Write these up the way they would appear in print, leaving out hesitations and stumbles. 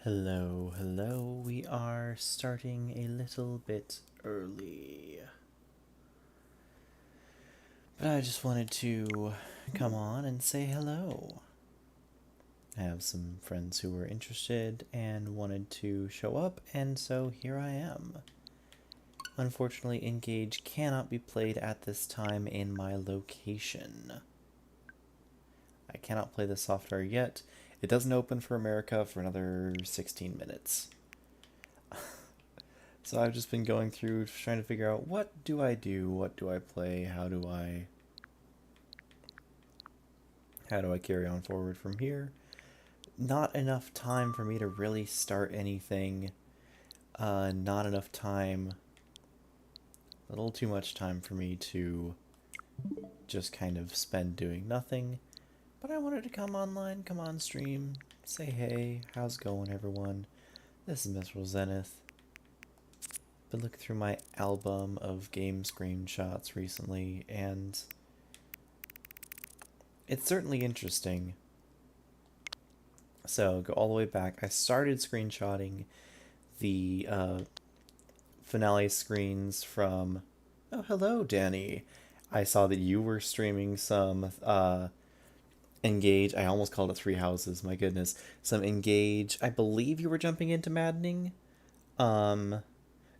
Hello, hello. We are starting a little bit early. But I just wanted to come on and say hello. I have some friends who were interested and wanted to show up, and so here I am. Unfortunately, Engage cannot be played at this time in my location. I cannot play the software yet. It doesn't open for America for another 16 minutes. So I've just been going through trying to figure out what do I do, what do I play, how do I carry on forward from here. Not enough time for me to really start anything. Not enough time, a little too much time for me to just kind of spend doing nothing. But I wanted to come online, come on stream, say hey, how's it going everyone? This is Mr. Zenith. Been looking through my album of game screenshots recently, and it's certainly interesting. So, go all the way back. I started screenshotting the finale screens from. Oh, hello, Danny. I saw that you were streaming some Engage. I almost called it Three Houses, my goodness. Some Engage. I believe you were jumping into Maddening. Um,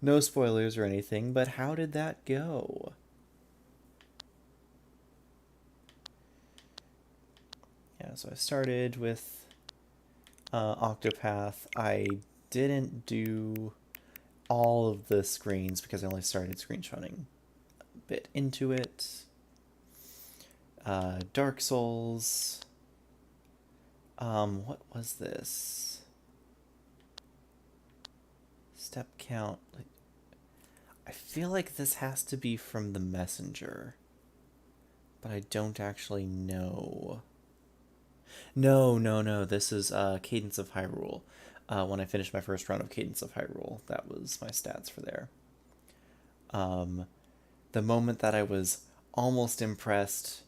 no spoilers or anything, but how did that go? Yeah, so I started with Octopath. I didn't do all of the screens because I only started screenshotting a bit into it. Dark Souls. What was this? Step count. I feel like this has to be from the Messenger, but I don't actually know. No, no, no. This is Cadence of Hyrule. When I finished my first run of Cadence of Hyrule, that was my stats for there. Um, the moment that I was almost impressed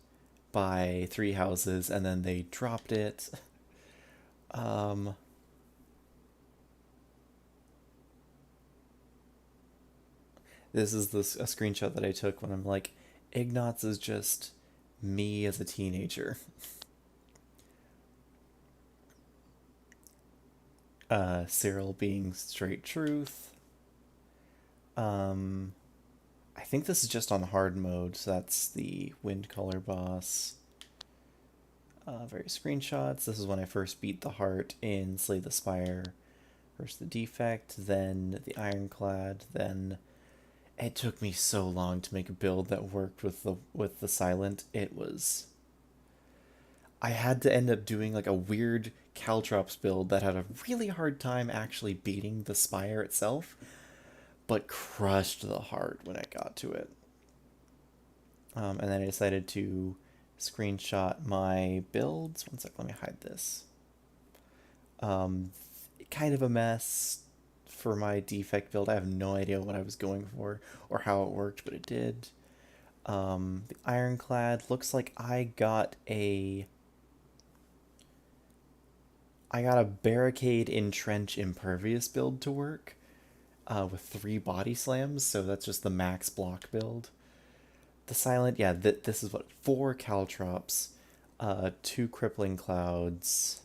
by Three Houses and then they dropped it. Um, this is a screenshot that I took when I'm like, Ignatz is just me as a teenager. Cyril being straight truth. Um, I think this is just on hard mode, so that's the wind color boss. Various screenshots. This is when I first beat the heart in Slay the Spire. First the defect, then the ironclad, then it took me so long to make a build that worked with the silent. It was I had to end up doing like a weird Caltrops build that had a really hard time actually beating the Spire itself, but crushed the heart when I got to it. And then I decided to screenshot my builds. One sec, let me hide this. Um, Kind of a mess for my defect build. I have no idea what I was going for or how it worked, but it did. The ironclad looks like I got a barricade entrench impervious build to work with 3 body slams, so that's just the max block build. The silent, yeah, this is what 4 caltrops, 2 crippling clouds,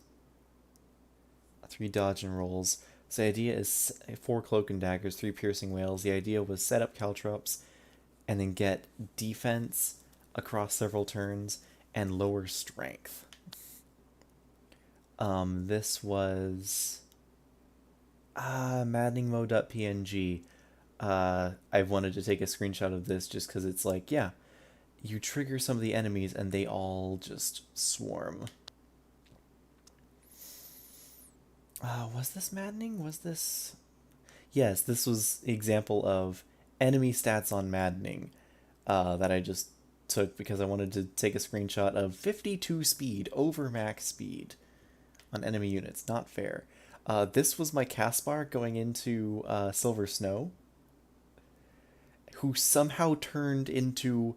3 dodge and rolls. So the idea is 4 cloak and daggers, 3 piercing wails. The idea was set up caltrops and then get defense across several turns and lower strength. This was maddening mode.png. I wanted to take a screenshot of this just because it's like, yeah, you trigger some of the enemies and they all just swarm. Was this maddening? Was this? Yes, this was example of enemy stats on maddening that I just took because I wanted to take a screenshot of 52 speed over max speed on enemy units. Not fair. This was my Caspar going into Silver Snow, who somehow turned into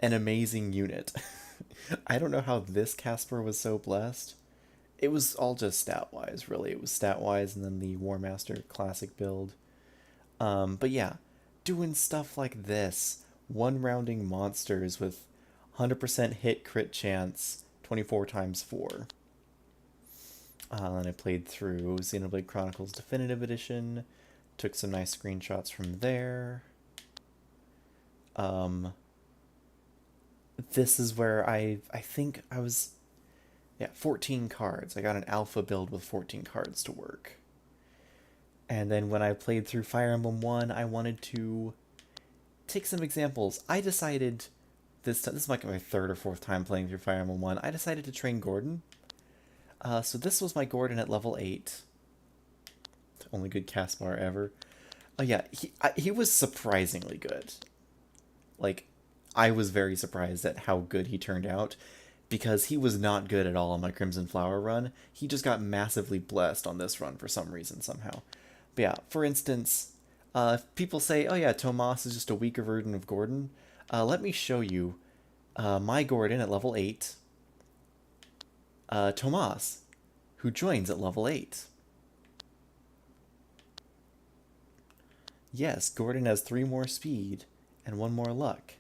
an amazing unit. I don't know how this Caspar was so blessed. it was all just stat wise, really. It was stat wise, and then the War Master Classic build. But yeah, doing stuff like this, one rounding monsters with 100% hit crit chance, 24 times 4. And I played through Xenoblade Chronicles Definitive Edition, took some nice screenshots from there. This is where I think I was, yeah, 14 cards. I got an alpha build with 14 cards to work. And then when I played through Fire Emblem 1, I wanted to take some examples. I decided this is like my third or fourth time playing through Fire Emblem 1. I decided to train Gordon. So this was my Gordon at level 8. Only good cast bar ever. Oh yeah, he was surprisingly good. Like, I was very surprised at how good he turned out, because he was not good at all on my Crimson Flower run. He just got massively blessed on this run for some reason, somehow. But yeah, for instance, if people say, oh yeah, Tomas is just a weaker version of Gordon, let me show you my Gordon at level 8, Tomas, who joins at level 8. Yes, Gordon has 3 more speed and 1 more luck.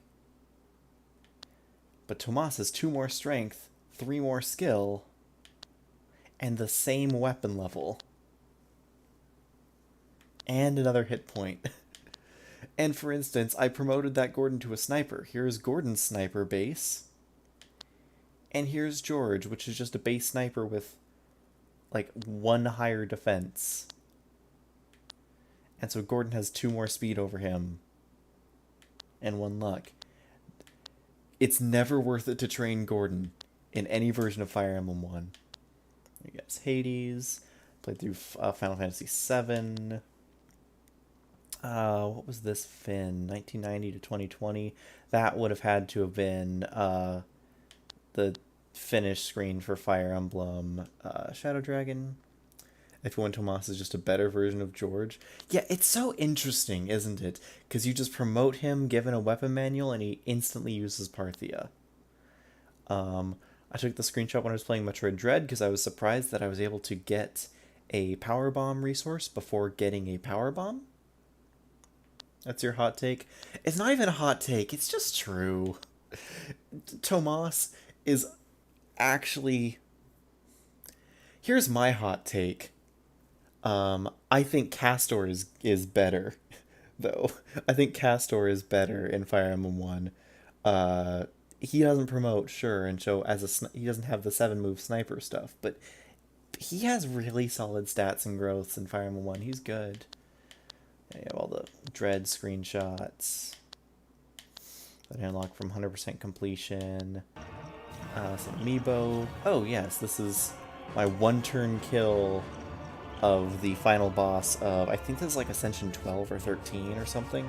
But Tomas has 2 more strength, 3 more skill, and the same weapon level. And another hit point. And for instance, I promoted that Gordon to a sniper. Here's Gordon's sniper base. And here's George, which is just a base sniper with like 1 higher defense. And so Gordon has 2 more speed over him. And 1 luck. It's never worth it to train Gordon in any version of Fire Emblem 1. I guess Hades. Played through Final Fantasy VII. What was this Finn? 1990 to 2020. That would have had to have been the finish screen for Fire Emblem Shadow Dragon. If when Tomas is just a better version of George. Yeah, it's so interesting, isn't it? Because you just promote him given a weapon manual and he instantly uses Parthia. I took the screenshot when I was playing Metroid Dread because I was surprised that I was able to get a Power Bomb resource before getting a Power Bomb. That's your hot take? It's not even a hot take, it's just true. Tomas is actually... Here's my hot take. I think Castor is better, though. I think Castor is better in Fire Emblem 1. He doesn't promote, sure, and so he doesn't have the 7-move sniper stuff, but he has really solid stats and growths in Fire Emblem 1. He's good. And you have all the Dread screenshots that I unlock from 100% completion. Some amiibo. Oh yes, this is my 1-turn kill of the final boss of, I think this is like Ascension 12 or 13 or something.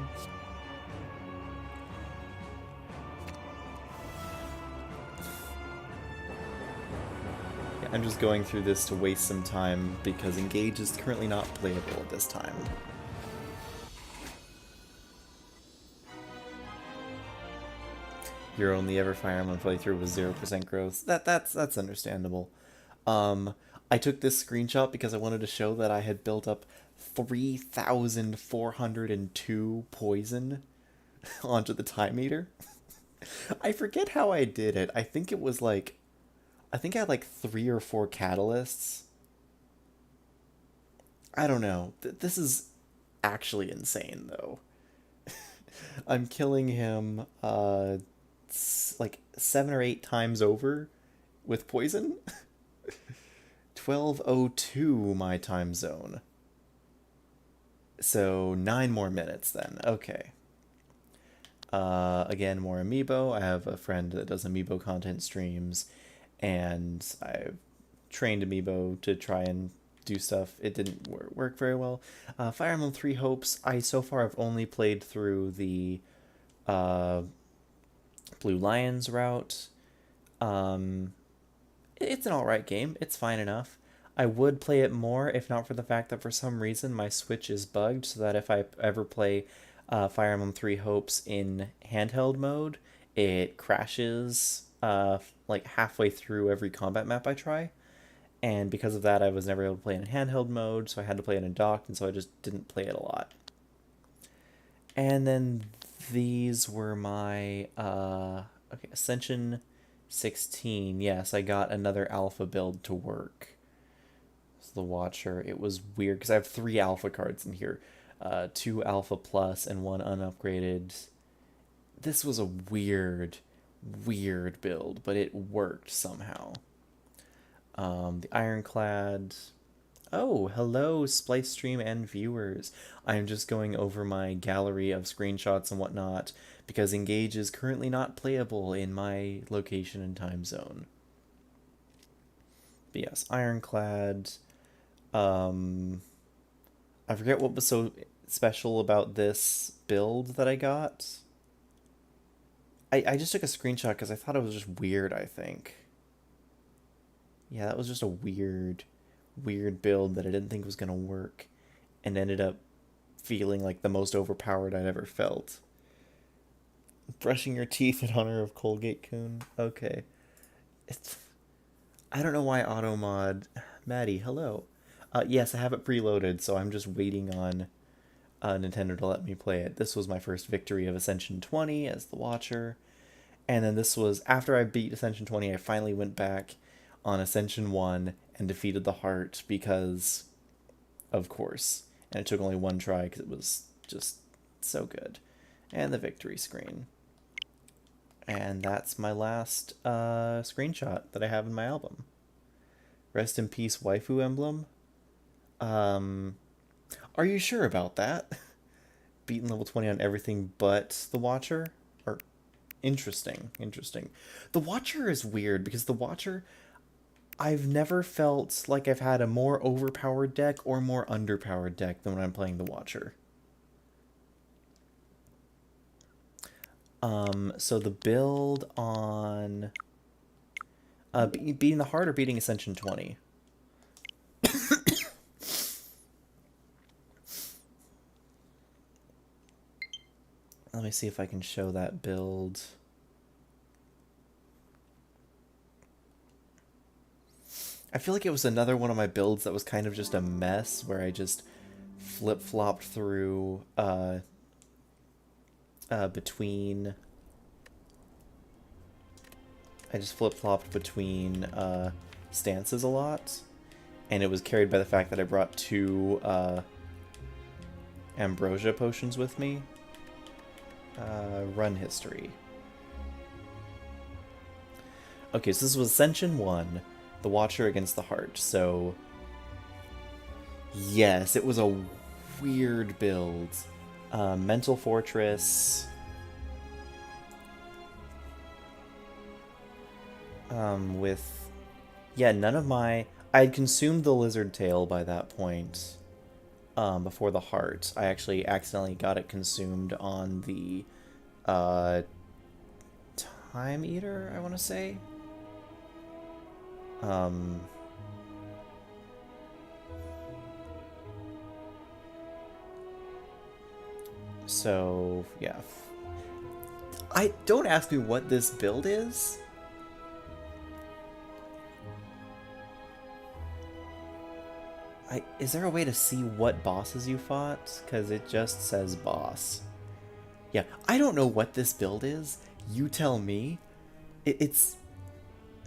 Yeah, I'm just going through this to waste some time because Engage is currently not playable at this time. Your only ever Fire Emblem playthrough was 0% growth. That's understandable. I took this screenshot because I wanted to show that I had built up 3,402 poison onto the time meter. I forget how I did it. I think it was like... I think I had like 3 or 4 catalysts. I don't know. This is actually insane, though. I'm killing him, like 7 or 8 times over with poison. 12:02 my time zone. So 9 more minutes then. Okay. Again, more amiibo. I have a friend that does amiibo content streams, and I've trained amiibo to try and do stuff. It didn't work very well. Fire Emblem Three Hopes. I so far have only played through the Blue Lions route. It's an alright game. It's fine enough. I would play it more if not for the fact that for some reason my Switch is bugged, so that if I ever play Fire Emblem Three Hopes in handheld mode, it crashes like halfway through every combat map I try. And because of that, I was never able to play in handheld mode, so I had to play it in docked, and so I just didn't play it a lot. And then these were my okay, Ascension 16. Yes, I got another alpha build to work. It's the Watcher. It was weird because I have 3 alpha cards in here. 2 alpha plus and 1 unupgraded. This was a weird build, but it worked somehow. The Ironclad. Oh, hello, Splice Stream and viewers. I'm just going over my gallery of screenshots and whatnot because Engage is currently not playable in my location and time zone. But yes, Ironclad. I forget what was so special about this build that I got. I just took a screenshot because I thought it was just weird, I think. Yeah, that was just a weird build that I didn't think was going to work and ended up feeling like the most overpowered I'd ever felt. Brushing your teeth in honor of Colgate-kun. Okay. I don't know why Automod... Maddie, hello. Yes, I have it preloaded, so I'm just waiting on Nintendo to let me play it. This was my first victory of Ascension 20 as the Watcher. And then this was, after I beat Ascension 20, I finally went back on Ascension 1 and defeated the Heart because, of course. And it took only 1 try because it was just so good. And the victory screen. And that's my last screenshot that I have in my album. Rest in peace, waifu emblem. Are you sure about that? Beaten level 20 on everything but the Watcher? Or interesting. The Watcher is weird because the Watcher, I've never felt like I've had a more overpowered deck or more underpowered deck than when I'm playing the Watcher. So the build on beating the Heart or beating Ascension 20? Let me see if I can show that build. I feel like it was another one of my builds that was kind of just a mess where I just flip-flopped through between... I just flip-flopped between stances a lot, and it was carried by the fact that I brought 2 Ambrosia potions with me. Run history. Okay, so this was Ascension 1, the Watcher against the Heart, so... Yes, it was a weird build. Mental Fortress... with... Yeah, none of my... I had consumed the Lizard Tail by that point. Before the Heart. I actually accidentally got it consumed on the Time Eater, I want to say. So, yeah. Don't ask me what this build is. Is there a way to see what bosses you fought? Because it just says boss. Yeah, I don't know what this build is. You tell me. It's...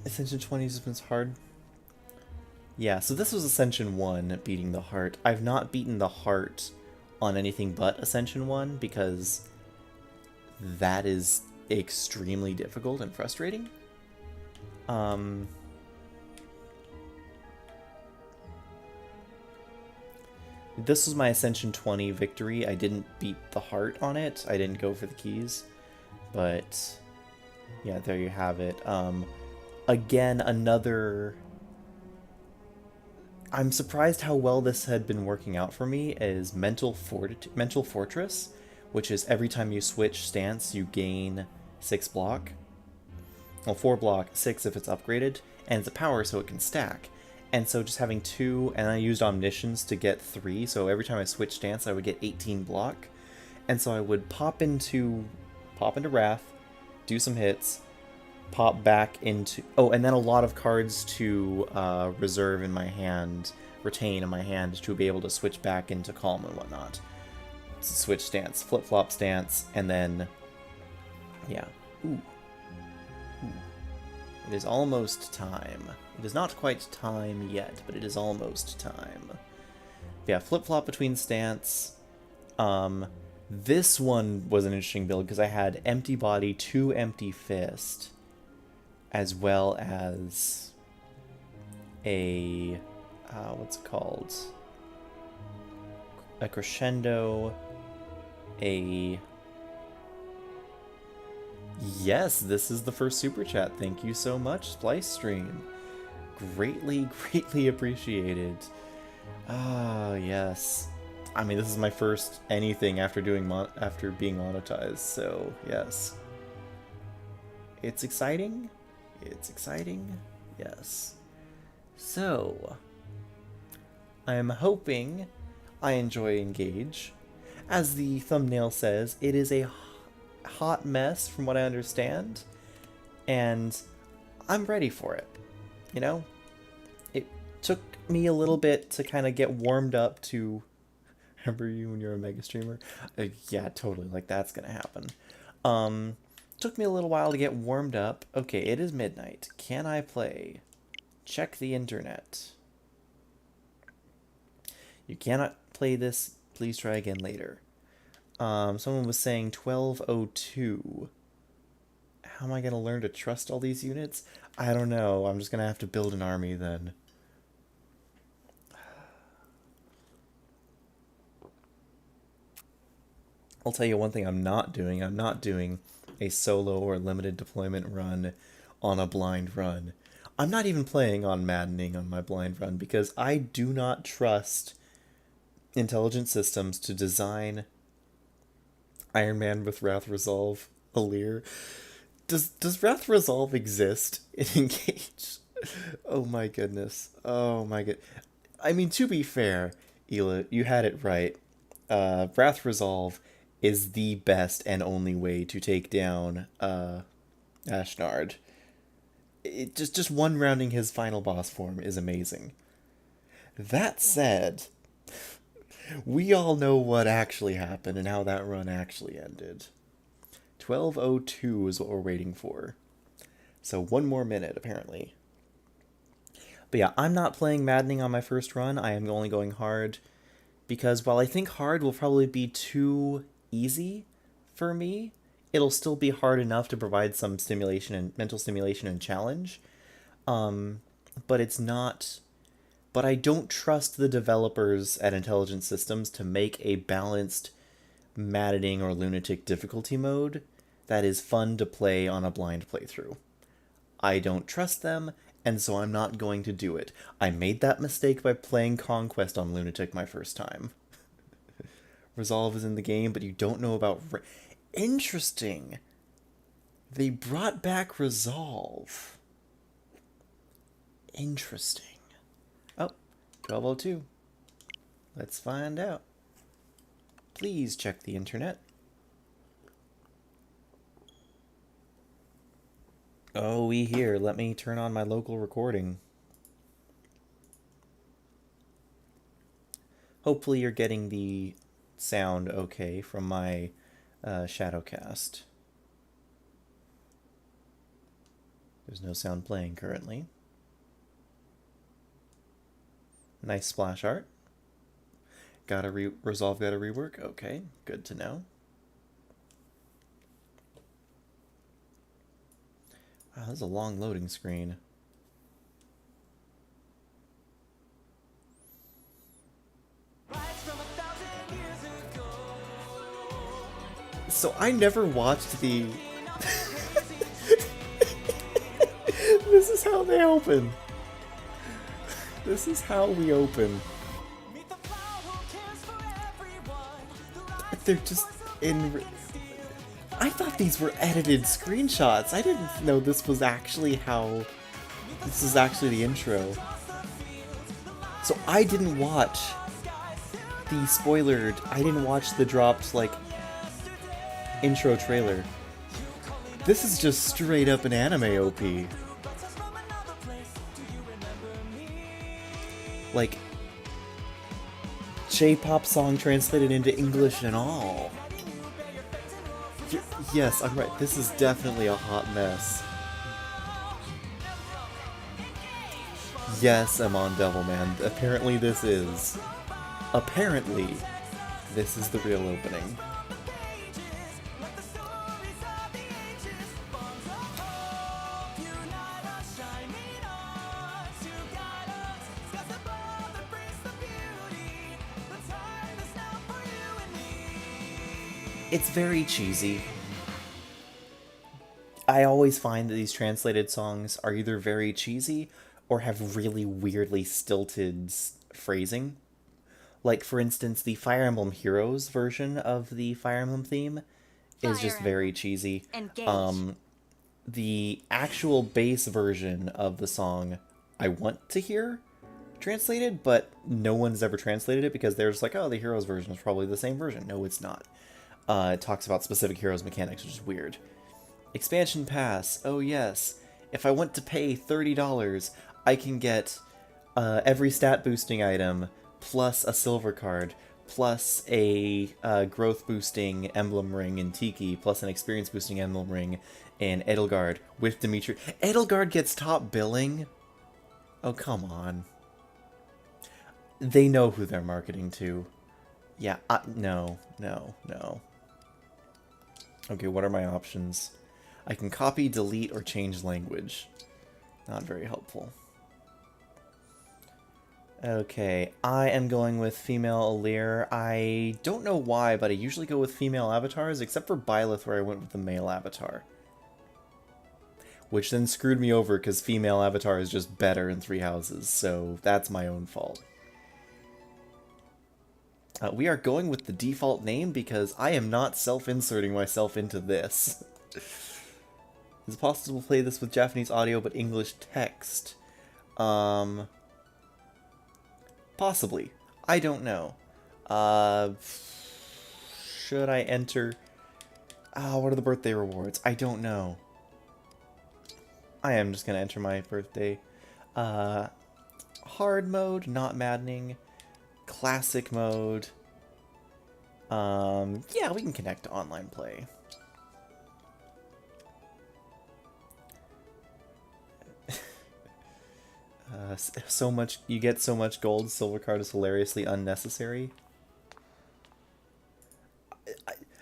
Ascension 20 has been hard. Yeah, so this was Ascension 1, beating the Heart. I've not beaten the Heart on anything but Ascension 1, because that is extremely difficult and frustrating. This was my Ascension 20 victory. I didn't beat the Heart on it. I didn't go for the keys. But, yeah, there you have it. Again, another... I'm surprised how well this had been working out for me is Mental Fortress, which is every time you switch stance, you gain 6 block. Well, 4 block, 6 if it's upgraded, and it's a power so it can stack. And so just having 2, and I used Omniscience to get 3, so every time I switched stance I would get 18 block. And so I would pop into Wrath, do some hits, pop back into... Oh, and then a lot of cards to reserve in my hand, retain in my hand, to be able to switch back into calm and whatnot. Switch stance, flip-flop stance, and then... Yeah. Ooh. Ooh. It is almost time. It is not quite time yet, but it is almost time. Yeah, flip-flop between stance. This one was an interesting build because I had Empty Body, 2 Empty Fist, as well as a, what's it called? A Crescendo, a... Yes, this is the first Super Chat. Thank you so much, Splice Stream. Greatly, greatly appreciated. Ah, yes. I mean, this is my first anything after after being monetized, so yes. It's exciting. It's exciting. Yes. So, I'm hoping I enjoy Engage. As the thumbnail says, it is a hot mess from what I understand, and I'm ready for it. You know? It took me a little bit to kind of get warmed up to... Remember you when you're a mega streamer? Yeah, totally. Like, that's gonna happen. Took me a little while to get warmed up. Okay, it is midnight. Can I play? Check the internet. You cannot play this. Please try again later. Someone was saying 1202. How am I gonna learn to trust all these units? I don't know. I'm just gonna have to build an army then. I'll tell you one thing I'm not doing. I'm not doing a solo or limited deployment run on a blind run. I'm not even playing on Maddening on my blind run because I do not trust Intelligent Systems to design Iron Man with Wrath Resolve Alir. Does Wrath Resolve exist in Engage? Oh my goodness. Oh my god. I mean, to be fair, Ela, you had it right. Wrath Resolve is the best and only way to take down Ashnard. It just one rounding his final boss form is amazing. That said, we all know what actually happened and how that run actually ended. 1202 is what we're waiting for. So 1 more minute, apparently. But yeah, I'm not playing Maddening on my first run. I am only going hard. Because while I think hard will probably be too easy for me, it'll still be hard enough to provide some stimulation and mental stimulation and challenge. But it's not... But I don't trust the developers at Intelligent Systems to make a balanced Maddening or Lunatic difficulty mode that is fun to play on a blind playthrough. I don't trust them, and so I'm not going to do it. I made that mistake by playing Conquest on Lunatic my first time. Resolve is in the game, but you don't know about... Interesting! They brought back Resolve. Interesting. Oh, 1202. Let's find out. Please check the internet. Oh, we hear. Let me turn on my local recording. Hopefully you're getting the sound okay from my Shadowcast. There's no sound playing currently. Nice splash art. Resolve got a rework? Okay, good to know. Wow, this is a long loading screen. So I never watched the... This is how they open. This is how we open. They're just in... I thought these were edited screenshots. I didn't know this was actually how... This is actually the intro. So I didn't watch the spoilered... I didn't watch the dropped, like, intro trailer. This is just straight up an anime OP. Like, J-pop song translated into English and all. Yes, I'm right. This is definitely a hot mess. Yes, I'm on Devilman. Apparently this is. Apparently, this is the real opening. It's very cheesy. I always find that these translated songs are either very cheesy or have really weirdly stilted phrasing. Like, for instance, the Fire Emblem Heroes version of the Fire Emblem theme is just very cheesy. The actual bass version of the song I want to hear translated, but no one's ever translated it because they're just like, oh, the Heroes version is probably the same version. No, it's not. It talks about specific Heroes mechanics, which is weird. Expansion Pass. Oh, yes. If I want to pay $30, I can get every stat boosting item, plus a silver card, plus a growth boosting emblem ring in Tiki, plus an experience boosting emblem ring in Edelgard with Dimitri. Edelgard gets top billing? Oh, come on. They know who they're marketing to. Yeah, no. Okay, what are my options? I can copy, delete, or change language. Not very helpful. Okay, I am going with female Alear. I don't know why, but I usually go with female avatars, except for Byleth, where I went with the male avatar. Which then screwed me over, because female avatar is just better in Three Houses, so that's my own fault. We are going with the default name, because I am not self-inserting myself into this. Is it possible to play this with Japanese audio, but English text? Possibly. I don't know. Should I enter... what are the birthday rewards? I don't know. I am just gonna enter my birthday. Hard mode, not maddening. Classic mode. Yeah, we can connect to online play. So much, you get so much gold, silver card is hilariously unnecessary.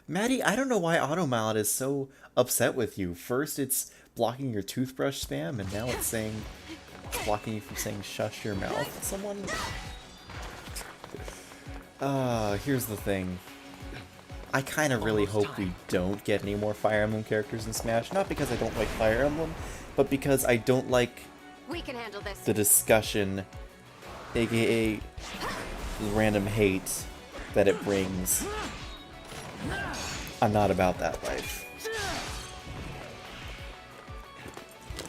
Maddie, I don't know why Automod is so upset with you. First it's blocking your toothbrush spam, and now it's saying, blocking you from saying shush your mouth. Someone... here's the thing. I kind of really hope we don't get any more Fire Emblem characters in Smash. Not because I don't like Fire Emblem, but because I don't like we can handle this. The discussion, aka random hate that it brings. I'm not about that life.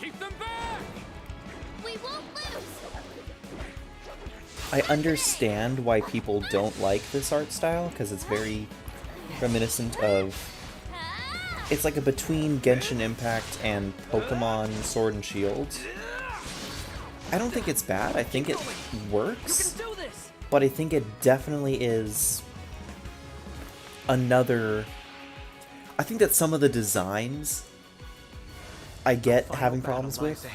Keep them back! We won't lose. I understand why people don't like this art style, because it's very reminiscent of... It's like a between Genshin Impact and Pokemon Sword and Shield. I don't think it's bad, I think it works, but I think it definitely is another... I think that some of the designs I get having problems with.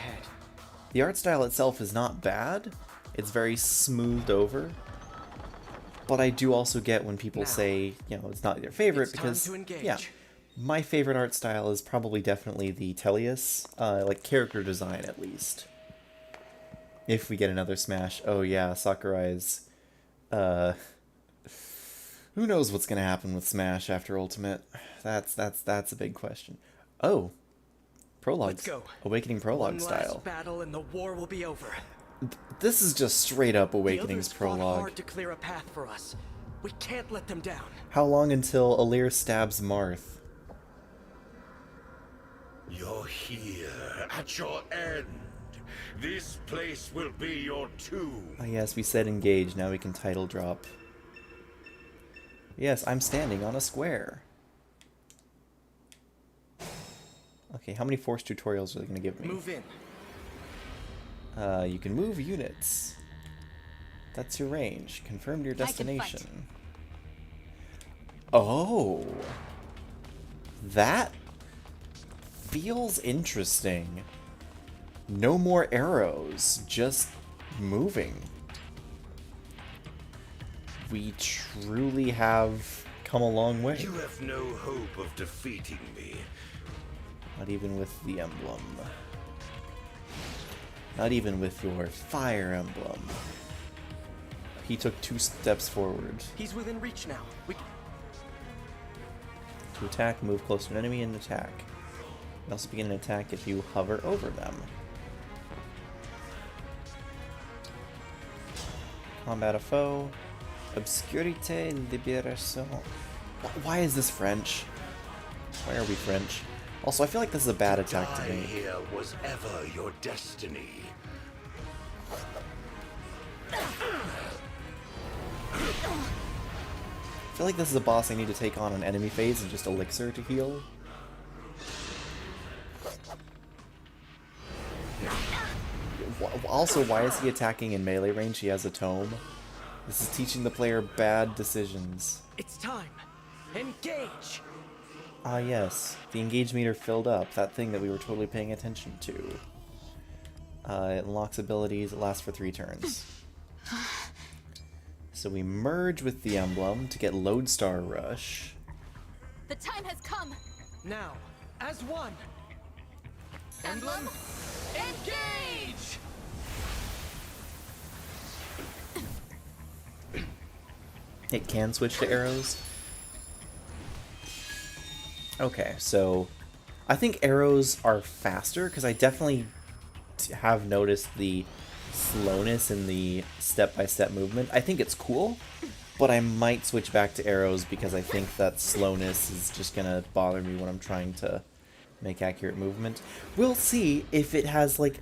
The art style itself is not bad, it's very smoothed over, but I do also get when people say, you know, it's not their favorite, because, yeah, my favorite art style is probably definitely the Tellius, like character design at least. If we get another Smash, oh yeah, Sakurai's, who knows what's gonna happen with Smash after Ultimate? That's a big question. Oh, prologue, Awakening prologue style. Last battle and the war will be over. This is just straight up Awakening's prologue. Hard to clear a path for us. We can't let them down. How long until Alear stabs Marth? You're here at your end. This place will be your tomb. Oh yes, we said engage, now we can title drop. Yes, I'm standing on a square. Okay, how many Force tutorials are they going to give me? Move in. You can move units. That's your range. Confirmed your I can fight. destination. Oh. That feels interesting. No more arrows, just moving. We truly have come a long way. You have no hope of defeating me. Not even with the emblem. Not even with your fire emblem. He took 2 steps forward. He's within reach now. To attack, move close to an enemy and attack. You also begin an attack if you hover over them. Combat a foe. Obscurité libération. Why is this French? Why are we French? Also, I feel like this is a bad attack to Die make. here was ever your destiny. I feel like this is a boss I need to take on an enemy phase and just elixir to heal. Also, why is he attacking in melee range? He has a tome. This is teaching the player bad decisions. It's time. Engage. Ah yes, the engage meter filled up, that thing that we were totally paying attention to. It unlocks abilities, it lasts for 3 turns. So we merge with the emblem to get Lodestar Rush. The time has come. Now, as one. Emblem, Engage! It can switch to arrows. Okay, so I think arrows are faster because I definitely have noticed the slowness in the step-by-step movement. I think it's cool, but I might switch back to arrows because I think that slowness is just gonna bother me when I'm trying to make accurate movement. We'll see if it has like...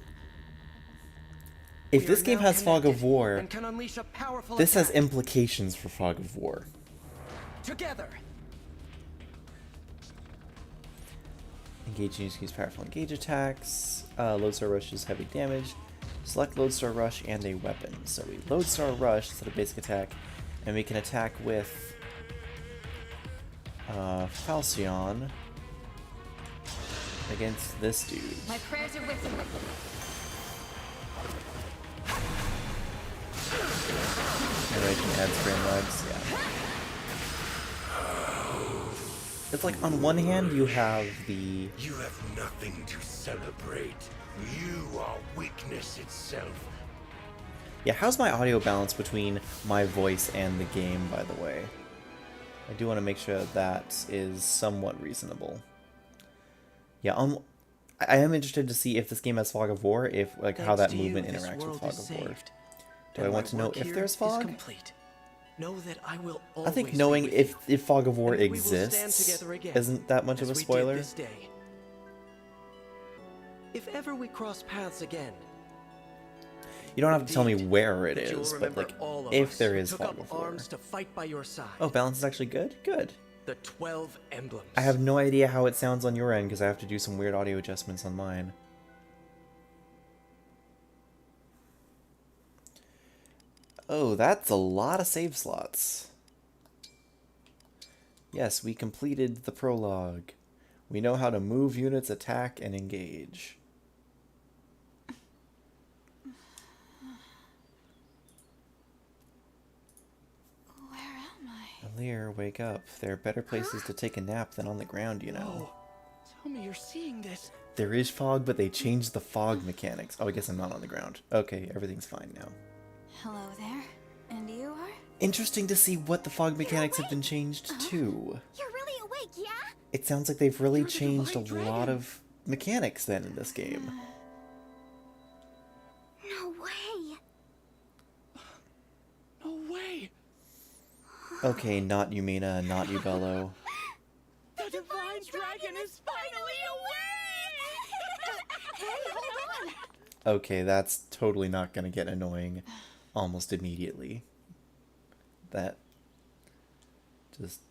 If We this are game now has Fog of connected War, and can unleash a powerful this has attack. implications for Fog of War. Together. Engage units use powerful engage attacks. Lodestar Rush is heavy damage. Select Lodestar Rush and a weapon. So we Lodestar Rush instead of basic attack, and we can attack with Falcion against this dude. my prayers are with you. Generation adds frame lags, yeah. It's like on one hand you have the... You have nothing to celebrate. You are weakness itself. Yeah, how's my audio balance between my voice and the game, by the way? I do want to make sure that is somewhat reasonable. Yeah, I am interested to see if this game has Fog of War, if like how that movement interacts with Fog of War. Do I want to know if there's fog? Complete. Know that I will I think always knowing be with you, if Fog of War and we will stand exists together again, isn't that much of as a we did spoiler. this day. If ever we cross paths again, You don't have to tell me indeed, where it that you'll is, but remember like all of if us there who is took Fog up of War. arms to fight by your side. Oh, balance is actually good? Good. The 12 emblems. I have no idea how it sounds on your end because I have to do some weird audio adjustments on mine. Oh, that's a lot of save slots. Yes, we completed the prologue. We know how to move units, attack, and engage. Where am I? Alir, wake up. There are better places to take a nap than on the ground, you know. Tell me you're seeing this. There is fog, but they changed the fog mechanics. Oh, I guess I'm not on the ground. Okay, everything's fine now. Hello there. And you are? Interesting to see what the fog mechanics have been changed to. You're really awake, yeah? It sounds like they've really You're the changed a Divine lot Dragon. of mechanics then in this game. No way. No way. Okay, not Yumina, not Ubello. The Divine Dragon is finally Hey, hold on. Okay, that's totally not gonna get annoying almost immediately. That just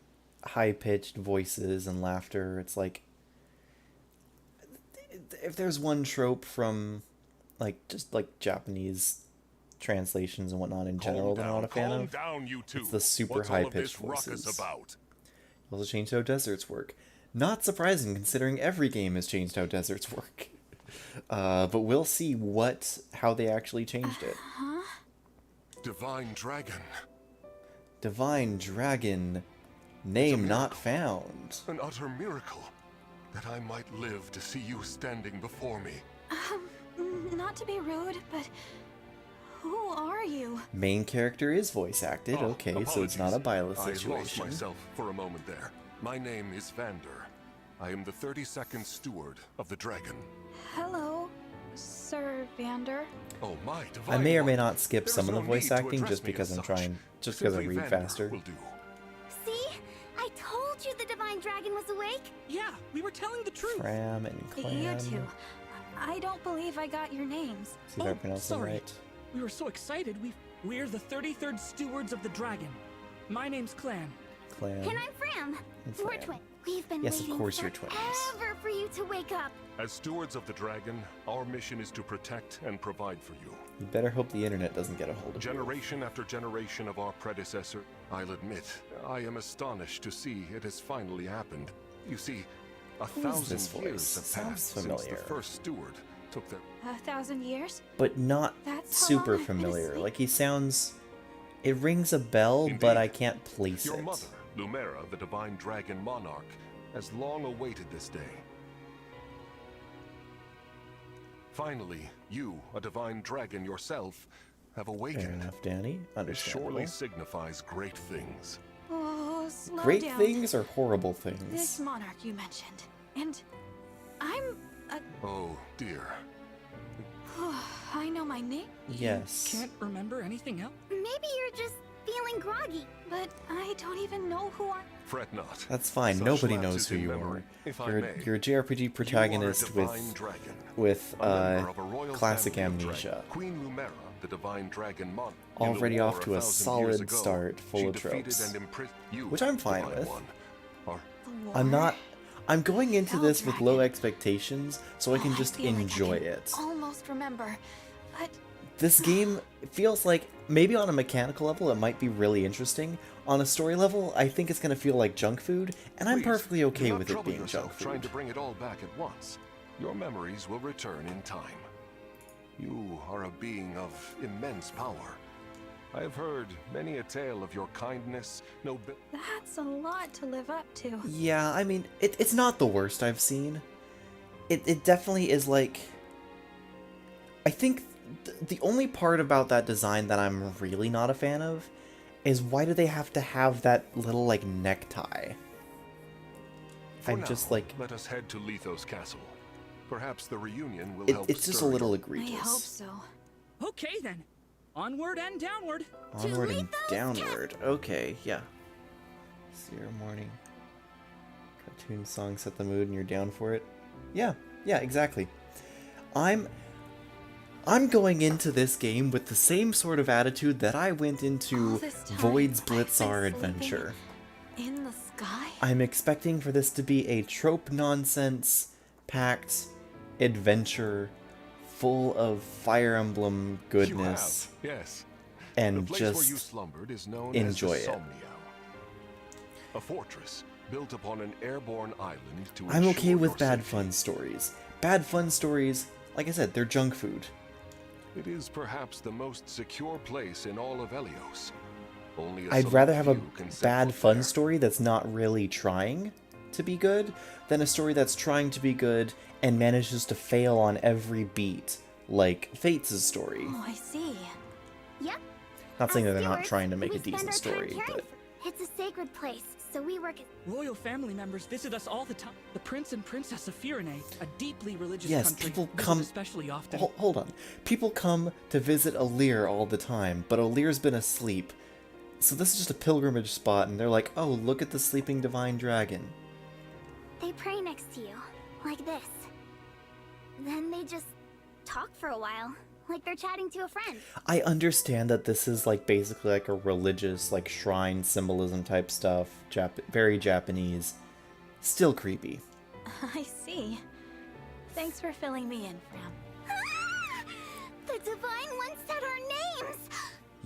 high-pitched voices and laughter, it's like if there's one trope from, like, just like Japanese translations and whatnot in general that I'm not a fan calm of, down, you two. it's the super What's all of high-pitched this ruckus voices. about? Also changed how deserts work. Not surprising considering every game has changed how deserts work. But we'll see how they actually changed it. Divine Dragon. Divine Dragon, name not found. An utter miracle. That I might live to see you standing before me. Not to be rude, but who are you? Main character is voice acted, Oh, okay, so it's not a apologies. Byleth I lost situation. myself for a moment there. My name is Vander. I am the 32nd Steward of the Dragon. Hello, Sir Vander. Oh my divine I may or may one. not skip There some is of the no voice need to acting address just me because as I'm such. trying, just because I Simply read Vander faster. will do. See? I told you the Divine Dragon was awake. Yeah, we were telling the truth. Fram and Clam. You two. I don't believe I got your names. See if I pronounced them sorry. right. We were so excited. We're the 33rd Stewards of the Dragon. My name's Clan. Clam. And I'm Fram. And We're Fran. twins. We've been Yes, of waiting course you're twins. forever for you to wake up. As stewards of the dragon, our mission is to protect and provide for you. You better hope the internet doesn't get a hold of you. Generation after generation of our predecessor, I'll admit, I am astonished to see it has finally happened. You see, Who is 1,000 this voice? years have Sounds passed since familiar. the first steward took their... 1,000 years? But not That's how super long I've been familiar. asleep. Like, he sounds... It rings a bell, but Indeed. I can't place Your it. mother, Lumera, the divine dragon monarch, has long awaited this day. Finally, you, a divine dragon yourself, have Fair awakened. enough, Danny. It Understandable. surely signifies great things. Oh, slow Great down. things or horrible This things? monarch you mentioned. And I'm a... Oh, dear. I know my name. Yes. Can't remember anything else? Maybe you're just feeling groggy. But I don't even know who I... Fret not. That's fine. Such Nobody lapses knows who in you memory, are. if I You're, may. you're a JRPG protagonist You are a divine dragon, with a member of a royal classic family of amnesia. dragon. Queen Lumera, the divine dragon monarch. Already off to a solid start, full of tropes. Which I'm fine with. I'm not... I'm going into Hell this with low Dragon. expectations, so I can just feel like I enjoy can it. Almost remember. But This game feels like, maybe on a mechanical level, it might be really interesting. On a story level, I think it's going to feel like junk food, and I'm perfectly okay with it being junk Trying to food. bring it all back at once. Your memories will return in time. You are a being of immense power. I have heard many a tale of your kindness, nobility. that's a lot to live up to. Yeah, I mean, it's not the worst I've seen. It definitely is like... I think the only part about that design that I'm really not a fan of is why do they have to have that little, like, necktie? I'm just like... Let us head to Lethos Castle. Perhaps the reunion will help It's just a stir little your- I hope egregious. so. Okay then. Onward and downward. Onward and Lethos downward. Okay, yeah. Sierra Morning. Cartoon song set the mood and you're down for it? Yeah, exactly. I'm going into this game with the same sort of attitude that I went All into this time, Void's I've been Blitzar sleeping adventure. In the sky? I'm expecting for this to be a trope nonsense packed adventure full of Fire Emblem goodness You have, yes. and The place where you just slumbered is known enjoy as it. the Somniel, a fortress built upon an airborne island to I'm okay ensure with your bad safety. fun stories. Bad fun stories, like I said, they're junk food. It is perhaps the most secure place in all of Elios. Only a I'd select rather have a few can set bad foot fun there. story that's not really trying to be good than a story that's trying to be good and manages to fail on every beat, like Fates' story. Oh, I see. Yep. Not saying that they're not stewards, trying to make a we spend decent our time story, caring but for- It's a sacred place, so we work... Royal family members visit us all the time. The Prince and Princess of Firene, a deeply religious yes, country, people visit come. especially often. Hold on, people come to visit Alir all the time, but Alir's been asleep. So this is just a pilgrimage spot, and they're like, "Oh, look at the sleeping divine dragon." They pray next to you, like this. Then they just talk for a while, like they're chatting to a friend. I understand that this is like basically like a religious, like shrine symbolism type stuff, very Japanese. Still creepy. I see. Thanks for filling me in, Fram. The Divine One said our names!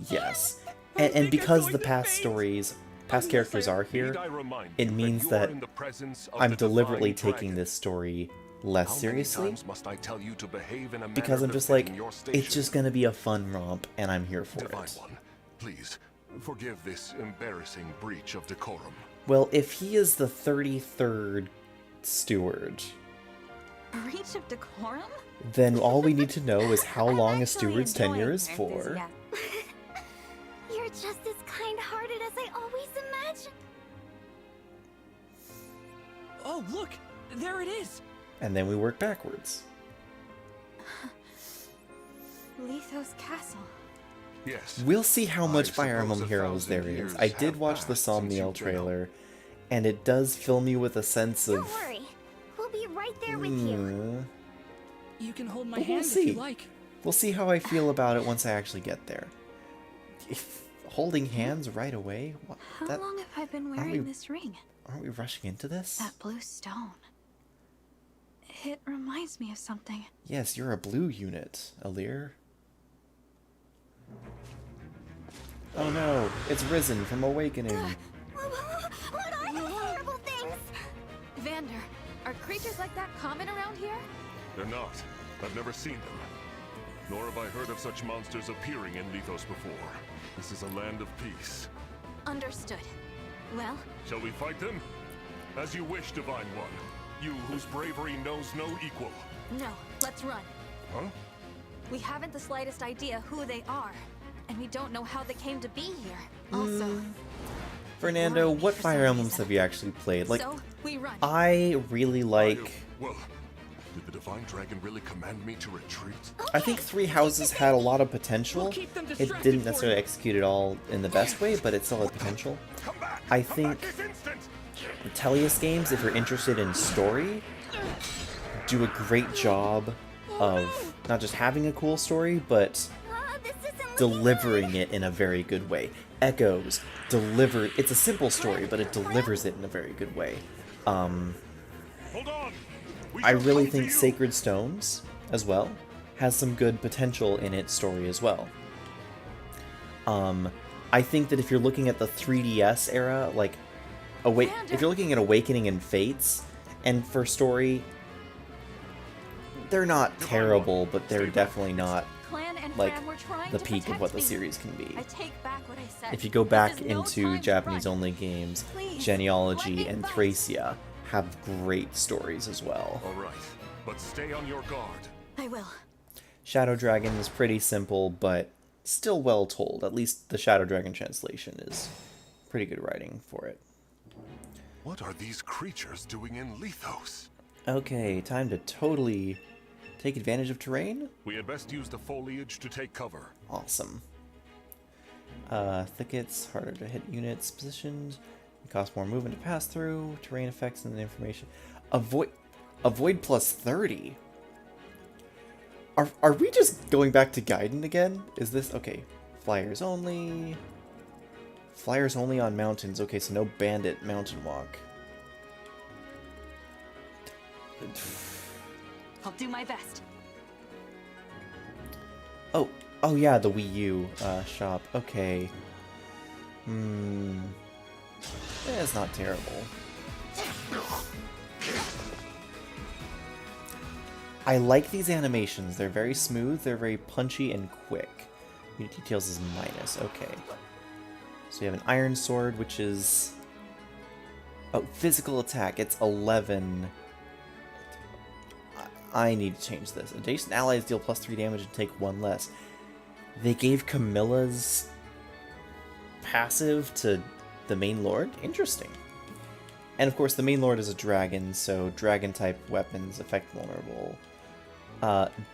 Yes. I And think I'm because going the to past faint. stories, past Unless characters I- are Need here, I remind it you means you that are in the presence of I'm the deliberately divine taking dragon. this story less How seriously. many times must I tell you to behave in a Because manner I'm just like, befitting your it's station? just gonna be a fun romp, and I'm here for Divine it. One, please, forgive this embarrassing breach of decorum. Well, if he is the 33rd steward, Breach of decorum? then all we need to know is how I'm long a actually steward's enjoying tenure is your for. enthusiasm. You're just as kind-hearted as I always imagined. Oh, look! There it is! And then we work backwards. Lithos Castle. Yes. We'll see how much I Fire suppose Emblem a Heroes there thousand is. years I did have watch the passed since Somniel you've been out. trailer, and it does fill me with a sense of... Don't worry. We'll be right there with you. "Hmm." You can hold my But we'll hand if see. you like. We'll see how I feel about it once I actually get there. If holding hands right away? What, How that, long have I been we- wearing this ring? aren't we rushing into this? That blue stone. It reminds me of something. Yes, you're a blue unit, Alir. Oh no, it's Risen from Awakening. What are those horrible things? Vander, are creatures like that common around here? They're not. I've never seen them. Nor have I heard of such monsters appearing in Lithos before. This is a land of peace. Understood. Well, Shall we fight them? As you wish, Divine One. You whose bravery knows no equal. no, let's run. Huh? We haven't the slightest idea who they are, and we don't know how they came to be here. Also, Fernando, worried what for Fire some Emblems reason. have you actually played? Like, so we run. I really like... Well, did the Divine Dragon really command me to retreat? I think Three Houses had a lot of potential. We'll keep them It distracted didn't for necessarily you. execute it all in the best way, but it still had potential. Come back! I Come think back this instant! the Tellius games, if you're interested in story, do a great job of not just having a cool story, but This isn't looking delivering it in a very good way. Echoes, delivered. It's a simple story, but it delivers it in a very good way. Hold on! We I shall really come to think you. Sacred Stones, as well, has some good potential in its story as well. I think that if you're looking at the 3DS era, like, if you're looking at Awakening and Fates, and for story, they're not terrible, but they're definitely not Clan and like Fram were trying the to peak of protect what the me. series can be. I take back what I said. If you go This back is no into time to Japanese-only run. games, Please, let Genealogy me and fight. Thracia have great stories as well. All right, but stay on your guard. I will. Shadow Dragon is pretty simple, but still well told. At least the Shadow Dragon translation is pretty good writing for it. What are these creatures doing in Lithos? Okay, time to totally take advantage of terrain. We had best use the foliage to take cover. Awesome. Thickets, harder to hit units, positioned. Cost more movement to pass through. Terrain effects and information. Avoid plus 30. Are we just going back to Gaiden again? Is this okay? Flyers only. Flyers only on mountains. Okay, so no bandit mountain walk. I'll do my best. Oh yeah, the Wii U shop. Okay. It's not terrible. I like these animations. They're very smooth, they're very punchy and quick. Unit details is minus, okay. So you have an iron sword, which is... Oh, physical attack, it's 11. I need to change this. Adjacent allies deal plus 3 damage and take 1 less. They gave Camilla's passive to the main lord? Interesting. And of course, the main lord is a dragon, so dragon-type weapons affect vulnerable.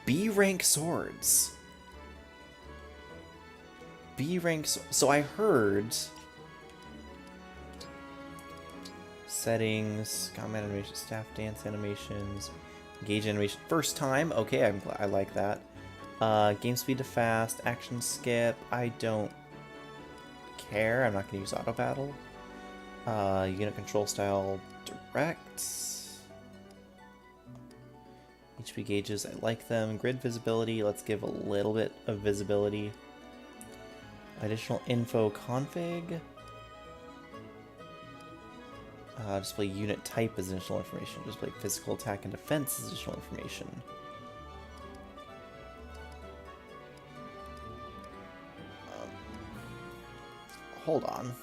B-rank swords. B-rank so I heard... Settings, combat animation, staff dance animations, engage animation. First time, okay, I like that. Game speed to fast, action skip, I don't care, I'm not going to use auto battle. Unit control style direct. HP gauges, I like them. Grid visibility, let's give a little bit of visibility. Additional info config. Display unit type as additional information. Display physical attack and defense as additional information. Hold on.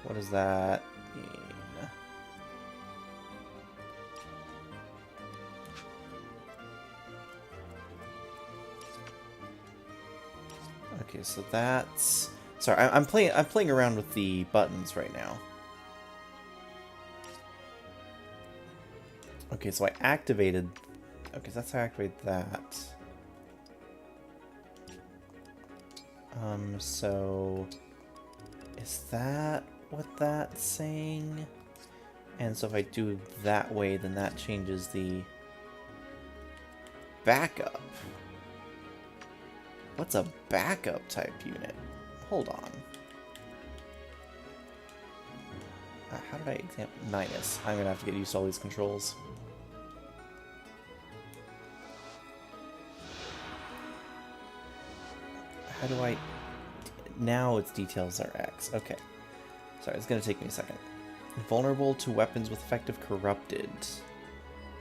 What does that mean? Okay, so that's... Sorry, I'm playing around with the buttons right now. Okay, so I activated... Okay, so that's how I activated that. So... Is that what that's saying? And so if I do that way, then that changes the... backup. What's a backup type unit? Hold on. How did I examine? Minus. I'm gonna have to get used to all these controls. How do I... Now its details are X. Okay. Sorry, it's gonna take me a second. Vulnerable to weapons with effective corrupted.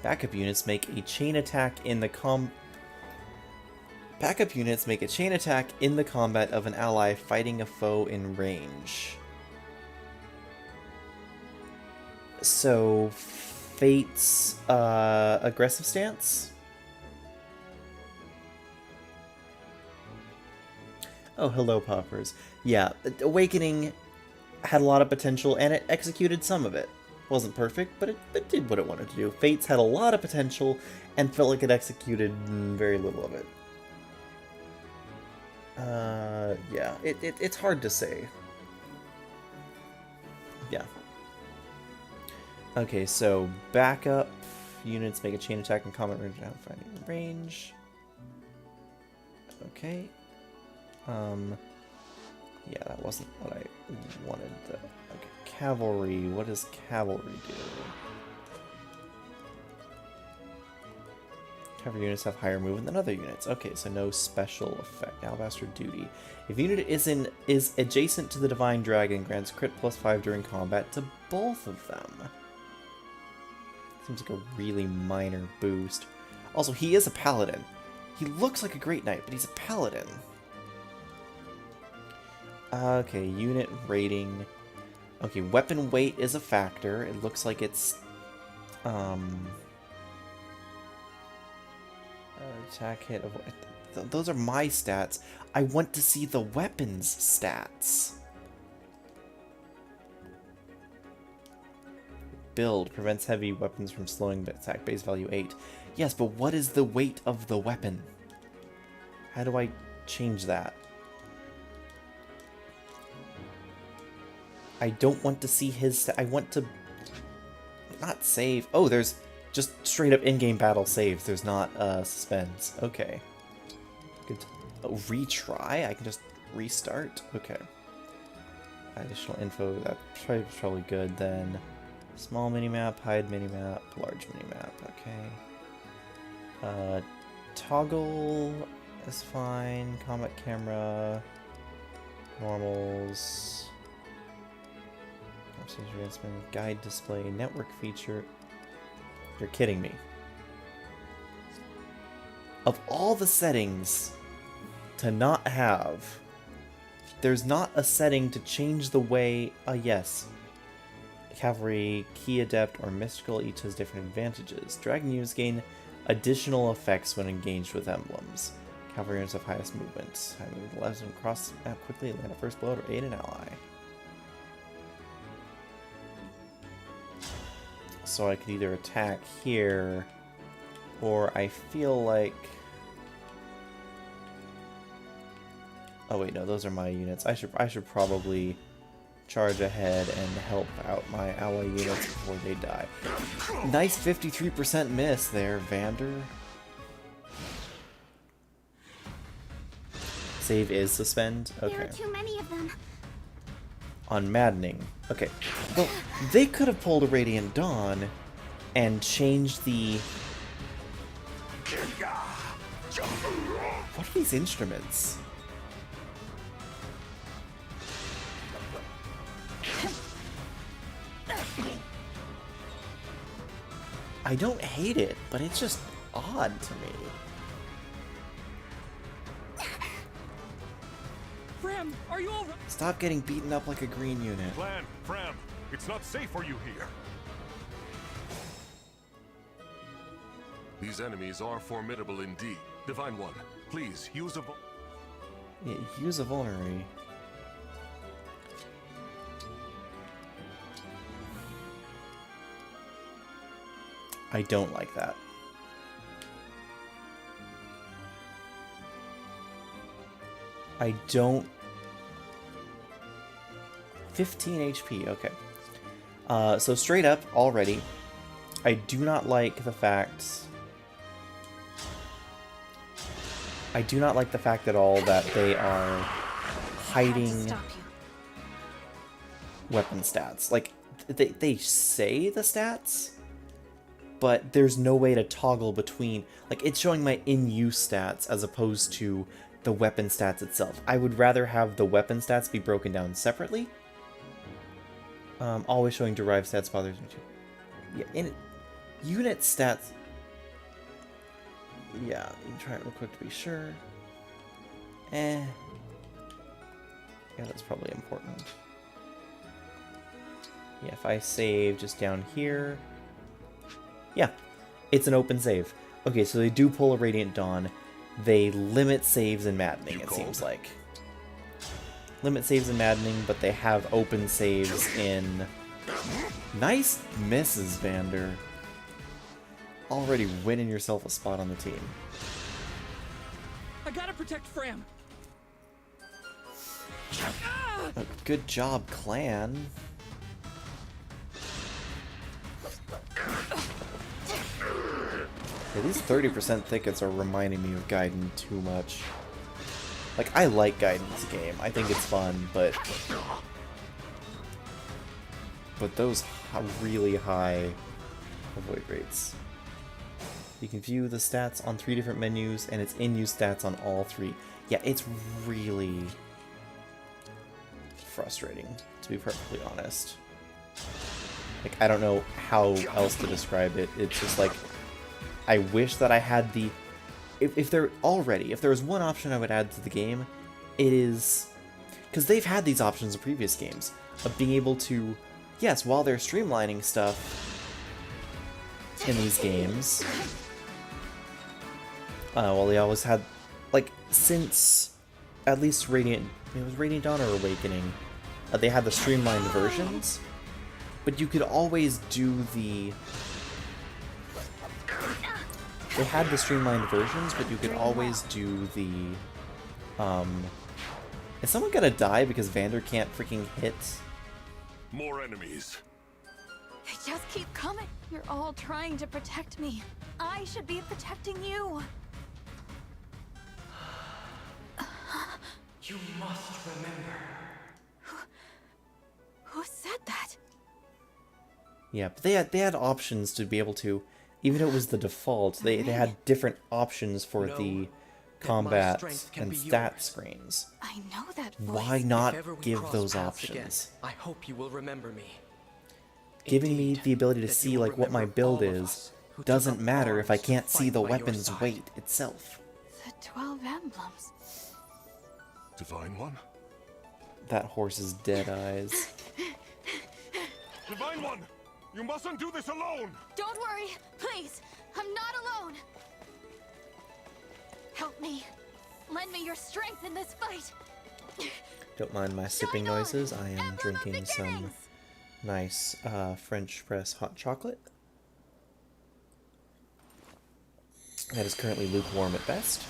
Backup units make a chain attack in the Backup units make a chain attack in the combat of an ally fighting a foe in range. So, Fate's aggressive stance? Oh, hello, Poppers. Yeah, Awakening had a lot of potential, and it executed some of it. Wasn't perfect, but it did what it wanted to do. Fate's had a lot of potential, and felt like it executed very little of it. Yeah, it's hard to say. Yeah. Okay, so backup units make a chain attack in combat range and fighting range. Okay. Yeah, that wasn't what I wanted. Okay, cavalry. What does cavalry do? Cavalry units have higher movement than other units. Okay, so no special effect. Alabaster Duty. If a unit is adjacent to the Divine Dragon, grants crit +5 during combat to both of them. Seems like a really minor boost. Also, he is a paladin. He looks like a Great Knight, but he's a paladin. Okay, unit rating. Okay, weapon weight is a factor. It looks like it's... attack hit... Those are my stats. I want to see the weapons stats. Build. Prevents heavy weapons from slowing attack. Base value 8. Yes, but what is the weight of the weapon? How do I change that? I don't want to see his... I want to... Not save. Oh, there's just straight up in-game battle saves. There's not suspends. Okay. Good. Oh, retry? I can just restart? Okay. Additional info. That's probably good then. Small minimap, hide minimap, large minimap. Okay. Toggle is fine. Combat camera. Normals. Advancement, guide display, network feature. You're kidding me. Of all the settings to not have, there's not a setting to change the way... yes. Cavalry, Key Adept, or Mystical each has different advantages. Dragon units gain additional effects when engaged with emblems. Cavalry units have highest movement. High movement allows them to cross the map quickly, land a first blow, or aid an ally. So I could either attack here, or I feel like... Oh wait, no, those are my units. I should probably charge ahead and help out my ally units before they die. Nice 53% miss there, Vander. Save is suspend? Okay. There are too many of them. On maddening. Okay. Well, they could have pulled a Radiant Dawn and change the... What are these instruments? I don't hate it, but it's just odd to me. Fram, are you all right? Stop getting beaten up like a green unit. Clan, Fram, it's not safe for you here. These enemies are formidable indeed. Divine One, please use a... Yeah, use a vulnerary. I don't like that. I don't... 15 HP, okay. So straight up, already, I do not like the fact... I do not like the fact at all that they are hiding weapon stats. Like, they say the stats, but there's no way to toggle between... Like, it's showing my in-use stats as opposed to the weapon stats itself. I would rather have the weapon stats be broken down separately. Always showing derived stats bothers me too. Yeah, in unit stats... Yeah, you can try it real quick to be sure. Yeah, that's probably important. Yeah, if I save just down here... Yeah, it's an open save. Okay, so they do pull a Radiant Dawn. They limit saves and maddening, it seems like. Limit saves and maddening, but they have open saves in... Nice misses, Vander. Already winning yourself a spot on the team. I gotta protect Fram. Good job, clan. Yeah, these 30% thickets are reminding me of Gaiden too much. Like, I like Gaiden's game. I think it's fun, but those really high avoid rates. You can view the stats on 3 different menus, and it's in-use stats on all 3. Yeah, it's really frustrating, to be perfectly honest. Like, I don't know how else to describe it. It's just like, I wish that I had the... If there was one option I would add to the game, it is... Because they've had these options in previous games, of being able to, yes, while they're streamlining stuff in these games... well, they always had, like, since at least Radiant... It was Radiant Dawn or Awakening. They had the streamlined versions, but you could always do the... They had the streamlined versions, but you could always do the... Is someone gonna die because Vander can't freaking hit? More enemies. They just keep coming. You're all trying to protect me. I should be protecting you. You must remember. Who said that? Yeah, but they had options to be able to, even though it was the default, they had different options for the combat and stat screens. I know that voice. Why If not ever we give cross those paths again, options? I hope you will remember me. Giving me Indeed, the ability to that see you will like what my remember build all of is us who took doesn't up matter if I arms to can't see fight the by your weapon's side. weight itself. The 12 emblems. Divine One? That horse's dead eyes. Divine One! You mustn't do this alone! Don't worry, please. I'm not alone. Help me. Lend me your strength in this fight. Don't mind my sipping Shine on, noises. I am emblem of drinking some beginnings. nice French press hot chocolate. That is currently lukewarm at best.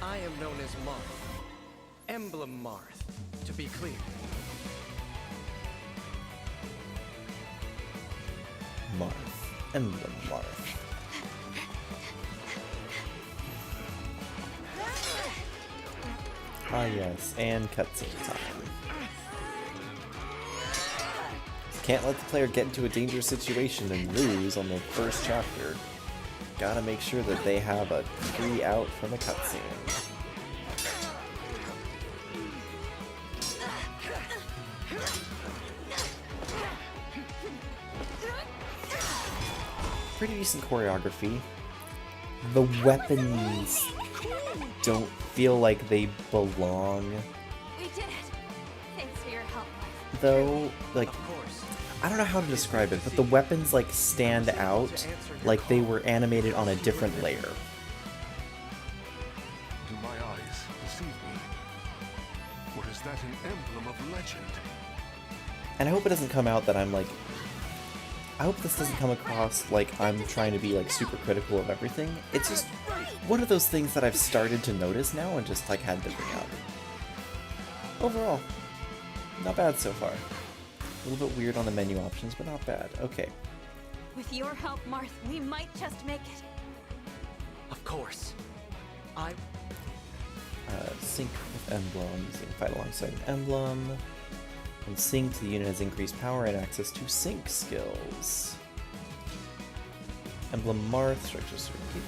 I am known as Marth. Emblem Marth, to be clear. Marth. Emblem Marth. Ah yes, and cutscene time. Can't let the player get into a dangerous situation and lose on the first chapter. Gotta make sure that they have a free out from the cutscene. Pretty decent choreography. The weapons don't feel like they belong, We did it. Thanks for your help. though. Like, Of course. I don't know how to describe it, but the weapons like stand out like they were animated on a different layer. Do my eyes deceive me? Or is that an emblem of legend? And I hope it doesn't come out that I'm like, I hope this doesn't come across like I'm trying to be like super critical of everything. It's just one of those things that I've started to notice now and just like had to bring out. Overall, not bad so far. A little bit weird on the menu options, but not bad. Okay. With your help, Marth, we might just make it. Of course. I Sync with emblem, using fight alongside an emblem. When synced, the unit has increased power and access to sync skills. Emblem Marth, structure certainty.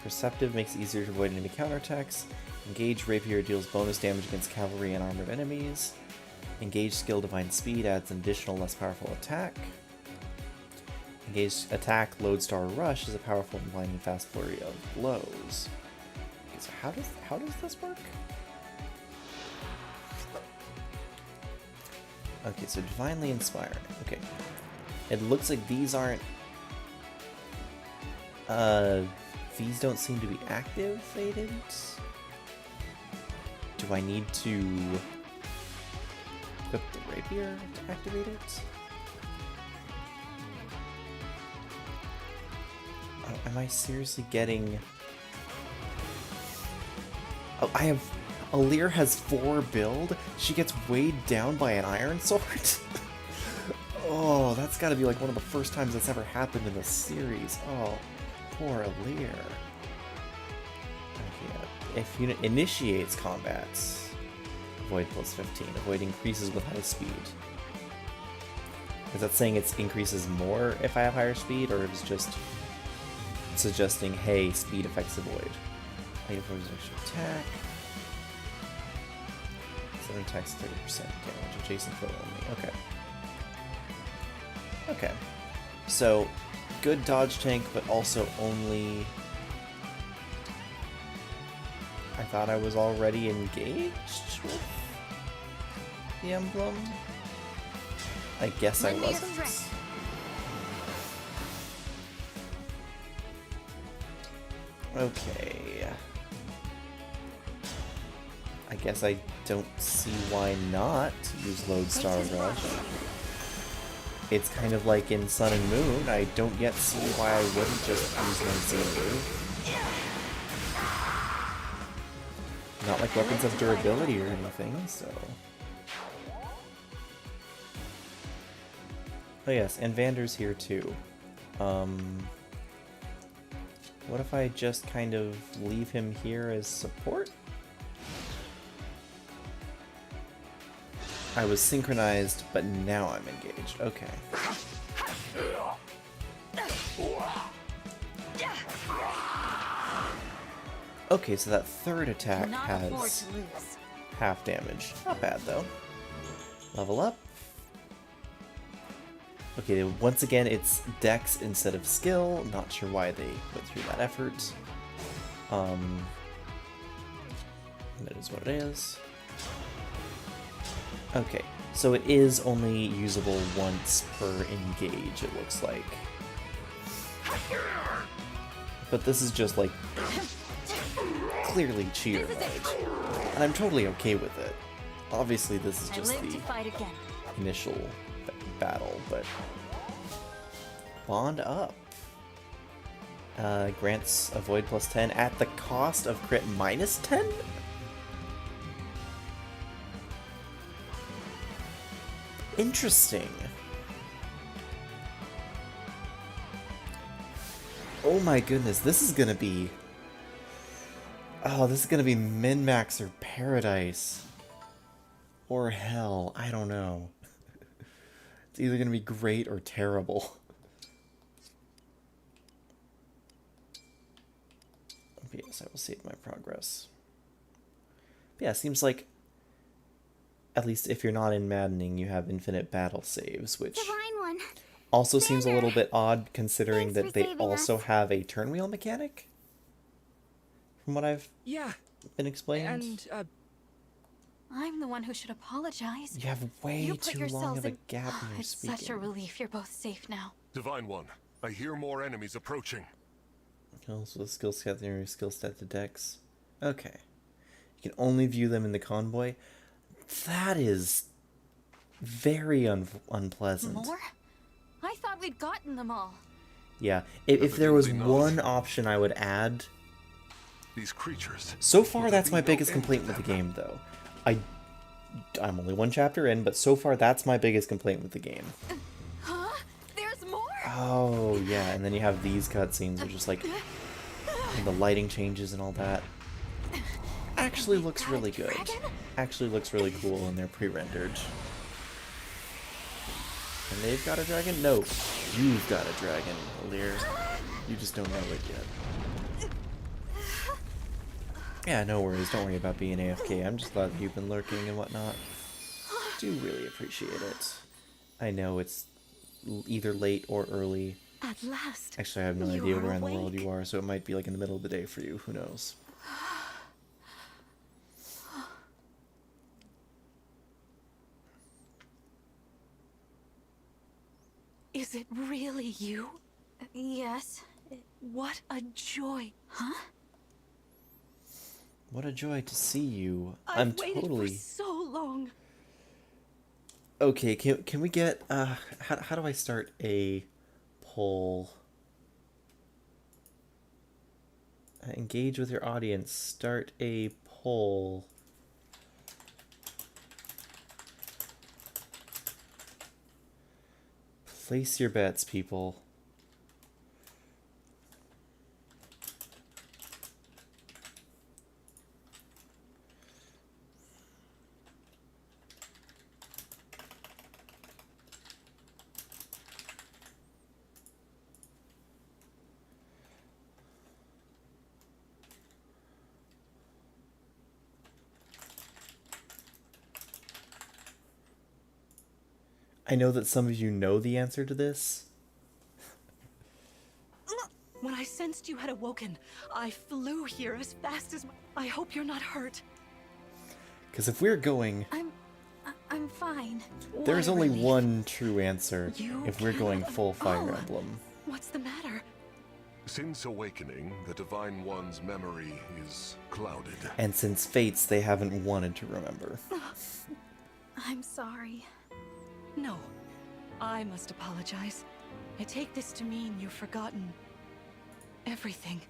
Perceptive makes it easier to avoid enemy counterattacks. Engage Rapier deals bonus damage against cavalry and armored enemies. Engage skill Divine Speed adds an additional less powerful attack. Engage attack Lodestar Rush is a powerful and blinding fast flurry of blows. Okay, so how does this work? Okay, so Divinely Inspiring. Okay. It looks like these aren't these don't seem to be activated. Do I need to equip the rapier to activate it? Oh, am I seriously getting... Oh, I have... Alir has 4 build? She gets weighed down by an iron sword? Oh, that's gotta be like one of the first times that's ever happened in the series. Oh, poor Alir. Okay, if unit initiates combats, avoid plus 15. Avoid increases with high speed. Is that saying it increases more if I have higher speed, or is it just suggesting, hey, speed affects avoid? Item for extra attack. 7 attacks 30% damage. Adjacent foot only. Okay. Okay. So, good dodge tank, but also only... I thought I was already engaged with the emblem? I guess I Lend me your wasn't. strength. Okay. I guess I don't see why not use Lodestar Rush. It's kind of like in Sun and Moon. I don't yet see why I wouldn't just use my Xenu. Not like weapons have durability or anything, so... Oh yes, and Vander's here too. What if I just kind of leave him here as support? I was synchronized, but now I'm engaged. Okay. Okay, so that third attack Not afford has to lose. half damage. Not bad, though. Level up. Okay, once again, it's Dex instead of skill. Not sure why they went through that effort. That is what it is. Okay, so it is only usable once per engage, it looks like. But this is just like clearly cheer mode, and I'm totally okay with it. Obviously, this is I just live the to fight again. initial battle, but bond up. Grants avoid plus 10 at the cost of crit minus 10? Interesting. Oh my goodness, this is gonna be Oh, this is gonna be min-max or paradise. Or hell, I don't know. It's either gonna be great or terrible. But yes, I will save my progress. But yeah, it seems like, at least if you're not in Maddening, you have infinite battle saves, which Divine One. also seems a little Xander, bit odd considering thanks that for they saving also us. have a turn wheel mechanic. From what I've Yeah, been explained. and, I'm the one who should apologize. You have way You put too yourselves long of a in... gap in your It's speaking. such a relief you're both safe now. Divine One, I hear more enemies approaching. Also, the skill set near your skill set to Dex. Okay. You can only view them in the convoy. That is very unpleasant. More? I thought we'd gotten them all. Yeah. If there was Evidently not. one option I would add... These creatures. So far, Will that's there my be no biggest end complaint to with the them? game, though. I'm only one chapter in, but so far, that's my biggest complaint with the game. Huh? There's more? Oh, yeah, and then you have these cutscenes, which is like... and the lighting changes and all that. Actually looks really good. Actually looks really cool, and they're pre-rendered. And they've got a dragon? No, you've got a dragon, Lear. You just don't know it yet. Yeah, no worries. Don't worry about being AFK. I'm just glad that you've been lurking and whatnot. Do really appreciate it. I know it's either late or early. At last. Actually, I have no You idea are where in the world awake. you are, so it might be like in the middle of the day for you. Who knows? Is it really you? Yes. What a joy. Huh? What a joy to see you. I've I'm waited totally... for so long. Okay, can we get, how do I start a poll? Engage with your audience. Start a poll. Place your bets, people. I know that some of you know the answer to this. When I sensed you had awoken, I flew here as fast as I hope you're not hurt. Because if we're going, I'm fine. there's What a only relief. one true answer You if we're going cannot- full Fire Oh. Emblem. What's the matter? Since awakening, the Divine One's memory is clouded. And since Fates, they haven't wanted to remember. I'm sorry. No. I must apologize. I take this to mean you've forgotten everything.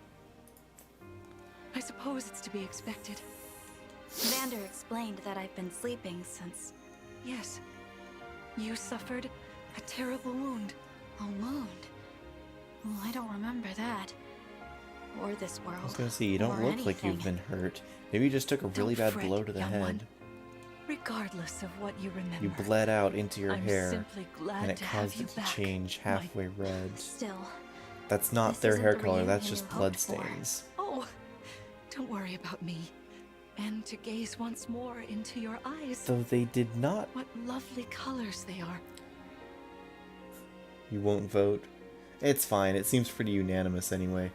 I suppose it's to be expected. Xander explained that I've been sleeping since... Yes. You suffered a terrible wound. A wound? Well, I don't remember that. Or this world. I was gonna say, you don't or look like you've anything. been hurt. Maybe you just took a really Don't bad fret, blow to the young head. one. Regardless of what you remember. You bled out into your I'm hair, simply glad and it to have caused you it to back, change my- halfway red. Still, That's not this their isn't hair the color, that's reunion just you blood hoped for. stains. Oh, don't worry about me. And to gaze once more into your eyes. Though they did not. What lovely colors they are. You won't vote? It's fine, it seems pretty unanimous anyway.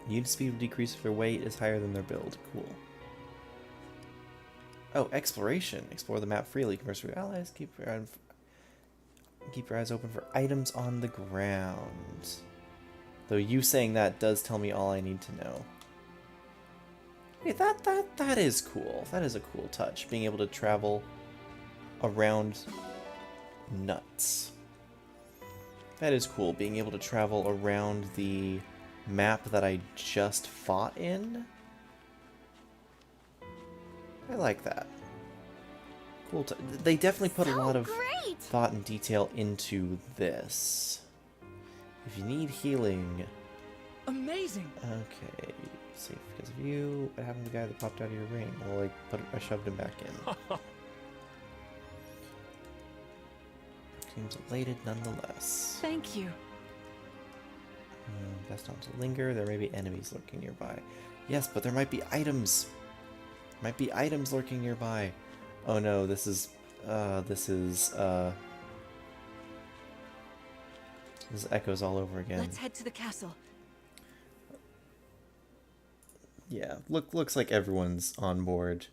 Unit speed will decrease if their weight is higher than their build. Cool. Oh, exploration. Explore the map freely. Converse with allies. Keep your eyes open for items on the ground. Though you saying that does tell me all I need to know. Hey, that is cool. That is a cool touch. Being able to travel around nuts. That is cool. Being able to travel around the map that I just fought in. I like that. Cool. They definitely put a lot of Great! thought and detail into this. If you need healing, Amazing! okay, safe because of you. What happened to the guy that popped out of your ring? Well, I shoved him back in. Seems elated nonetheless. Thank you. Best not to linger. There may be enemies lurking nearby. Yes, but there might be items. Might be items lurking nearby. Oh no, this echoes all over again. Let's head to the castle. Yeah, looks like everyone's on board.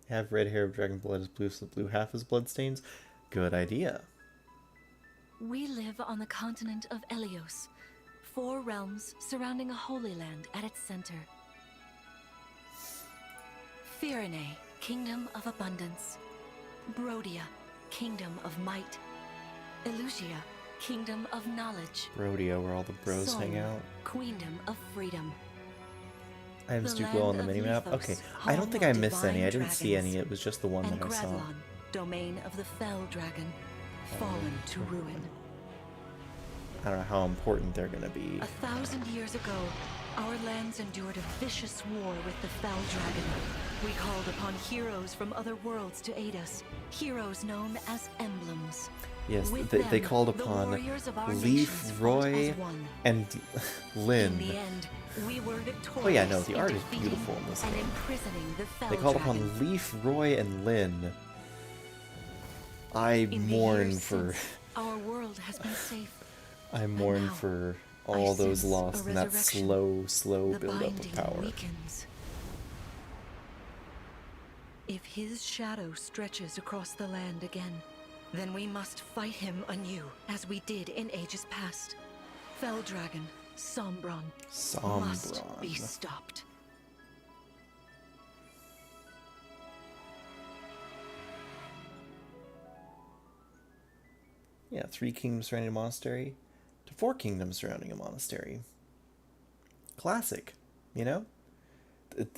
Have red hair of dragon blood is blue, so the blue half is bloodstains. Good idea. We live on the continent of Elios, 4 realms surrounding a holy land at its center. Firene, kingdom of abundance. Brodia, kingdom of might. Elusia, kingdom of knowledge. Brodia, where all the bros hang Solna, out. queendom of freedom. Items The do glow on land the of minimap. Lethos, Okay, I don't home think of I missed any. divine I didn't see any. dragons. It was just the one And that I saw. Gradlon, domain of the fell dragon, fallen to ruin. I don't know how important they're gonna be. 1,000 years ago, our lands endured a vicious war with the fell dragon. We called upon heroes from other worlds to aid us, heroes known as emblems. Yes, With they them, called the upon warriors of our nations Leaf, fought Roy, as one. and In Lynn. the end, we were victorious. Oh yeah, no, the in art is defeating beautiful in this and game. imprisoning the fell They called dragon. upon Leaf, Roy, and Lynn. I In the mourn years for since, our world has been safe. I mourn now, for I all those sense lost a and that resurrection. slow The build up of binding power. weakens. If his shadow stretches across the land again, then we must fight him anew, as we did in ages past. Fell Dragon, Sombron, must be Sombron. stopped. Yeah, 3 kingdoms surrounding a monastery to 4 kingdoms surrounding a monastery. Classic, you know?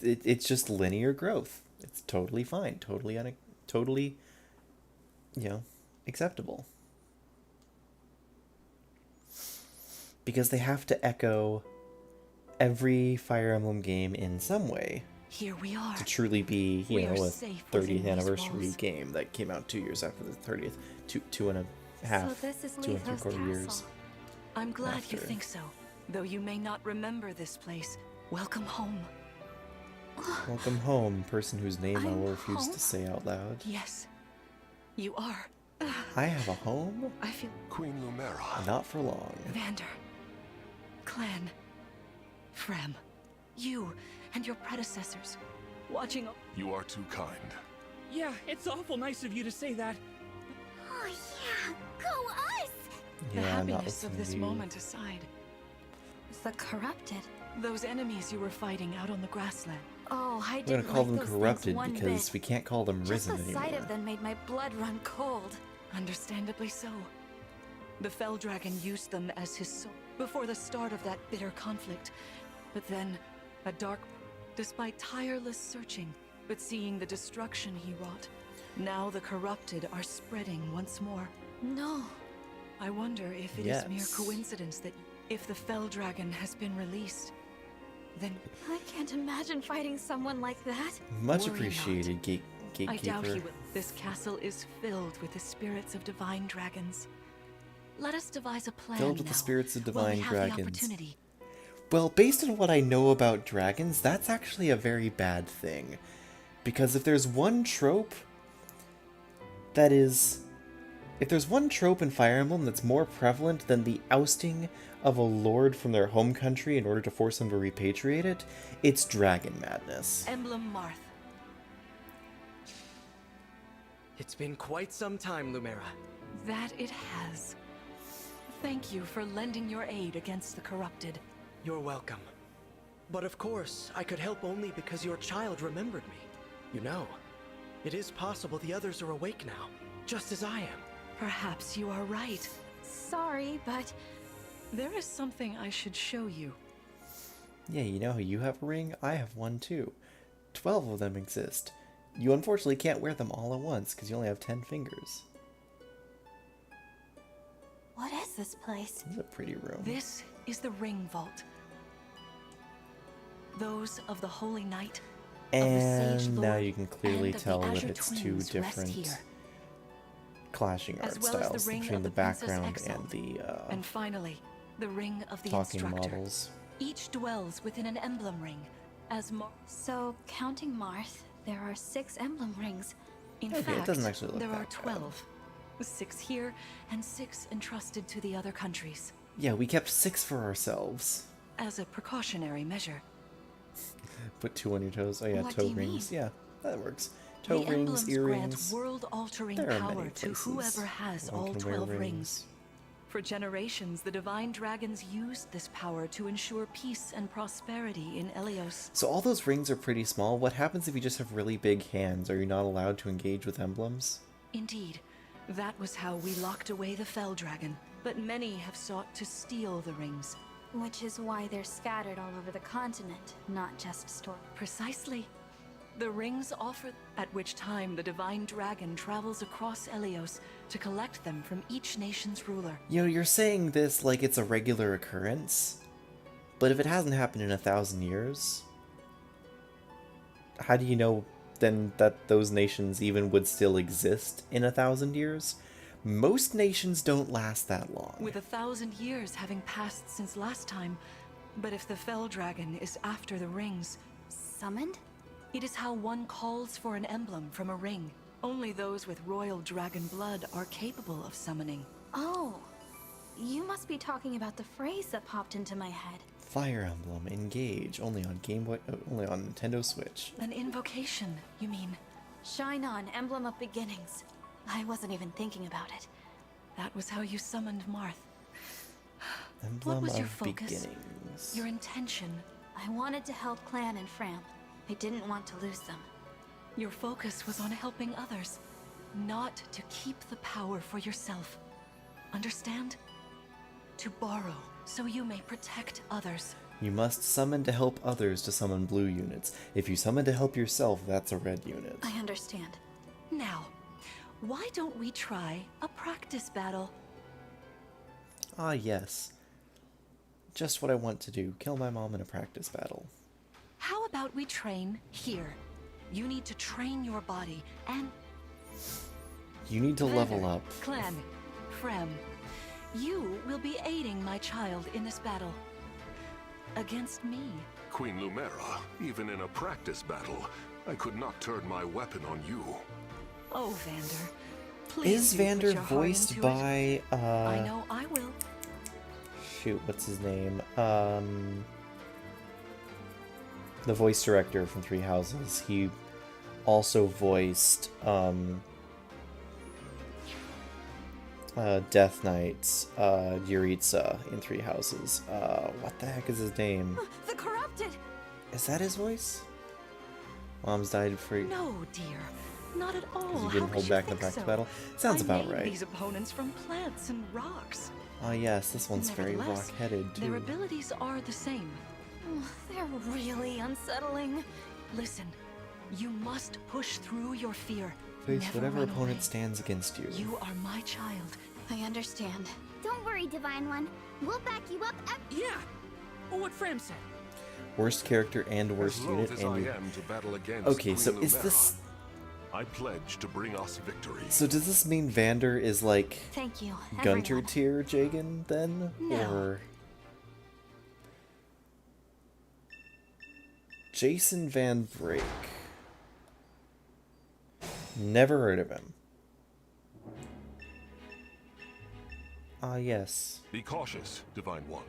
It's just linear growth. It's totally fine, totally, you know, acceptable. Because they have to echo every Fire Emblem game in some way Here we are. to truly be, you We know, are a safe 30th within these anniversary walls. game that came out 2 years after the 30th, two and a half, So this is 2 and 3/4 Lethos years. Castle. I'm glad you after. think so. Though you may not remember this place, welcome home. Welcome home, person whose name I will I'm refuse home? to say out loud. Yes, you are. I have a home? I feel Queen Lumera. Not for long. Vander, Clan, Frem, you and your predecessors, watching. You are too kind. Yeah, it's awful nice of you to say that. Oh yeah, go us! The Yeah, I'm not happiness of listening this to you. moment aside, The corrupted. those enemies you were fighting out on the grassland. Oh, I We're didn't gonna call like them those things corrupted one because bit. we can't call them Just risen the sight anymore. of them made my blood run cold. Understandably so. The Fell Dragon used them as his soul before the start of that bitter conflict. But then, a dark... Despite tireless searching, but seeing the destruction he wrought, now the corrupted are spreading once more. No. I wonder if it is mere Yes. coincidence that if the Fell Dragon has been released, then I can't imagine fighting someone like that. Much Worry not. appreciated, I doubt he gatekeeper. will. This castle is filled with the spirits of divine dragons. Let us devise a plan Filled with the now, spirits of while we divine have the dragons. opportunity. Well, based on what I know about dragons, that's actually a very bad thing. Because if there's one trope that is... If there's one trope in Fire Emblem that's more prevalent than the ousting of a lord from their home country in order to force them to repatriate it, it's dragon madness. Emblem Marth. It's been quite some time, Lumera. That it has. Thank you for lending your aid against the corrupted. You're welcome. But of course, I could help only because your child remembered me. You know, it is possible the others are awake now, just as I am. Perhaps you are right. Sorry, but There is something I should show you. Yeah, you know how you have a ring? I have one too. 12 of them exist. You unfortunately can't wear them all at once because you only have 10 fingers. what is this place? This is a pretty room. This is the Ring Vault. Those of the Holy Knight, of the Sage And now Lord, you can clearly and of the tell that Azure it's two Twins rest different here, clashing as art well as the styles Ring between of the the Princess background Exile, and the and finally, the Ring of the talking Instructor. models. Each dwells within an emblem ring, as So, counting Marth, there are 6 emblem rings. In Okay, it fact, doesn't actually look there that are bad. 12. 6 here, and 6 entrusted to the other countries, Yeah, we kept 6 for ourselves. as a precautionary measure. Put 2 on your toes. Oh yeah, What do toe you rings. mean? Yeah, that works. Toe The rings, emblems earrings. grant world-altering There are power many to places whoever has one all can wear 12 rings. For generations, the Divine Dragons used this power to ensure peace and prosperity in Elios. So all those rings are pretty small. What happens if you just have really big hands? Are you not allowed to engage with emblems? Indeed, that was how we locked away the Fell Dragon. But many have sought to steal the rings. Which is why they're scattered all over the continent, not just stored. Precisely. The rings offer, at which time the Divine Dragon travels across Elios to collect them from each nation's ruler. You know, you're saying this like it's a regular occurrence, but if it hasn't happened in 1,000 years, how do you know then that those nations even would still exist in 1,000 years? Most nations don't last that long. With 1,000 years having passed since last time, but if the Fell Dragon is after the rings, Summoned? it is how one calls for an emblem from a ring. Only those with royal dragon blood are capable of summoning. Oh, you must be talking about the phrase that popped into my head. Fire Emblem Engage only on Game Boy, only on Nintendo Switch. An invocation, you mean? Shine on, emblem of beginnings. I wasn't even thinking about it. That was how you summoned Marth. Emblem was your of focus? Beginnings. Your intention, I wanted to help Clan and Fram. I didn't want to lose them. your focus was on helping others, not to keep the power for yourself. Understand? To borrow, so you may protect others. You must summon to help others to summon blue units. If you summon to help yourself, that's a red unit. I understand. Now, why don't we try a practice battle? Ah, yes. Just what I want to do. Kill my mom in a practice battle. How about we train here? You need to train your body and You need to level Vander, up. Clan, Frem, you will be aiding my child in this battle. Against me. Queen Lumera, even in a practice battle, I could not turn my weapon on you. Oh, Vander. Please Is do put Vander your heart voiced into by, it. I know I will. shoot, what's his name? The voice director from Three Houses. He also voiced, Death Knight's, Yuritsa in Three Houses. What the heck is his name? The corrupted! Is that his voice? Mom's died for... No, dear. Not at all. Because you How didn't could hold you back the think practice so? battle? Sounds I about made right. these opponents from plants and rocks. Ah, yes, this one's very Nevertheless, rock-headed, too. Their abilities are the same. They're really unsettling. Listen, you must push through your fear. Face Never whatever run opponent away. stands against you. You are my child. I understand. Don't worry, Divine One. We'll back you up. Yeah! Well, what Fram said. Worst character and worst As unit, loath as and I you... am to battle against Okay, Queen so is Lumera, this... I pledge to bring us victory. So does this mean Vander is like Thank you, Gunter everyone. tier Jagan then? No. Or Jason Van Brake. Never heard of him. Ah, yes. Be cautious, Divine One.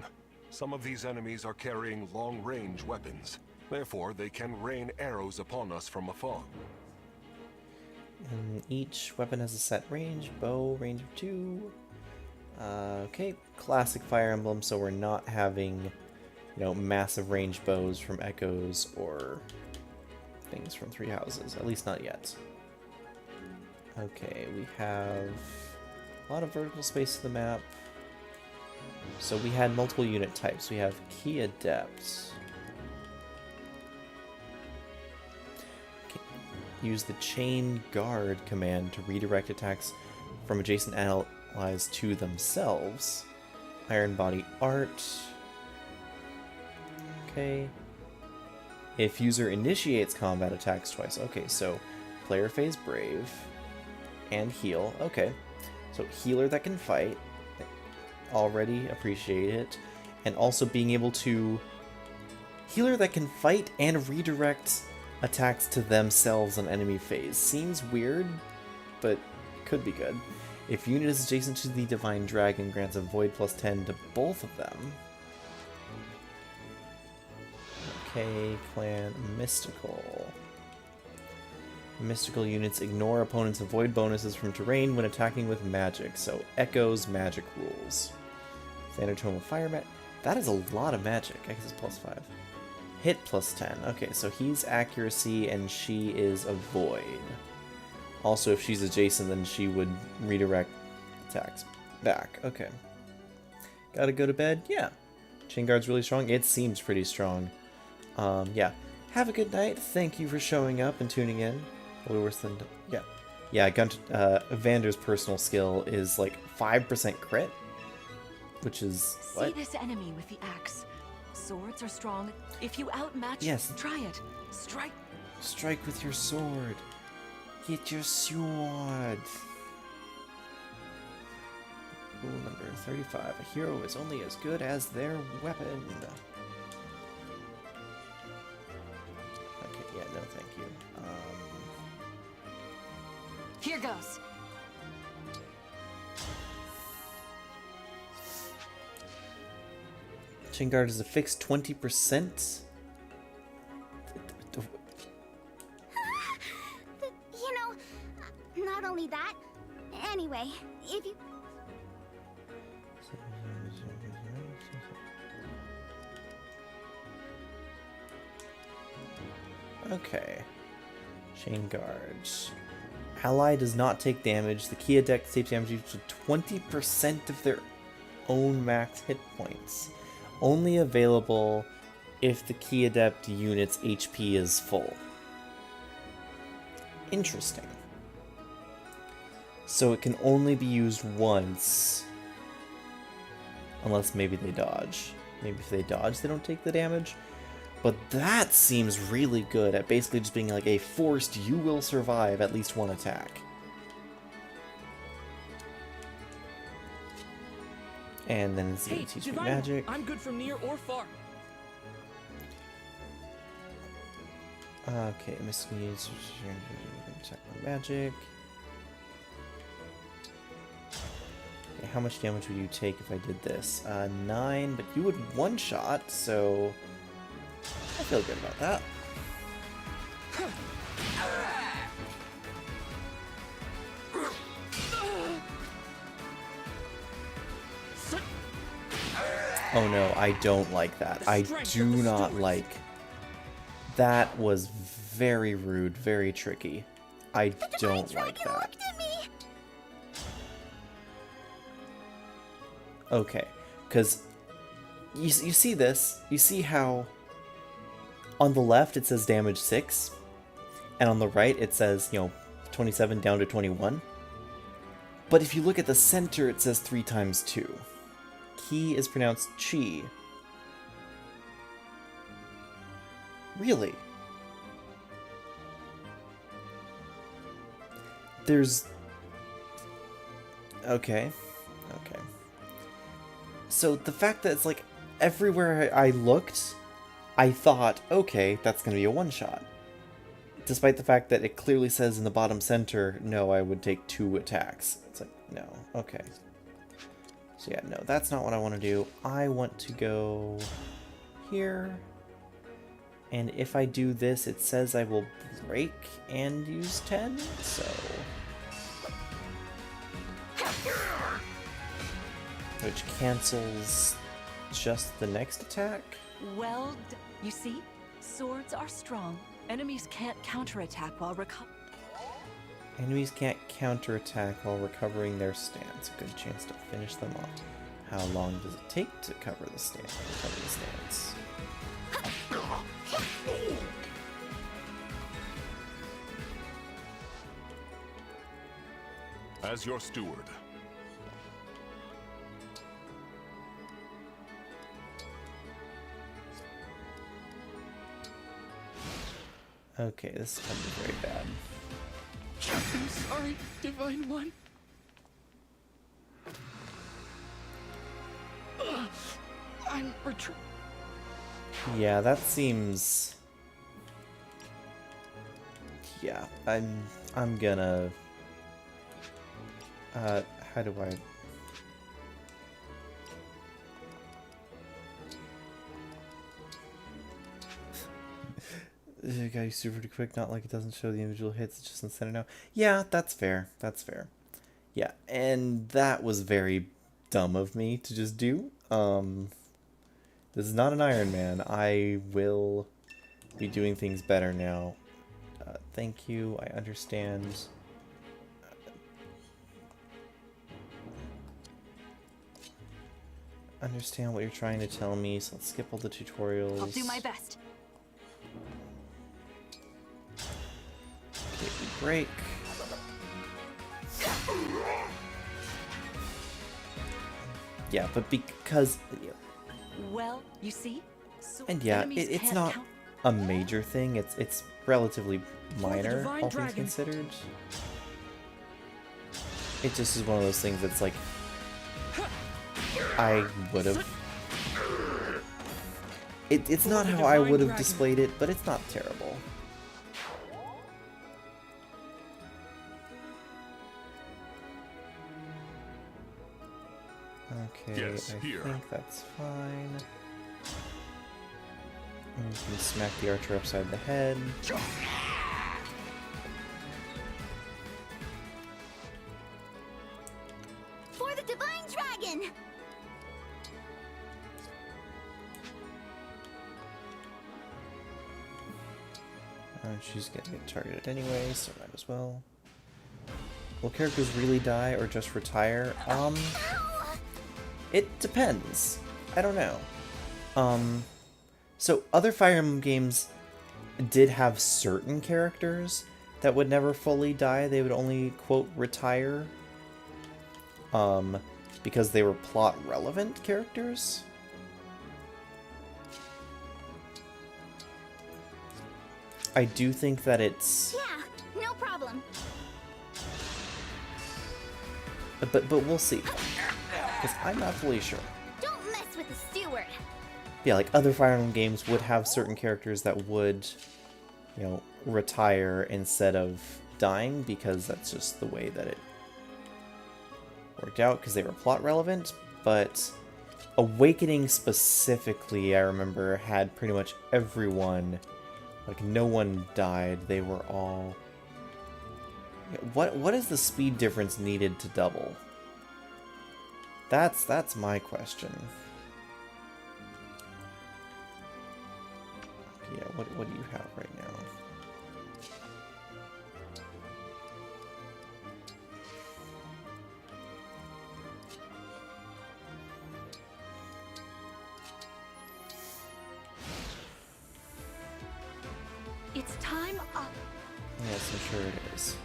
Some of these enemies are carrying long-range weapons. Therefore, they can rain arrows upon us from afar. And each weapon has a set range. Bow, range of 2. Okay, classic Fire Emblem, so we're not having, you know, massive range bows from Echoes or things from Three Houses. At least not yet. Okay, we have a lot of vertical space to the map. So we had multiple unit types. We have Key Adept. Okay. Use the Chain Guard command to redirect attacks from adjacent allies to themselves. Iron Body Art. Okay. If user initiates combat, attacks twice. Okay, so player phase Brave and heal. Okay, so healer that can fight. Already appreciate it. And also being able to... Healer that can fight and redirect attacks to themselves on enemy phase. Seems weird, but could be good. If unit is adjacent to the Divine Dragon, grants a Void plus 10 to both of them. Okay, Clan Mystical. Mystical units ignore opponents' avoid bonuses from terrain when attacking with magic, so Echo's magic rules. Standard Tome of Fire that is a lot of magic. I guess it's plus 5. Hit plus 10. Okay, so he's accuracy and she is avoid. Also, if she's adjacent, then she would redirect attacks back. Okay. Gotta go to bed? Yeah. Chain Guard's really strong? It seems pretty strong. Yeah. Have a good night. Thank you for showing up and tuning in. Probably worse than... Yeah. Yeah, Vander's personal skill is like 5% crit. Which is... See this enemy with the axe. Swords are strong. If you outmatch, yes. Try it. Strike. Strike with your sword. Get your sword. Rule number 35. A hero is only as good as their weapon. Okay, yeah, no thank you. Here goes. Chain Guard is a fixed 20%. You know, not only that. Anyway, if you... Okay. Chain Guards. Ally does not take damage. The key adept takes damage equal to 20% of their own max hit points. Only available if the key adept unit's HP is full. Interesting. So it can only be used once. Unless maybe they dodge. Maybe if they dodge, they don't take the damage. But that seems really good at basically just being like a forced, you will survive at least one attack. And then it's Hey, teach me Diviner, magic. I'm good from near or far. Okay, mystical units check my magic. Okay, how much damage would you take if I did this? 9, but you would one-shot, so I feel good about that. Oh no, I don't like that. I do not like... That was very rude, very tricky. I don't like that. Okay, because you see this, you see how on the left it says damage 6, and on the right it says, 27 down to 21. But if you look at the center, it says 3 times 2. Ki is pronounced chi. Really? There's... Okay. Okay. So the fact that it's like everywhere I looked, I thought, okay, that's going to be a one-shot. Despite the fact that it clearly says in the bottom center, no, I would take 2 attacks. It's like, no, okay. So yeah, no, that's not what I want to do. I want to go here. And if I do this, it says I will break and use 10, so... Which cancels just the next attack? Well, you see? Swords are strong. Enemies can't counterattack while Enemies can't counterattack while recovering their stance. A good chance to finish them off. How long does it take to cover the stance? Recover the stance? As your steward, Okay, this is gonna be very bad. I'm sorry, Divine One. I'm retreat. Yeah, that seems... Yeah, I'm gonna... how do I... The guy super quick, not like it doesn't show the individual hits, it's just instead of now. Yeah, that's fair. That's fair. Yeah, and that was very dumb of me to just do. This is not an Iron Man. I will be doing things better now. Thank you. I understand. Understand what you're trying to tell me, so let's skip all the tutorials. I'll do my best. Okay, break. Yeah, but because... Well, you see? So And yeah, enemies it's can't not count- a major thing. It's relatively minor, Divine all things Dragon. considered. It just is one of those things that's like... I would have... It's not how I Divine would have Dragon. displayed it, but it's not terrible. Okay, Yes, I here. think that's fine. And you can smack the archer upside the head. For the Divine Dragon! She's gonna get targeted anyway, so might as well. Will characters really die or just retire? It depends. I don't know. So other Fire Emblem games did have certain characters that would never fully die. They would only, quote, retire. Because they were plot relevant characters. I do think that it's... Yeah, no problem. But we'll see. Because I'm not fully sure. Don't mess with the steward. Yeah, like other Fire Emblem games would have certain characters that would, you know, retire instead of dying because that's just the way that it worked out because they were plot relevant. But Awakening specifically, I remember, had pretty much everyone, like no one died. They were all... What is the speed difference needed to double? That's my question. Yeah, what do you have right now? It's time up. Yes, I'm sure it is.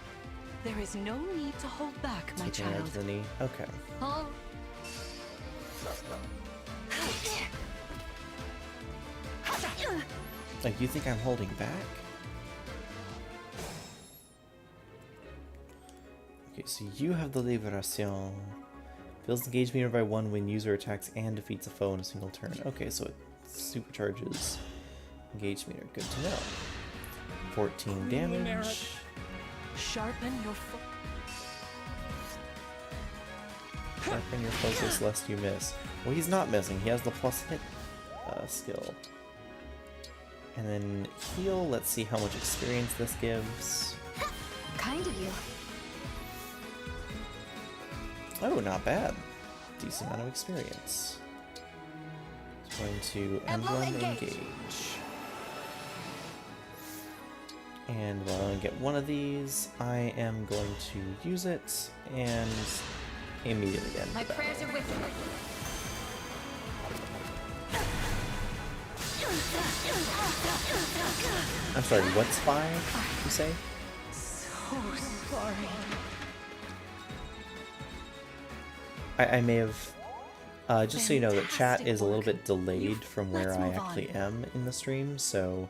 There is no need to hold back, my Taking it out child. to the knee. Okay. Oh. Like, you think I'm holding back? Okay, so you have the Liberation. Fills the engage meter by 1 when user attacks and defeats a foe in a single turn. Okay, so it supercharges engage meter. Good to know. 14 damage. Sharpen your Sharpen your focus lest you miss. Well, he's not missing. He has the plus hit skill. And then heal. Let's see how much experience this gives. Kind of you. Oh, not bad. Decent amount of experience. It's going to Emblem Engage. And while I only get one of these, I am going to use it and immediately end My the battle. prayers are with you. I'm sorry, what's 5, you say? So sorry. I may have... just so you know, that chat is a little bit delayed from where Let's I move on. actually am in the stream, so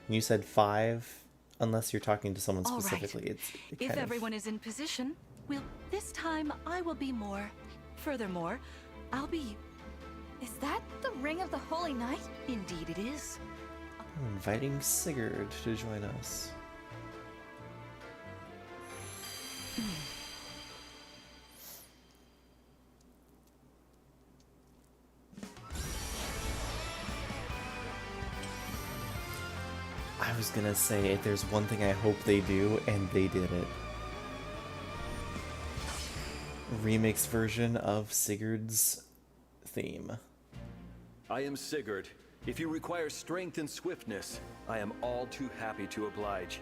when you said 5, Unless you're talking to someone All right. specifically, it If kind of... everyone is in position, this time I will be more. Furthermore, I'll be. Is that the Ring of the Holy Knight? Indeed, it is. I'm inviting Sigurd to join us. I was gonna say, if there's one thing I hope they do, and they did it. Remix version of Sigurd's theme. I am Sigurd. If you require strength and swiftness, I am all too happy to oblige.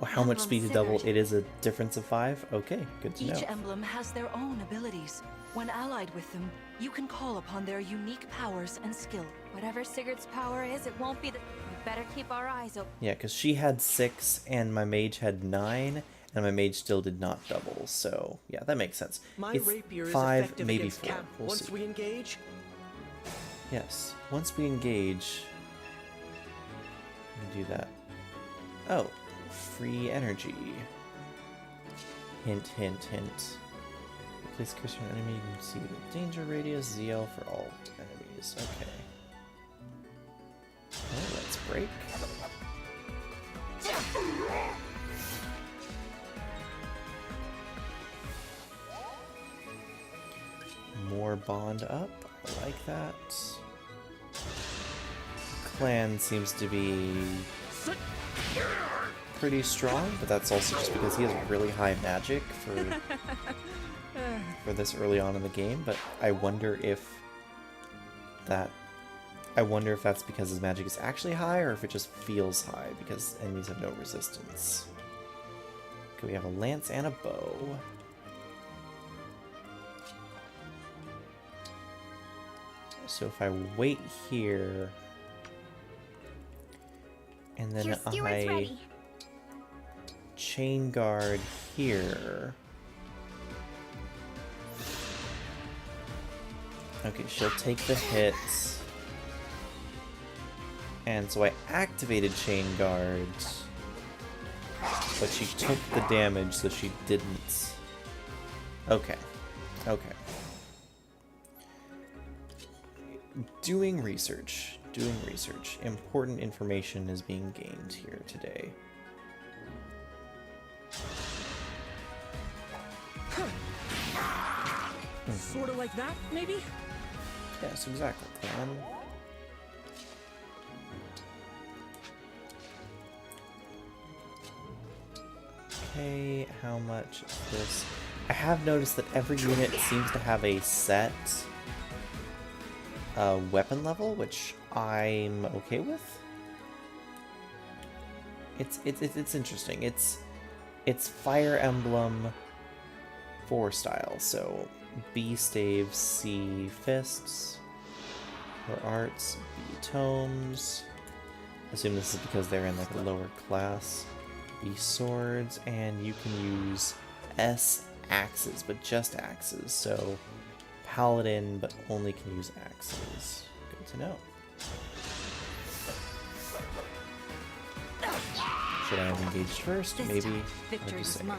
Oh, how much Emblem speed to double? Sigurd. It is a difference of 5? Okay, good to know. Each emblem has their own abilities. When allied with them, you can call upon their unique powers and skill. Whatever Sigurd's power is, it won't be the. We better keep our eyes open. Yeah, because she had 6 and my mage had 9, and my mage still did not double, so yeah, that makes sense. My It's rapier is 5, effective maybe against 4. Cap We'll once see. we engage. Yes, once we engage, we do that. Oh, free energy. Hint, hint, hint. Place cursor on enemy, you can see the danger radius, ZL for all enemies. Okay. Oh, let's break. More bond up. I like that. Clan seems to be pretty strong, but that's also just because he has really high magic for this early on in the game. But I wonder if that's because his magic is actually high, or if it just feels high because enemies have no resistance. Okay, we have a lance and a bow. So if I wait here, and then Your steward's I ready. chain guard here. Okay, she'll take the hits. And so I activated chain guards, but she took the damage, so she didn't. Okay. Okay. Doing research. Doing research. Important information is being gained here today. Sort of like that, maybe? Yes, exactly. Okay, how much is this? I have noticed that every unit seems to have a set weapon level, which I'm okay with. It's interesting. It's Fire Emblem 4 style, so B staves, C fists, or arts, B tomes. I assume this is because they're in like a lower class. B swords, and you can use S axes, but just axes. So paladin, but only can use axes. Good to know. Should I have engaged first? This Maybe. time, Hard victory to is say. mine.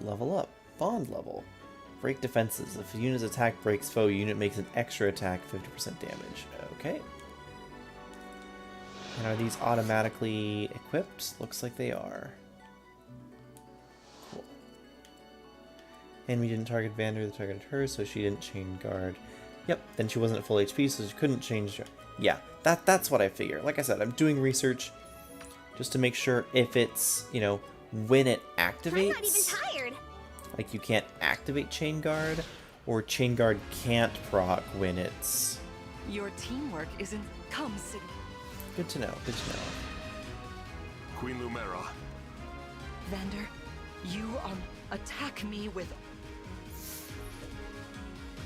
Level up. Bond level. Break defenses. If a unit's attack breaks foe, unit makes an extra attack, 50% damage. Okay. And are these automatically equipped? Looks like they are. Cool. And we didn't target Vander, they targeted her, so she didn't chain guard. Yep, then she wasn't at full HP, so she couldn't change. Yeah, that's what I figure. Like I said, I'm doing research just to make sure if it's, you know, when it activates. I'm not even tired. Like you can't activate chain guard, or chain guard can't proc when it's. Your teamwork is in. Come, Sigurd. Good to know. Good to know. Queen Lumera, Vander, you attack me with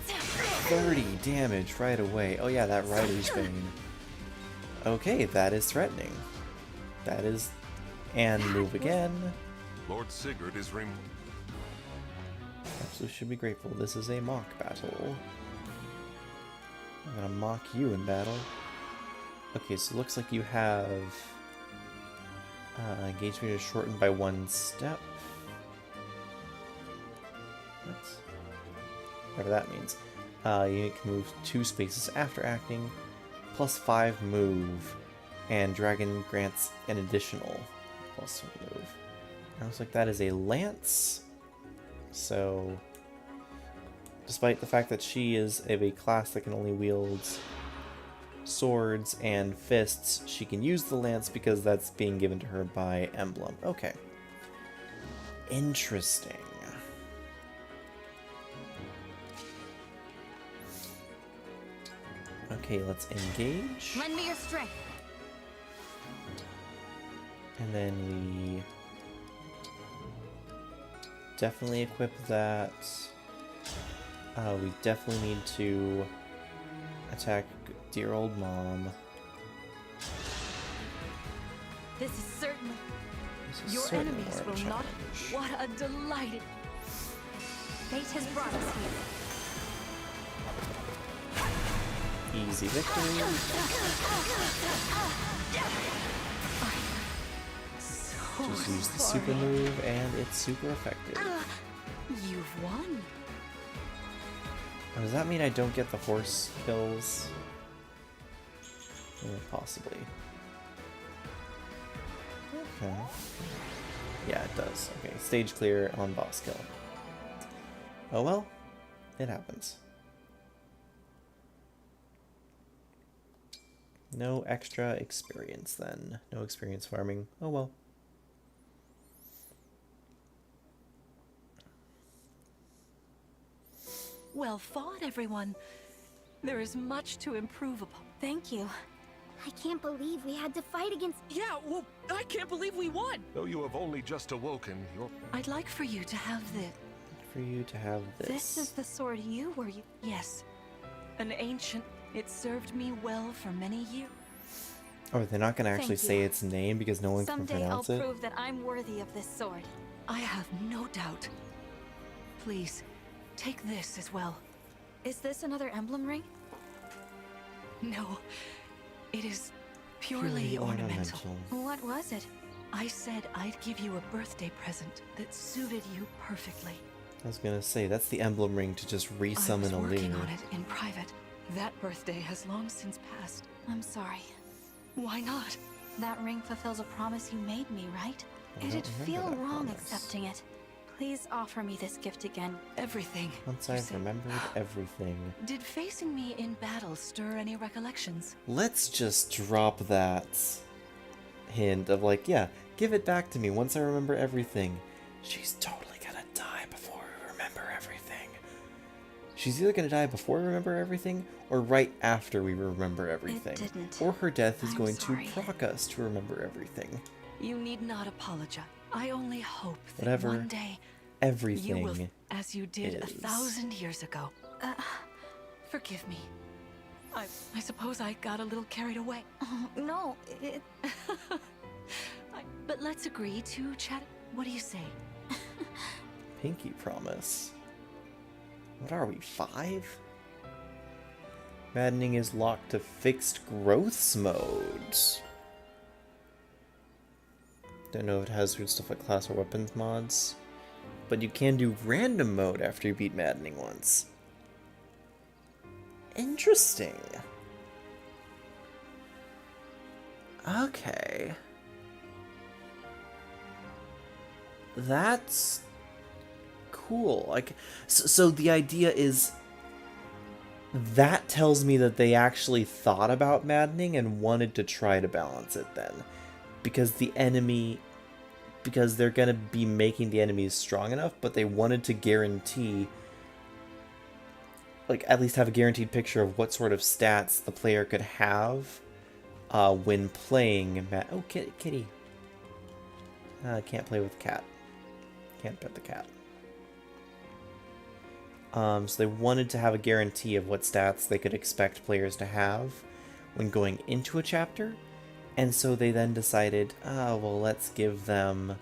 30 damage right away. Oh yeah, that Rider's Bane. Okay, that is threatening. That is... And move again. Lord Sigurd is Absolutely should be grateful. This is a mock battle. I'm gonna mock you in battle. Okay, so it looks like you have engagement is shortened by 1 step. What? Whatever that means. You can move 2 spaces after acting, plus 5 move, and Dragon grants an additional plus move. It looks like that is a lance. So, despite the fact that she is of a class that can only wield swords and fists, she can use the lance because that's being given to her by emblem. Okay. Interesting. Okay, let's engage. Lend me your strength. And then we definitely equip that. We definitely need to attack dear old mom. This is certainly. This is Your certainly enemies more of a will not. challenge. What a delight! Fate has brought us here. Easy victory. So Just use the sorry. super move and it's super effective. You've won. Now, does that mean I don't get the horse kills? Possibly. Okay. Yeah, it does. Okay, stage clear on boss kill. Oh well, it happens. No extra experience then. No experience farming. Oh well. Well fought, everyone. There is much to improve upon. Thank you. I can't believe we had to fight against. Yeah, well, I can't believe we won. Though you have only just awoken, your I'd like for you to have this. For you to have this. This is the sword you were you. Yes. An ancient. It served me well for many years. Oh, they're not gonna actually Thank say you. its name because no one Someday can I'll pronounce it. prove that I'm worthy of this sword. I have no doubt. Please, take this as well. Is this another emblem ring? No, it is purely ornamental. What was it? I said I'd give you a birthday present that suited you perfectly. I was gonna say, that's the emblem ring to just I resummon was a working Lune. on it in private. That birthday has long since passed. I'm sorry. Why not? That ring fulfills a promise you made me, right? I It'd don't feel remember that wrong promise. accepting it. Please offer me this gift again. Everything. Once you I've say. remembered everything. Did facing me in battle stir any recollections? Let's just drop that hint of like, yeah, give it back to me once I remember everything. She's totally gonna die before we remember everything. She's either gonna die before we remember everything or right after we remember everything. didn't. Or her death is I'm going sorry. to proc us to remember everything. You need not apologize. I only hope that Whatever. one day Everything. you will, as you did is. 1,000 years ago. Forgive me. I suppose I got a little carried away. No, it. But let's agree to chat. What do you say? Pinky promise. What are we, 5? Maddening is locked to fixed growths modes. Don't know if it has weird stuff like class or weapons mods. But you can do random mode after you beat Maddening once. Interesting. Okay. That's cool. Like, so the idea is that tells me that they actually thought about Maddening and wanted to try to balance it then. Because they're going to be making the enemies strong enough, but they wanted to guarantee, like, at least have a guaranteed picture of what sort of stats the player could have when playing Oh, kitty. Can't play with the cat. Can't pet the cat. So they wanted to have a guarantee of what stats they could expect players to have when going into a chapter. And so they then decided, oh, well, let's give them...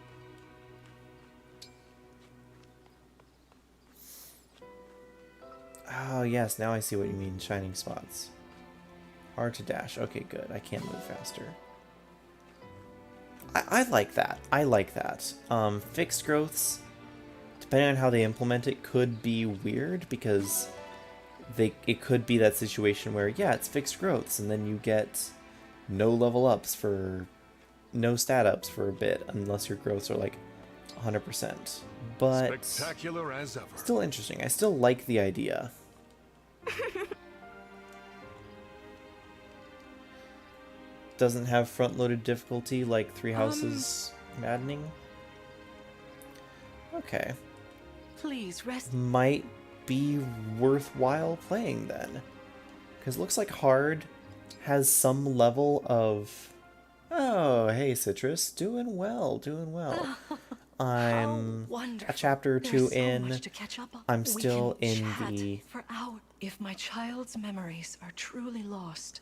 Oh, yes, now I see what you mean, shining spots. R to dash. Okay, good. I can move faster. I like that. I like that. Fixed growths, depending on how they implement it, could be weird because it could be that situation where, yeah, it's fixed growths, and then you get no level ups for no stat ups for a bit unless your growths are like 100%. But Spectacular as ever. still interesting. I still like the idea. Doesn't have front-loaded difficulty like Three Houses Maddening. Okay. Please rest. Might be worthwhile playing then. Because it looks like Hard has some level of... Oh, hey Citrus, doing well, doing well. I'm a chapter or two in. I'm still in the... For hours. If my child's memories are truly lost,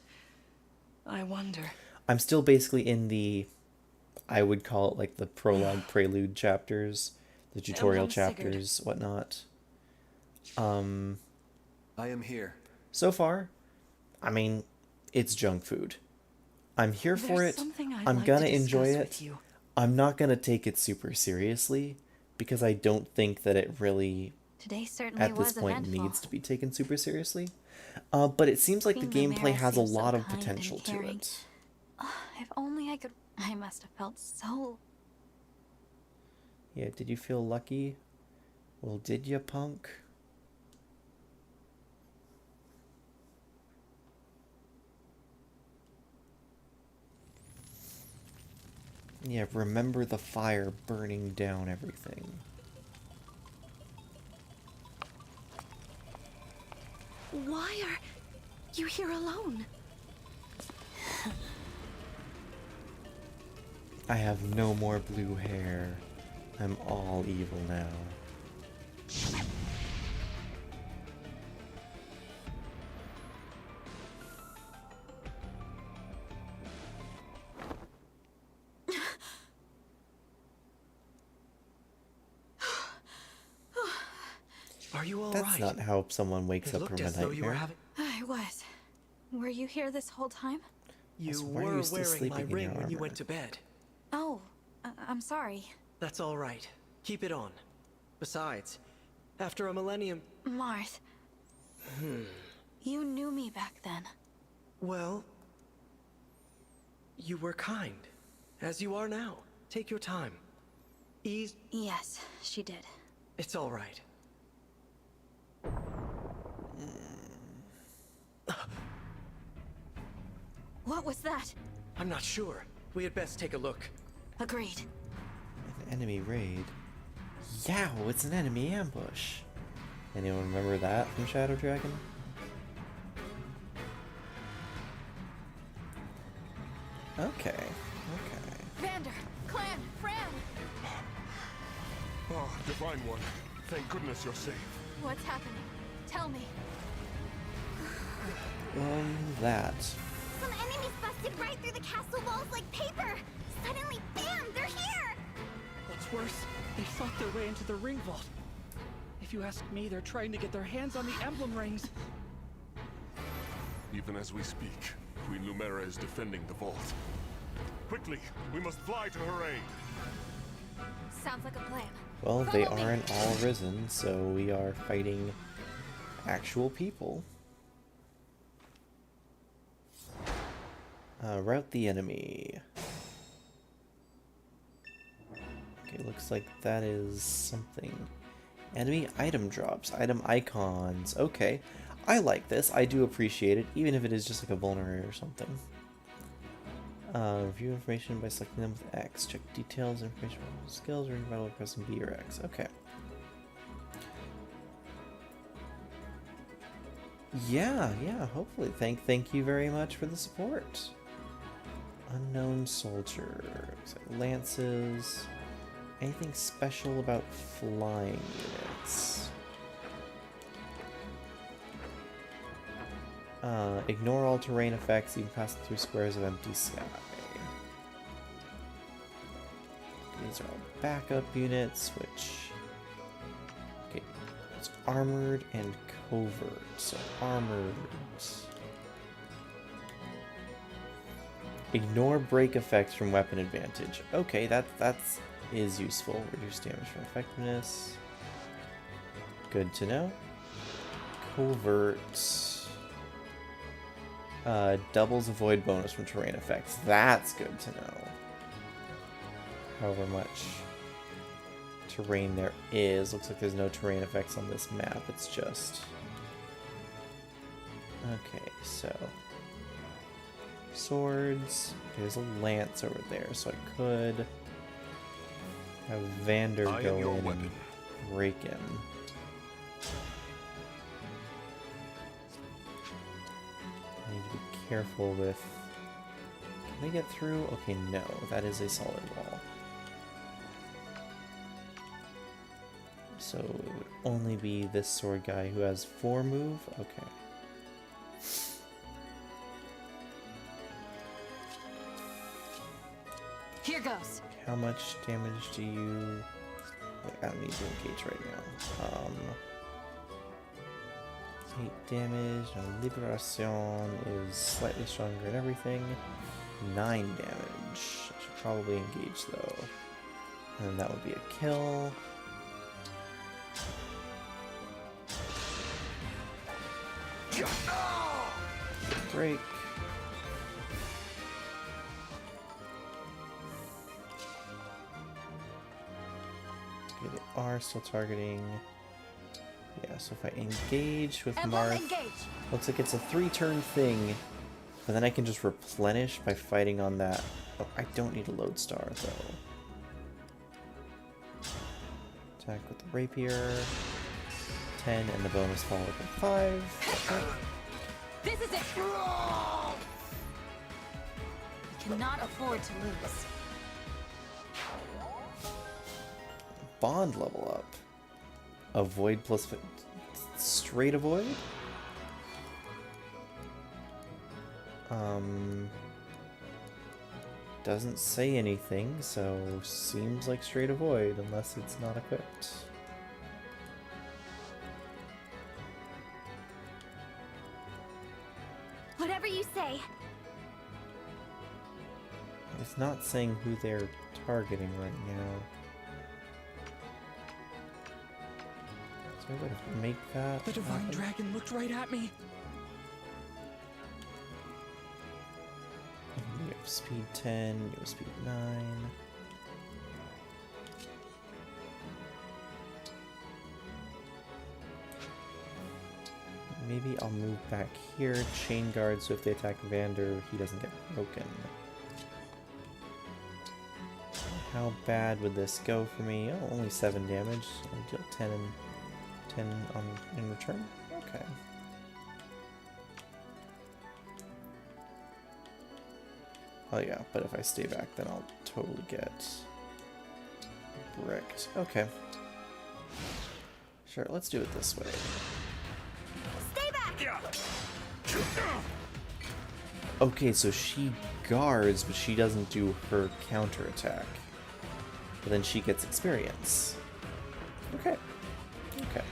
I wonder. I'm still basically in the... I would call it like the prologue, prelude chapters, the tutorial chapters, whatnot. I am here. So far, I mean, it's junk food. I'm here for it. I'm gonna enjoy it. I'm not gonna take it super seriously because I don't think that it really, Today certainly at this was point, eventful. needs to be taken super seriously. But it seems like the Queen gameplay Lumeria has a seems so lot of kind and potential to caring. it. If only I could. I must have felt so. Yeah, did you feel lucky? Well, did you, punk? Yeah, remember the fire burning down everything. Why are you here alone? I have no more blue hair. I'm all evil now. Are you all That's right? not how someone wakes It up looked from a as though you were nightmare. having. I was. Were you here this whole time? You Also, why are were you still wearing my sleeping in ring your when you armor? went to bed. Oh, I'm sorry. That's all right. Keep it on. Besides, after a millennium, Marth. You knew me back then. well, you were kind, as you are now. Take your time. Ease. Yes, she did. It's all right. What was that? I'm not sure. We had best take a look. Agreed. An enemy raid. Yow, it's an enemy ambush. Anyone remember that from Shadow Dragon? Okay, okay. Vander, Clan, Fran! Oh, Divine One. Thank goodness you're safe. What's happening? Tell me. That. Some enemies busted right through the castle walls like paper. Suddenly, bam, they're here! What's worse, they fought their way into the ring vault. If you ask me, they're trying to get their hands on the emblem rings. Even as we speak, Queen Lumera is defending the vault. Quickly, we must fly to her aid. Sounds like a plan. Well, they Follow me. aren't all risen, so we are fighting actual people. Route the enemy. Okay, looks like that is something. Enemy item drops, item icons. Okay, I like this. I do appreciate it, even if it is just like a vulnerary or something. View information by selecting them with X. Check details, information on skills, or in battle pressing B or X. Okay. Yeah, hopefully. Thank you very much for the support. Unknown soldier. Lances. Anything special about flying units? Ignore all terrain effects, even passing through squares of empty sky. These are all backup units, which... Okay, it's armored and covert. So armored... Ignore break effects from weapon advantage. Okay, that's useful. Reduce damage from effectiveness. Good to know. Covert. Doubles avoid bonus from terrain effects. That's good to know. However much terrain there is. Looks like there's no terrain effects on this map. It's just... Okay, so... Swords. There's a lance over there, so I could have Vander go in and break him. I need to be careful with... Can they get through? Okay, no. That is a solid wall. So it would only be this sword guy who has 4 move? Okay. Here goes. How much damage do you... I don't need to engage right now. 8 damage. Now Liberation is slightly stronger and everything. 9 damage. I should probably engage though. And then that would be a kill. Break. Okay, they are still targeting. Yeah, so if I engage with Marth, looks like it's a 3-turn thing, but then I can just replenish by fighting on that. Oh, I don't need a lodestar though. Attack with the rapier. 10 and the bonus followed by 5. Okay. This is it! We cannot afford to lose. Bond level up. Avoid plus straight avoid? Doesn't say anything, so seems like straight avoid unless it's not equipped. Whatever you say. It's not saying who they're targeting right now. Is there a way to make that The Divine happen? Dragon looked right at me. You have speed 10, you have speed 9. Maybe I'll move back here, chain guard, so if they attack Vander, he doesn't get broken. How bad would this go for me? Oh, only 7 damage. I'll deal 10 in return. Okay. Oh yeah, but if I stay back, then I'll totally get bricked. Okay. Sure, let's do it this way. Stay back! Okay, so she guards, but she doesn't do her counterattack. But then she gets experience. Okay. Okay.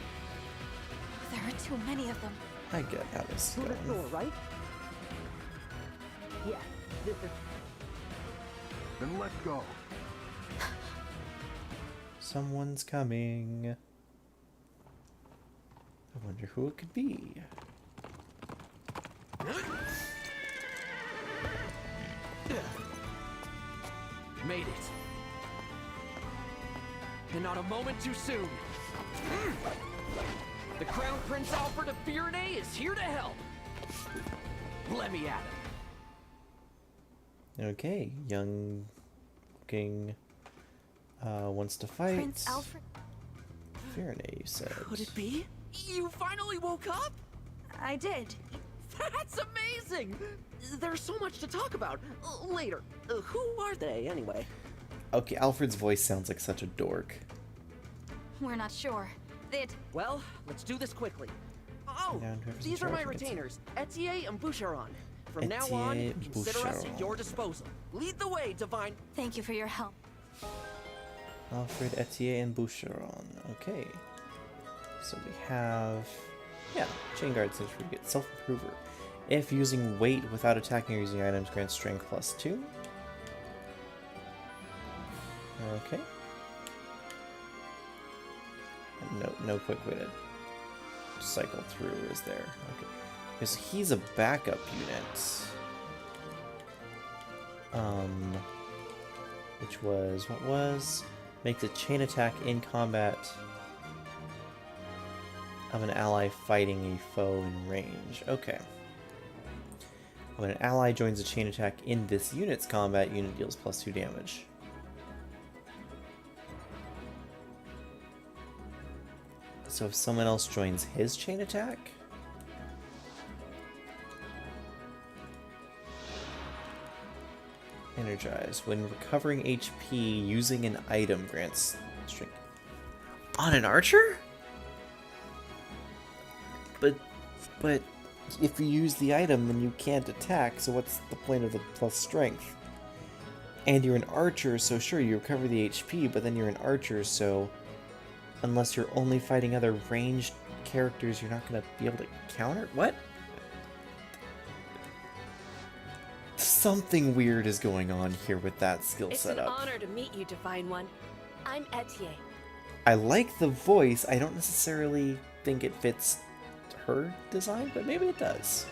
There are too many of them. I get how this is going. right? Yeah, this is... Then let go. Someone's coming. I wonder who it could be. Made it. And not a moment too soon. The Crown Prince Alfred of Firenze is here to help. Let me at him. Okay, young king wants to fight. Prince Alfred. Firenze, you said. Could it be? You finally woke up? I did. That's amazing! There's so much to talk about. Later. Who are they, anyway? Okay, Alfred's voice sounds like such a dork. We're not sure. They'd... Well, let's do this quickly. Oh, Down, whoever's in these are charge my gets it. retainers, Etier and Boucheron. From now on, Etier, consider us at Boucheron. your disposal. Lead the way, Divine. Thank you for your help. Alfred, Etier, and Boucheron. Okay. So we have... Yeah, Chain Guard since we get Self-Improver. If using weight without attacking or using items grants strength +2. Okay. No quick way to cycle through is there. Okay. Because he's a backup unit. Which was, what was? Makes a chain attack in combat of an ally fighting a foe in range. Okay. When an ally joins a chain attack in this unit's combat, unit deals +2 damage. So if someone else joins his chain attack... Energize. When recovering HP, using an item grants strength. On an archer? But if you use the item, then you can't attack, so what's the point of the plus strength? And you're an archer, so sure, you recover the HP, but then you're an archer, so unless you're only fighting other ranged characters, you're not going to be able to counter? What? Something weird is going on here with that skill setup. It's an honor to meet you, Divine One. I'm Etienne. I like the voice. I don't necessarily think it fits her design, but maybe it does.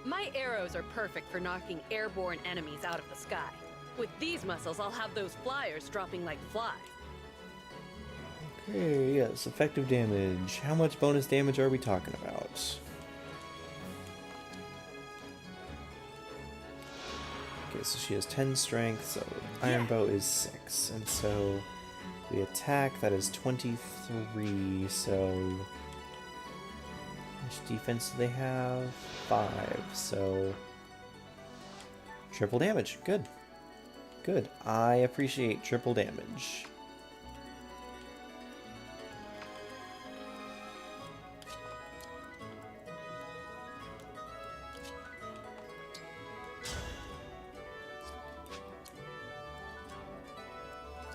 My arrows are perfect for knocking airborne enemies out of the sky. With these muscles, I'll have those flyers dropping like flies. Okay, yes, effective damage. How much bonus damage are we talking about? Okay, so she has 10 strength, so Iron Bow is 6, and so we attack, that is 23, so how much defense do they have? 5, so triple damage. Good. Good. I appreciate triple damage.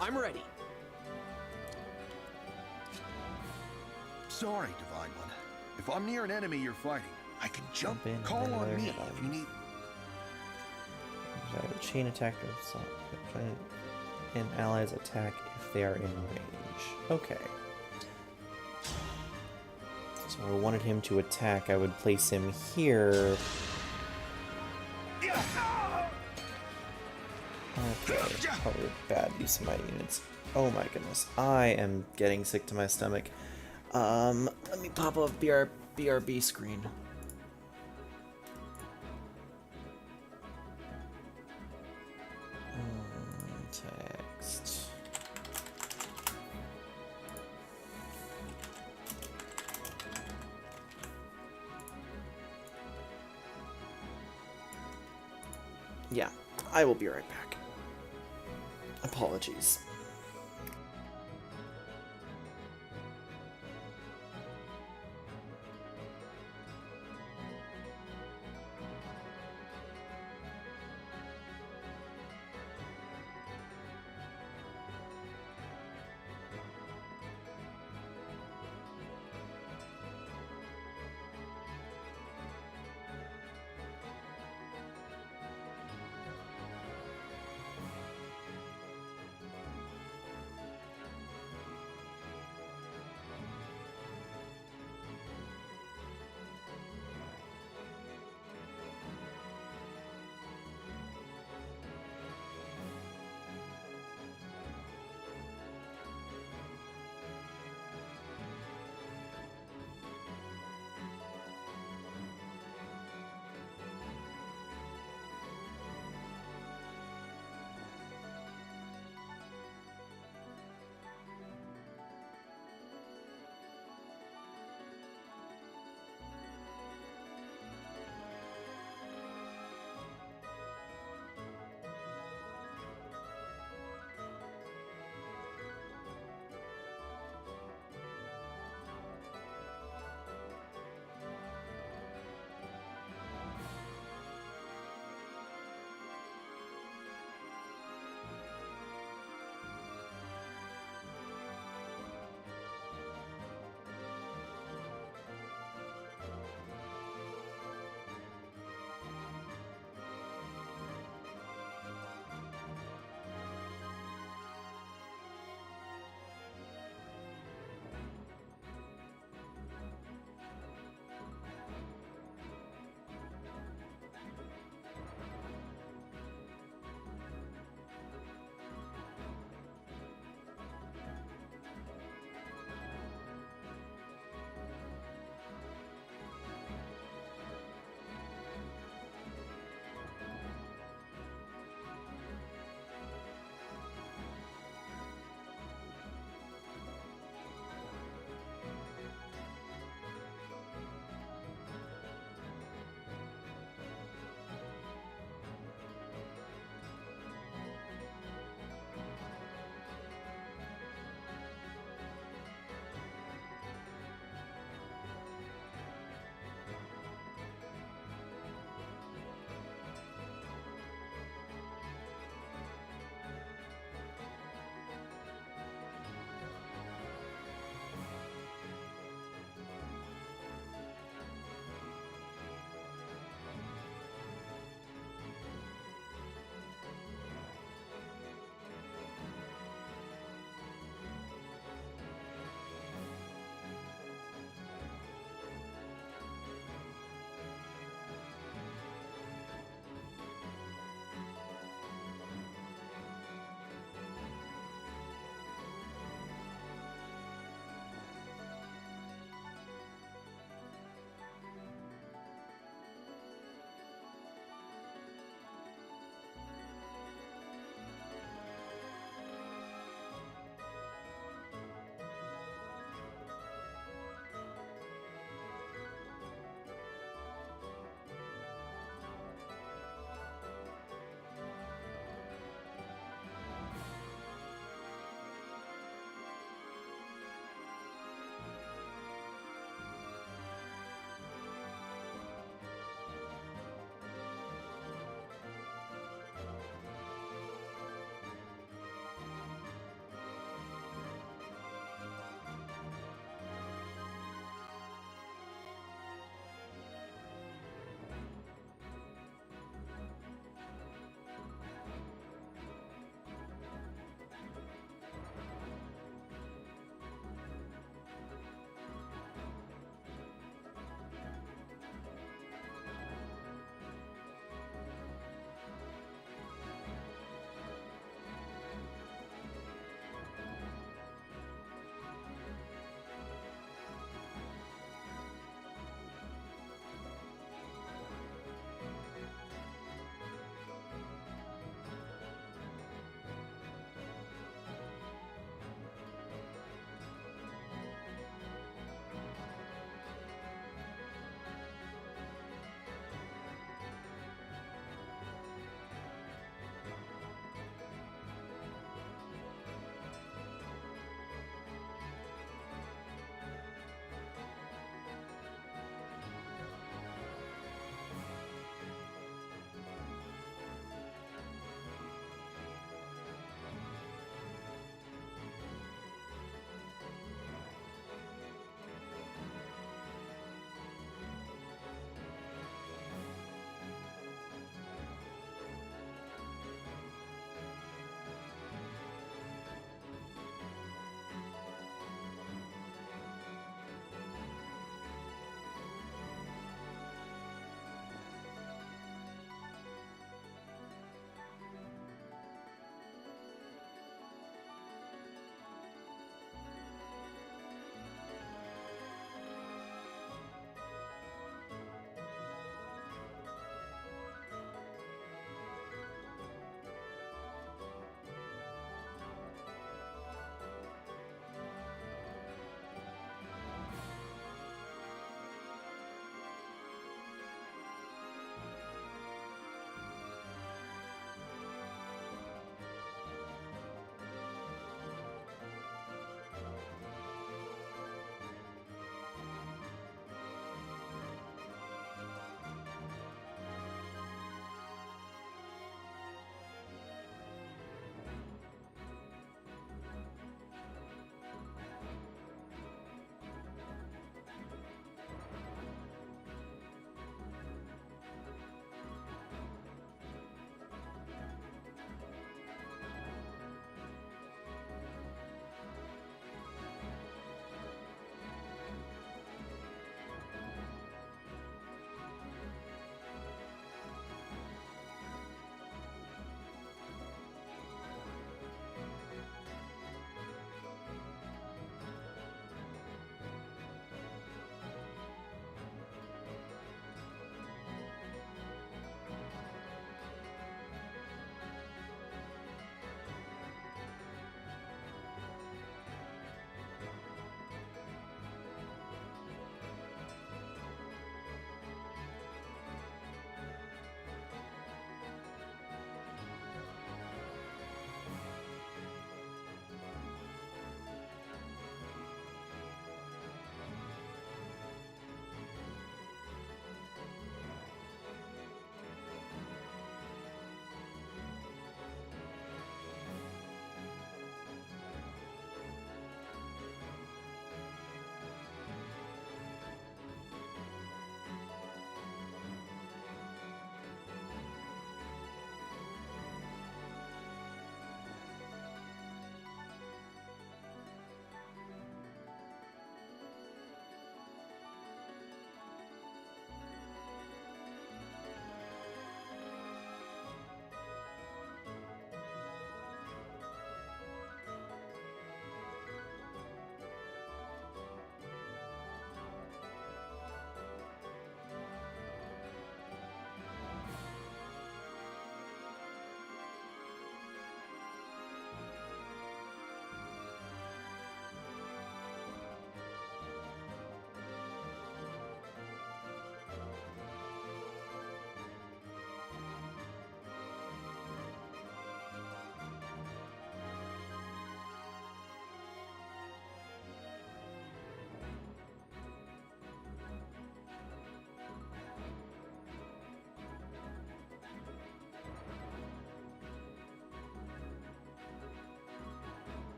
I'm ready. Sorry, Divine One. If I'm near an enemy you're fighting, I can jump. In, Call on me if you need. Chain attack and allies attack if they are in range. Okay. So I wanted him to attack. I would place him here. Okay, probably a bad use of my units. Oh my goodness, I am getting sick to my stomach. Let me pop up BRB screen. Text. Yeah, I will be right back. Apologies.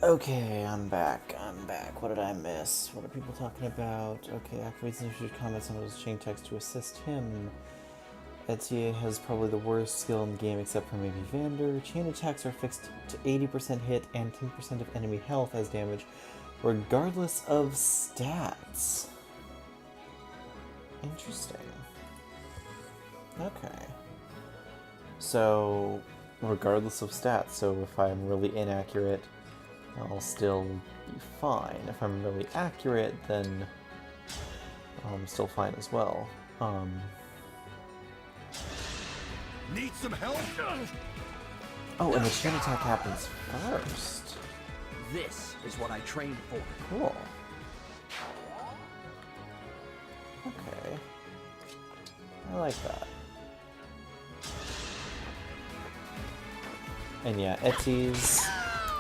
Okay, I'm back. I'm back. What did I miss? What are people talking about? Okay, activates and should comment some of his chain text to assist him. Etier has probably the worst skill in the game except for maybe Vander. Chain attacks are fixed to 80% hit and 10% of enemy health as damage, regardless of stats. Interesting. Okay. So, regardless of stats, so if I'm really inaccurate, I'll still be fine. If I'm really accurate, then I'm still fine as well. Need some help? Oh, and the chain attack happens first. This is what I trained for. Cool. Okay. I like that. And yeah, Etie's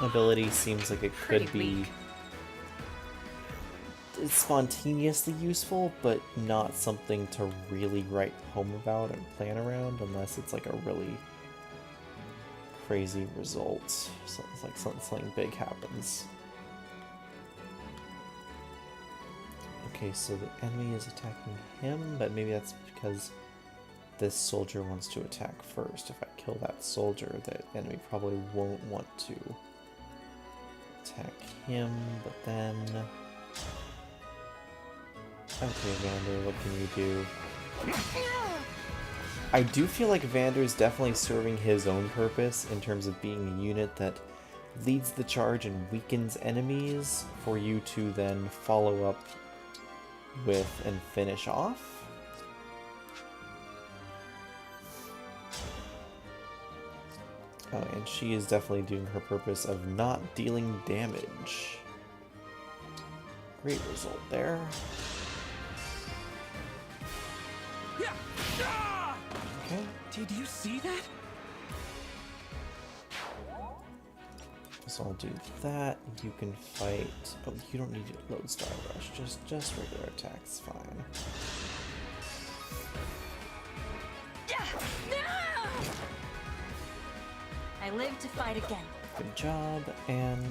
ability seems like it could be spontaneously useful, but not something to really write home about and plan around unless it's like a really crazy result. So it's like something big happens. Okay, so the enemy is attacking him, but maybe that's because this soldier wants to attack first. If I kill that soldier, the enemy probably won't want to attack him, but then... Okay, Vander, what can you do? I do feel like Vander is definitely serving his own purpose in terms of being a unit that leads the charge and weakens enemies for you to then follow up with and finish off. Oh, and she is definitely doing her purpose of not dealing damage. Great result there. Okay. Did you see that? So I'll do that. You can fight. Oh, you don't need to load Star Rush. Just regular attacks, fine. I live to fight again. Good job, and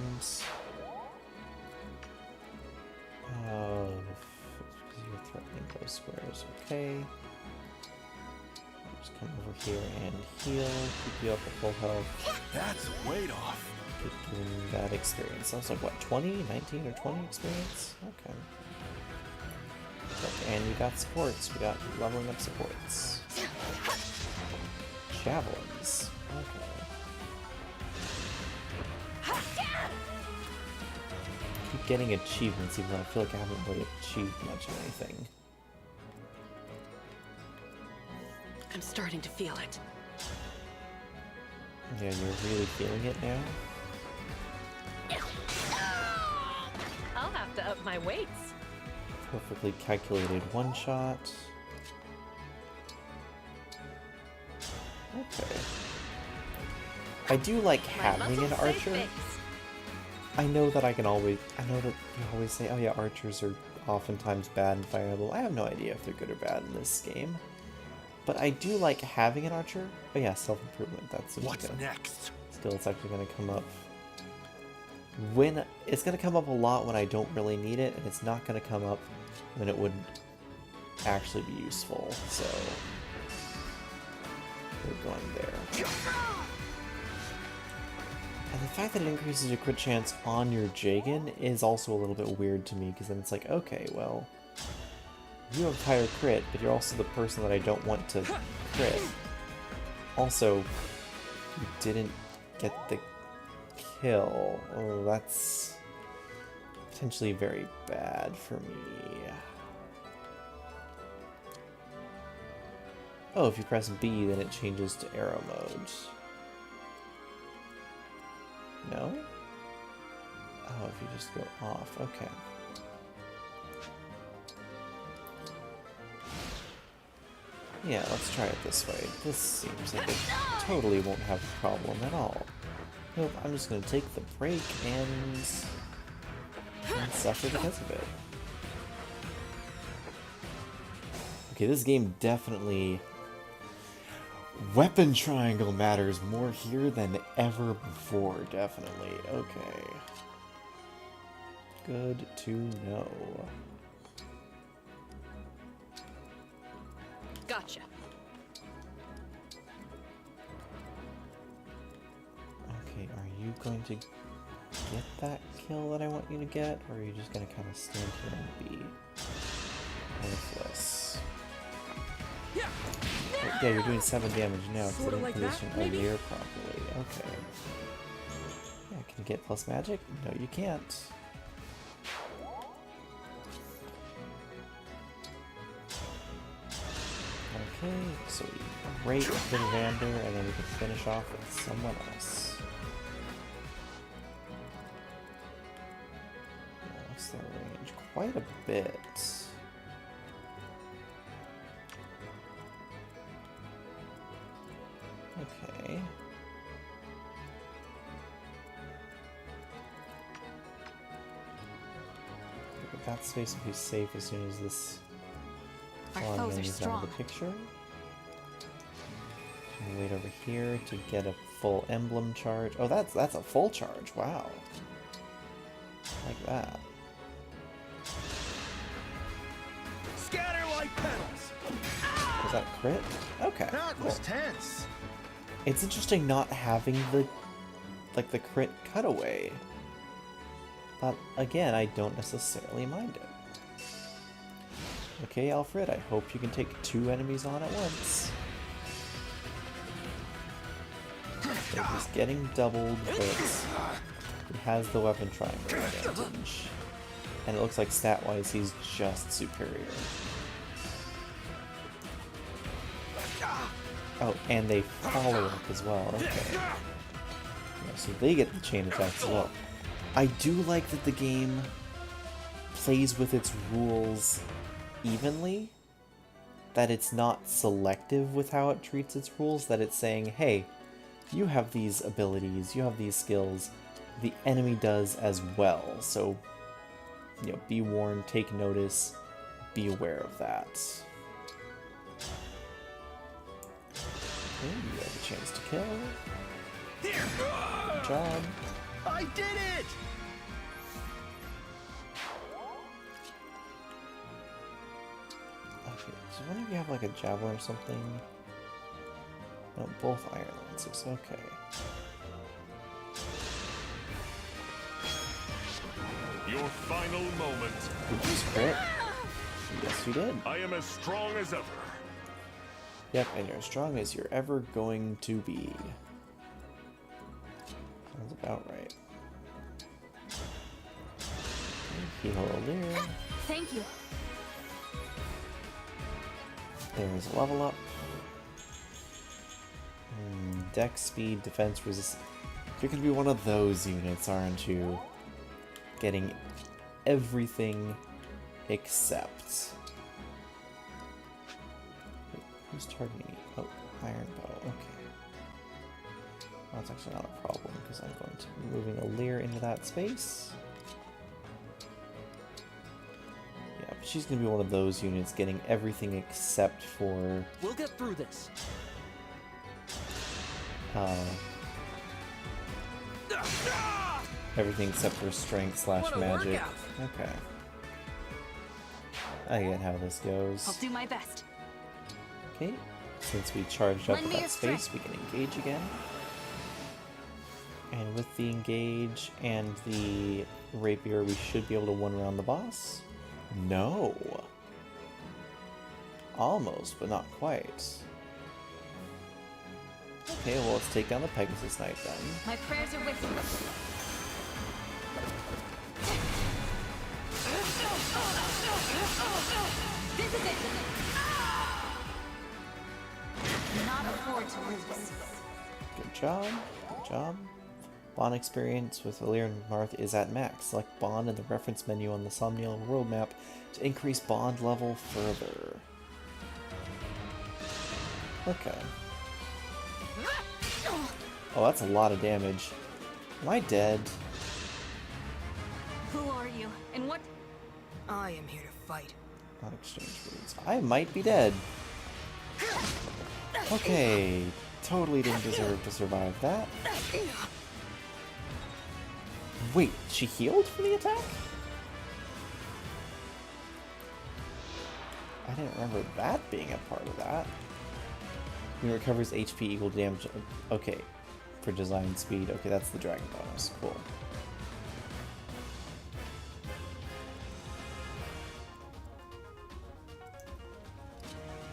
you're threatening those squares. Okay. Just come over here and heal. Keep you up at full health. That's weight off. Keep doing that experience. That was like what, 20, 19, or 20 experience? Okay. And we got supports. We got leveling up supports. Javelins. Okay. Keep getting achievements, even though I feel like I haven't really achieved much of anything. I'm starting to feel it. Yeah, you're really feeling it now? I'll have to up my weights. Perfectly calculated one shot. Okay. I do like having an archer. I know that you always say, oh yeah, archers are oftentimes bad in Fire Emblem. I have no idea if they're good or bad in this game. But I do like having an archer. Oh yeah, self-improvement, that's what's next. Still, it's actually going to come up when... It's going to come up a lot when I don't really need it, and it's not going to come up when it would actually be useful, so... We're going there. And the fact that it increases your crit chance on your Jagen is also a little bit weird to me, because then it's like, okay, well, you have higher crit, but you're also the person that I don't want to crit. Also, you didn't get the kill. Oh, that's potentially very bad for me. Oh, if you press B, then it changes to arrow mode. No? Oh, if you just go off. Okay. Yeah, let's try it this way. This seems like it totally won't have a problem at all. Nope, I'm just gonna take the break and suffer because of it. Okay, this game definitely... Weapon triangle matters more here than ever before, definitely. Okay. Good to know. Gotcha. Okay, are you going to get that kill that I want you to get, or are you just going to kind of stand here and be worthless? Yeah, you're doing 7 damage now because I didn't position Alear properly. Okay. Yeah, can you get plus magic? No, you can't. Okay, so we rate Vander, and then we can finish off with someone else. Yeah, what's their range? Quite a bit. Okay. But that space will be safe as soon as this Our Fallen foes are is out strong. of the picture. And wait over here to get a full emblem charge. Oh, that's a full charge. Wow. Like that. Scatter like petals. Was that crit? Okay. That Cool. was tense. It's interesting not having the the crit cutaway. But again, I don't necessarily mind it. Okay, Alfred, I hope you can take 2 enemies on at once. They're just getting doubled, but he has the weapon triangle advantage. And it looks like stat-wise he's just superior. Oh, and they follow up as well, okay. Yeah, so they get the chain attacks as well. I do like that the game plays with its rules evenly. That it's not selective with how it treats its rules, that it's saying, hey, you have these abilities, you have these skills, the enemy does as well, so, you know, be warned, take notice, be aware of that. Okay, you have a chance to kill. Good job. I did it! Okay, so one of you have like a javelin or something? No, both iron lances, okay. Your final moment. Did you crit? Yes, you did. I am as strong as ever. Yep, and you're as strong as you're ever going to be. Sounds about right. Heal Alear. Thank you. There's a level up. Dex, speed, defense, resistance. You're gonna be one of those units, aren't you? Getting everything except. Wait, who's targeting me? Oh, Iron Bow. Okay. Well, that's actually not a problem because I'm going to be moving Alear into that space. Yeah, but she's gonna be one of those units getting everything except for. We'll get through this. Everything except for strength / magic. Okay. I get how this goes. I'll do my best. Okay, since we charged up Lend with me that your space, we can engage again. And with the engage and the rapier, we should be able to one-round the boss. No! Almost, but not quite. Okay, well, let's take down the Pegasus Knight then. My prayers are with you. This is it. Not afford to lose. Good job. Good job. Bond experience with Alear and Marth is at max. Select Bond in the reference menu on the Somniel world map to increase Bond level further. Okay. Oh, that's a lot of damage. Am I dead? Who are you? And what? I am here to fight. Not exchange words. I might be dead. Okay. Totally didn't deserve to survive that. Wait, she healed from the attack? I didn't remember that being a part of that. It recovers HP equal to damage. Okay, for design speed. Okay, that's the dragon bonus. Cool.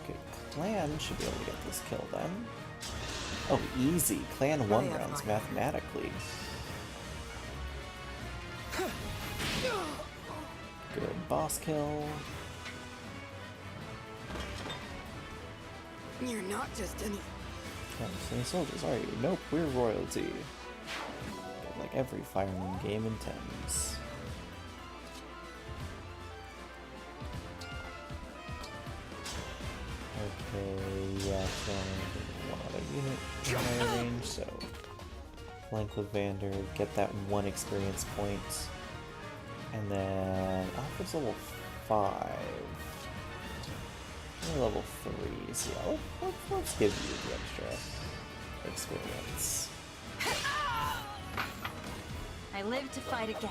Okay, Clan should be able to get this kill then. Oh, easy. Clan 1 rounds mathematically. Good boss kill. You're not just any... Any soldiers, are you? Nope, we're royalty. Like every Fire Emblem game intends. Okay, yeah, so one other unit in my range, so flank with Vander, get that 1 experience point, and then Alfred's level 5. You're level 3, so yeah, let's give you the extra experience. I live to fight again.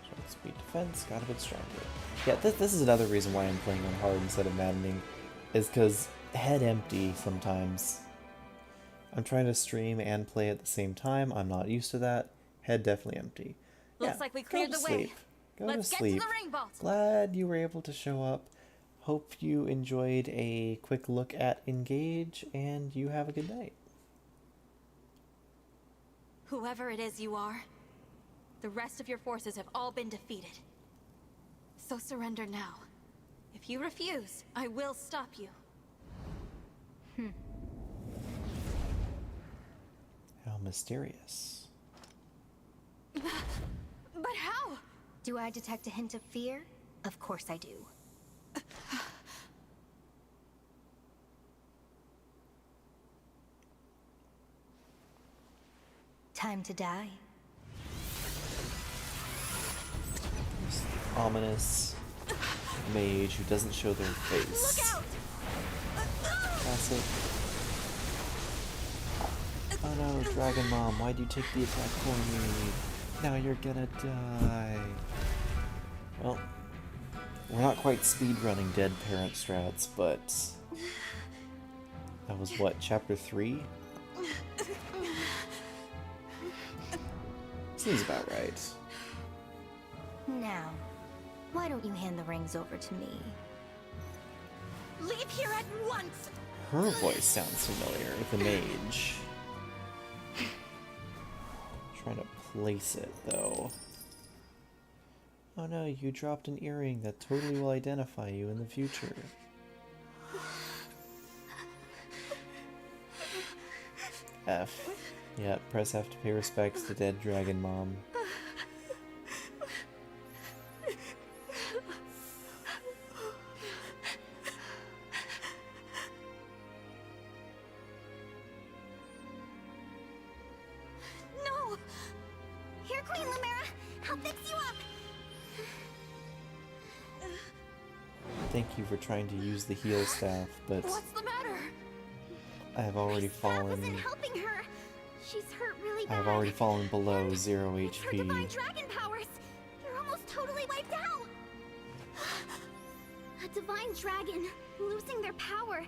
Strength, speed, defense, got a bit stronger. Yeah, this is another reason why I'm playing on hard instead of maddening, is because head empty sometimes. I'm trying to stream and play at the same time. I'm not used to that. Head definitely empty. Looks like we cleared the way. Go Let's to get sleep. to the ring vault. Glad you were able to show up. Hope you enjoyed a quick look at Engage, and you have a good night. Whoever it is you are, the rest of your forces have all been defeated. So surrender now. If you refuse, I will stop you. How mysterious. But how? Do I detect a hint of fear? Of course I do. Time to die. Ominous mage who doesn't show their face. Look out! Classic. Oh no, Dragon Mom, why'd you take the attack for me? Now you're gonna die. Well, we're not quite speedrunning Dead Parent strats, but that was what, chapter 3? Seems about right. Now, why don't you hand the rings over to me? Leave here at once! Her voice sounds familiar, the mage. Trying to place it, though. Oh no, you dropped an earring that totally will identify you in the future. F. Yeah, press F to pay respects to dead Dragon Mom. No! Here, Queen Lumera! I'll fix you up! Thank you for trying to use the heal staff, but What's the matter? I have already That fallen. wasn't helping her! She's hurt really I bad. have already fallen below 0 It's her divine HP. dragon powers! You're almost totally wiped out! A divine dragon, losing their power.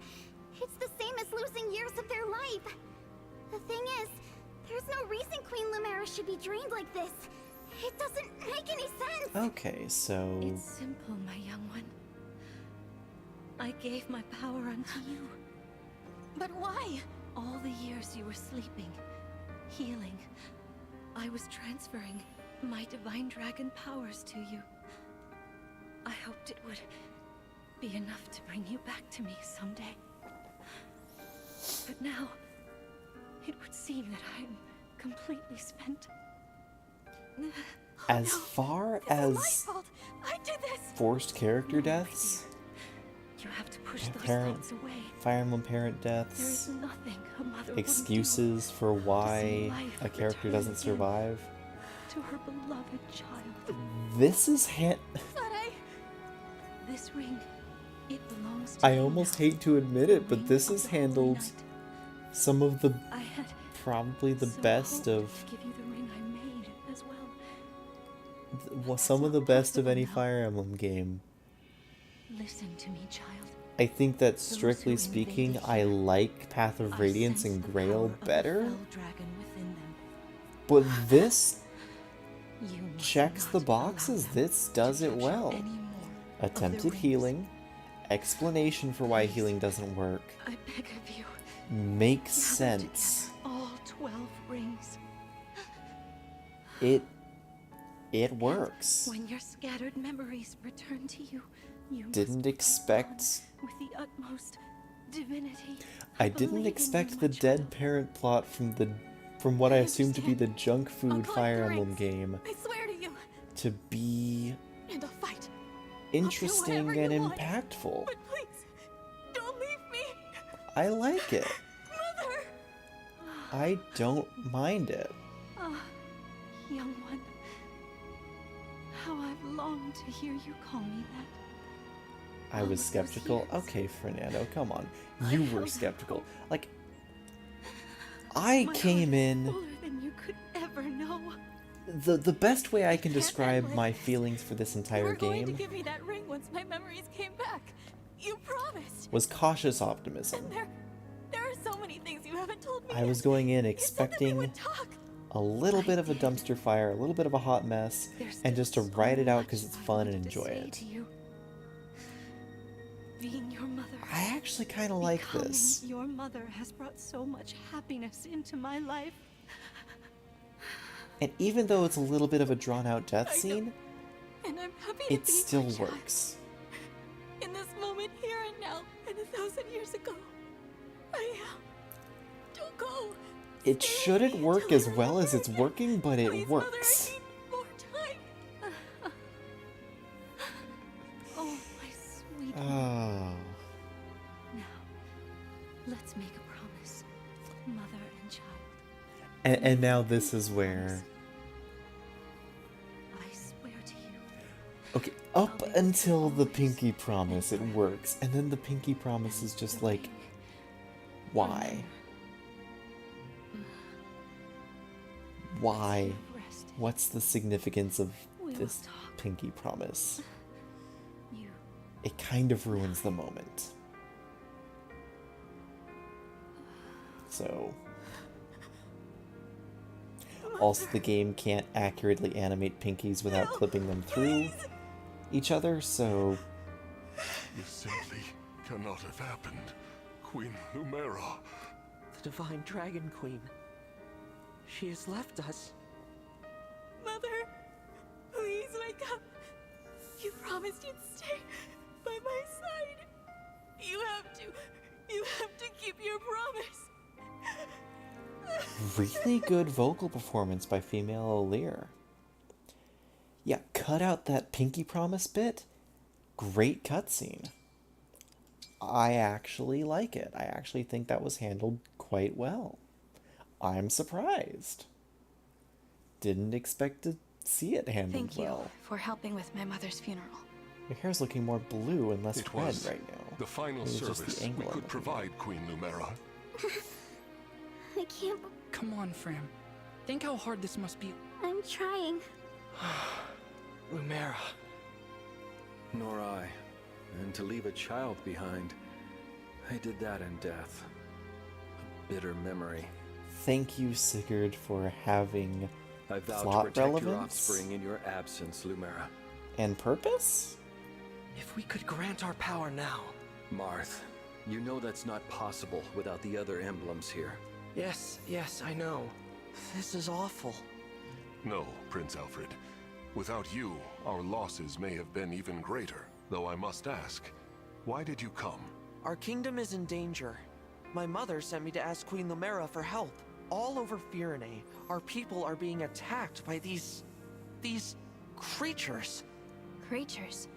It's the same as losing years of their life. The thing is, there's no reason Queen Lumera should be drained like this. It doesn't make any sense! Okay, so It's simple, my young one. I gave my power unto you. But why? All the years you were sleeping, healing, I was transferring my divine dragon powers to you. I hoped it would be enough to bring you back to me someday. But now, it would seem that I'm completely spent. as far This is my as fault. I did this. forced character No, my deaths, You have to push Yeah, those parent- thoughts away. Fire Emblem parent There deaths, is nothing a mother wouldn't excuses for why life a character return doesn't again. survive. do to her beloved child. This is This ring, it belongs to I you almost now. hate to admit it, but Ring this of is the Holy handled Knight. some of the I had probably the so best hoped of to give you the ring I made as well. Some of the best of any Fire Emblem game. Listen to me, child. I think that strictly speaking, I like Path of Radiance and Grail better. But this checks the boxes. This does it well. Attempted healing, explanation for why healing doesn't work. I beg of you. Makes sense. All 12 rings. It works. When your scattered memories return to you, you didn't expect with the utmost divinity. I didn't expect the dead parent plot from what I assumed to be the junk food Fire Emblem game I swear to you. to be And I'll fight. interesting and want. impactful. But please, don't leave me. I like it. Mother! I don't mind it. Ah, young one. How I've longed to hear you call me that. I was skeptical. Okay, Fernando, come on. You were skeptical. Like, I came in. Fuller than you could ever know. The best way I can describe my feelings for this entire You were going to game give me that ring once my memories came back. You promised. was cautious optimism. And there are so many things you haven't told me. I was going in expecting a little bit of a dumpster fire, a little bit of a hot mess, and just to ride it out because it's fun and enjoy it. Being your mother, I actually kind of like becoming this. Your mother has brought so much happiness into my life. And even though it's a little bit of a drawn-out death scene, And I'm happy to it be still my child. works. In this moment, here and now, and 1,000 years ago, I am. Don't go. It shouldn't work as well as it's working, but it works. More time. Oh, my sweet. Oh. Now, let's make a promise, mother and child. And now this is where... I swear to you. Okay, up until the pinky promise, it works. And then the pinky promise is just like... Why? Why? What's the significance of this pinky promise? It kind of ruins the moment. So... Also, the game can't accurately animate pinkies without clipping them through each other, so... This simply cannot have happened. Queen Lumera. The Divine Dragon Queen. She has left us. Mother, please wake up. You promised you'd stay by my side. You have to keep your promise. Really good vocal performance by female O'Lear. Yeah, cut out that pinky promise bit. Great cutscene. I actually like it. I actually think that was handled quite well. I'm surprised. Didn't expect to see it handled Thank you well. for helping with my mother's funeral. Your hair's looking more blue and less It red was right now. the final Maybe it's just service the angle we I'm could looking at. provide, Queen Lumera. I can't. Come on, Fram. Think how hard this must be. I'm trying. Lumera. Nor I. And to leave a child behind, I did that in death. A bitter memory. Thank you, Sigurd, for having I vow to plot protect your relevance offspring in your absence, Lumera. and purpose. If we could grant our power now. Marth, you know that's not possible without the other emblems here. Yes, I know. This is awful. No, Prince Alfred. Without you, our losses may have been even greater. Though I must ask, why did you come? Our kingdom is in danger. My mother sent me to ask Queen Lumera for help. All over Firene, our people are being attacked by these creatures. Creatures?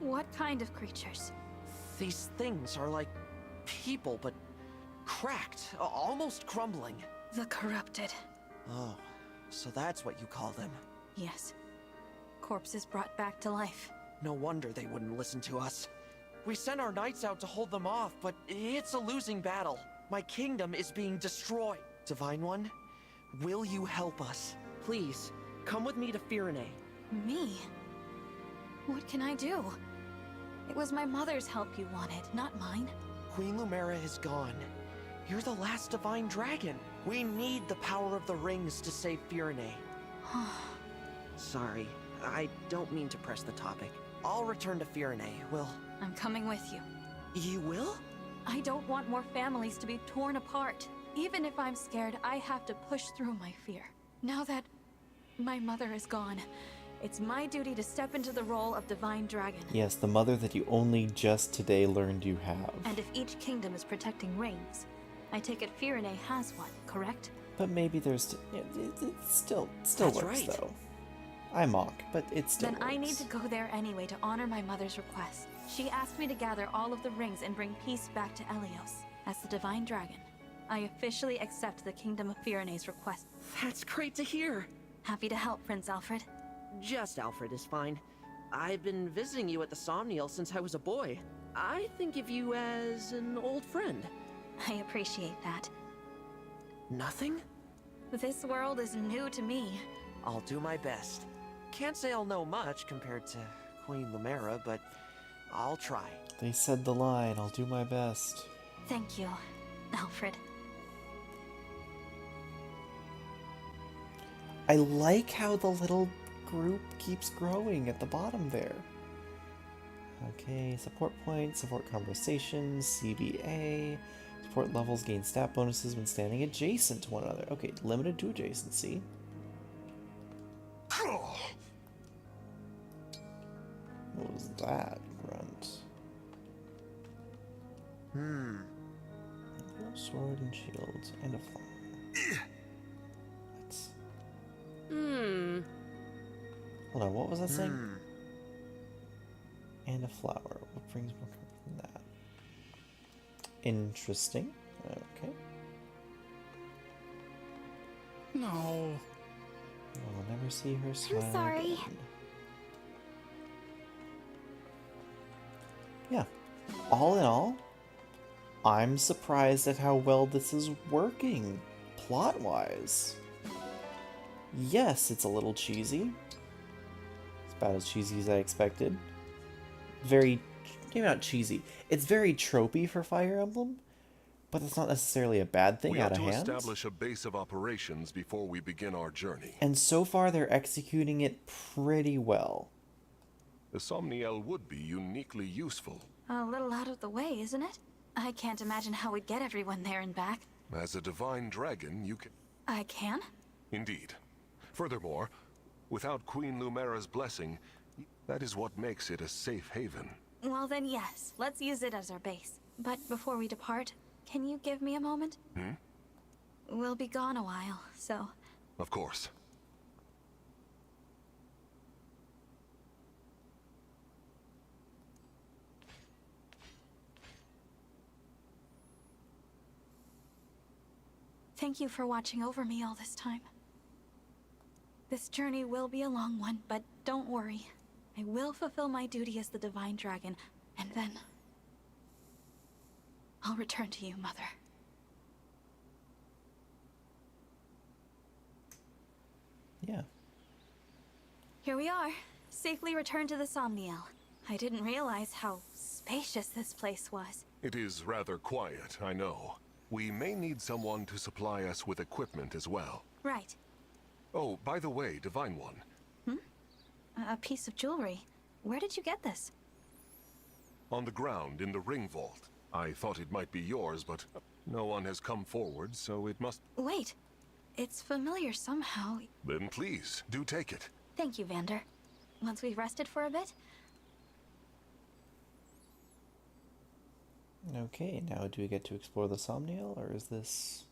What kind of creatures? These things are like people, but cracked, almost crumbling. The corrupted. Oh, so that's what you call them. Yes. Corpses brought back to life. No wonder they wouldn't listen to us. We sent our knights out to hold them off, but it's a losing battle. My kingdom is being destroyed. Divine One, will you help us? Please, come with me to Firene. Me? What can I do? It was my mother's help you wanted, not mine. Queen Lumera is gone. You're the last divine dragon. We need the power of the rings to save Firene. Sorry, I don't mean to press the topic. I'll return to Firene, I'm coming with you. You will? I don't want more families to be torn apart. Even if I'm scared, I have to push through my fear. Now that my mother is gone, it's my duty to step into the role of Divine Dragon. Yes, the mother that you only just today learned you have. And if each kingdom is protecting rings, I take it Firene has one, correct? But maybe there's... it still That's works, right. though. I mock, but it still Then works. I need to go there anyway to honor my mother's request. She asked me to gather all of the rings and bring peace back to Elios. As the Divine Dragon, I officially accept the Kingdom of Firene's request. That's great to hear. Happy to help, Prince Alfred. Just Alfred is fine. I've been visiting you at the Somniel since I was a boy. I think of you as an old friend. I appreciate that. Nothing? This world is new to me. I'll do my best. Can't say I'll know much compared to Queen Lumera, but I'll try. They said the line, I'll do my best. Thank you, Alfred. I like how the little group keeps growing at the bottom there. Okay, support points, support conversations, CBA. Support levels gain stat bonuses when standing adjacent to one another. Okay, limited to adjacency. What was that grunt? Sword and shield and a flower. Let's... Hold on, what was that saying? And a flower. What brings more comfort than that? Interesting. Okay. No. We'll never see her smile. I'm sorry. Again. Yeah. All in all, I'm surprised at how well this is working, plot-wise. Yes, it's a little cheesy. It's about as cheesy as I expected. Maybe not cheesy. It's very tropey for Fire Emblem, but that's not necessarily a bad thing We out have of to hand. establish a base of operations before we begin our journey. And so far, they're executing it pretty well. The Somniel would be uniquely useful. A little out of the way, isn't it? I can't imagine how we'd get everyone there and back. As a divine dragon, you can... I can? Indeed. Furthermore, without Queen Lumera's blessing, that is what makes it a safe haven. Well then, yes. Let's use it as our base. But before we depart, can you give me a moment? We'll be gone a while, so... Of course. Thank you for watching over me all this time. This journey will be a long one, but don't worry. I will fulfill my duty as the Divine Dragon, and then... I'll return to you, Mother. Yeah. Here we are, safely returned to the Somniel. I didn't realize how spacious this place was. It is rather quiet, I know. We may need someone to supply us with equipment as well. Right. Oh, by the way, Divine One. A piece of jewelry. Where did you get this? On the ground in the ring vault. I thought it might be yours, but no one has come forward, so it must... Wait. It's familiar somehow. Then please, do take it. Thank you, Vander. Once we've rested for a bit? Okay, now do we get to explore the Somniel, or is this...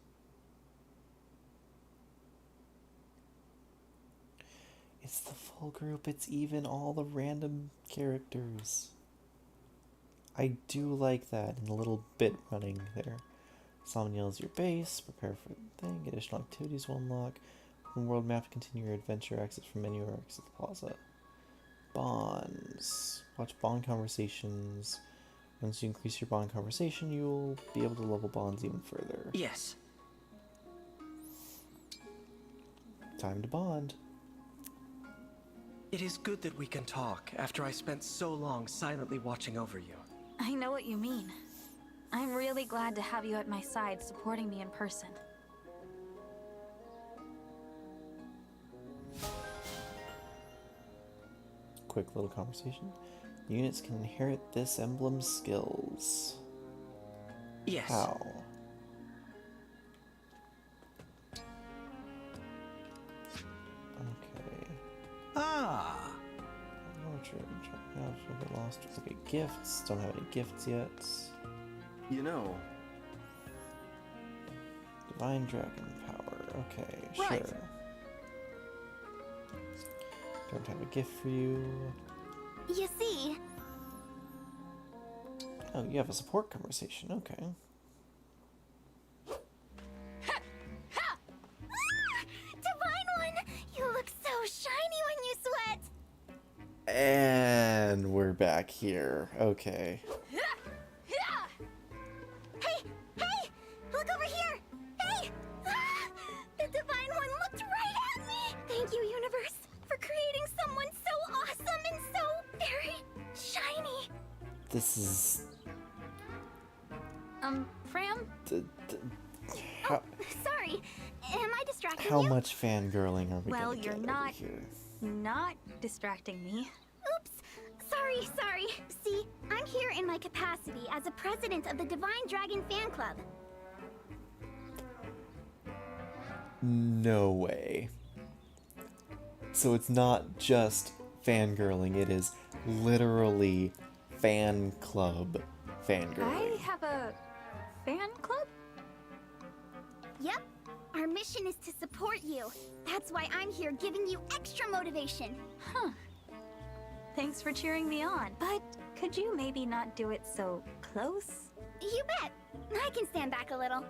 It's the full group, it's even all the random characters. I do like that, and a little bit running there. Somniel is your base, prepare for the thing, additional activities will unlock. Open world map to continue your adventure, exit from menu or exit the plaza. Bonds. Watch bond conversations. Once you increase your bond conversation, you'll be able to level bonds even further. Yes. Time to bond. It is good that we can talk after I spent so long silently watching over you. I know what you mean. I'm really glad to have you at my side supporting me in person. Quick little conversation. Units can inherit this emblem's skills. Yes. How? Okay. Ah! Get lost. Okay, gifts. Don't have any gifts yet. You know, Divine Dragon Power. Okay, Right. sure. Don't have a gift for you. You see, Oh, you have a support conversation. Okay. Divine One, you look so shiny when you sweat. And we're back here. Okay. Hey, hey, look over here. Hey, the Divine One looked right at me. Thank you, universe, for creating someone so awesome and so very shiny. This is Fram? how, Sorry, am I distracting how you? much fangirling are we Well, gonna you're get not- over here? Not distracting me. Oops. Sorry. See, I'm here in my capacity as a president of the Divine Dragon Fan Club. No way. So it's not just fangirling, it is literally fan club fangirling. have a fan club? Yep. Our mission is to support you. That's why I'm here giving you extra motivation. Huh. Thanks for cheering me on. But could you maybe not do it so close? You bet. I can stand back a little.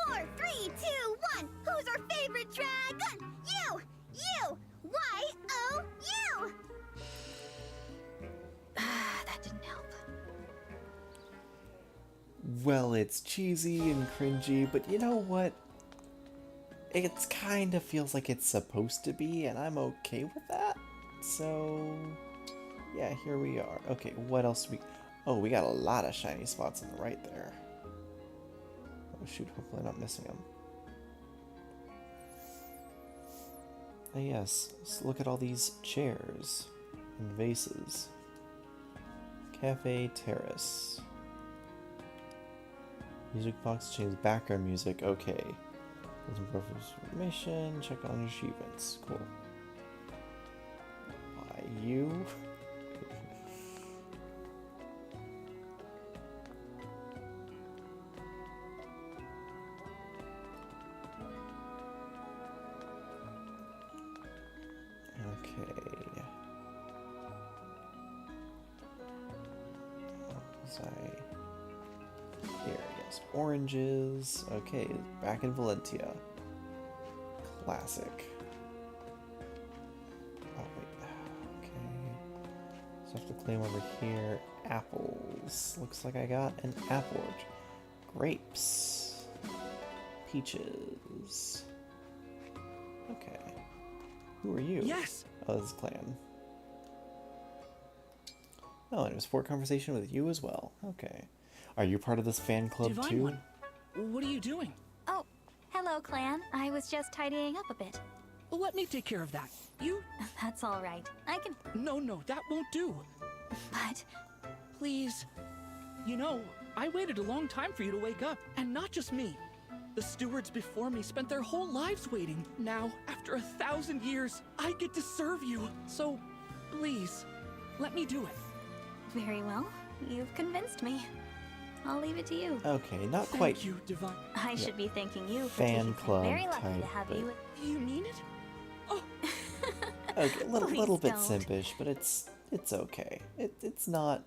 4, 3, 2, 1. Who's our favorite dragon? You! Y-O-U! That didn't help. Well, it's cheesy and cringy, but you know what? It's kind of feels like it's supposed to be, and I'm okay with that. So, yeah, here we are. Okay, what else do we... Oh, we got a lot of shiny spots on the right there. Oh shoot, hopefully I'm not missing them. Oh yes, let's look at all these chairs and vases. Cafe Terrace. Music box changes background music. Okay. Listen for information. Check on achievements. Cool. You. Okay. Here, yes. Oranges. Okay, back in Valentia. Classic. Oh, wait. Okay. So I have to claim over here. Apples. Looks like I got an apple. Grapes. Peaches. Okay. Who are you? Yes! Oh, this is Clan. Oh, and it was for conversation with you as well. Okay. Are you part of this fan club Divine too? One, what are you doing? Oh, hello, Clan. I was just tidying up a bit. Let me take care of that. You... That's all right. I can... No, that won't do. But... Please. You know, I waited a long time for you to wake up, and not just me. The stewards before me spent their whole lives waiting. Now, after 1,000 years, I get to serve you. So, please, let me do it. Very well. You've convinced me. I'll leave it to you. Okay, not Thank quite you, Divine. I should be thanking you for fan taking club Very lucky type, to have but- you. You mean it? Oh, Okay, little Please bit don't. simpish, but it's okay. It's not.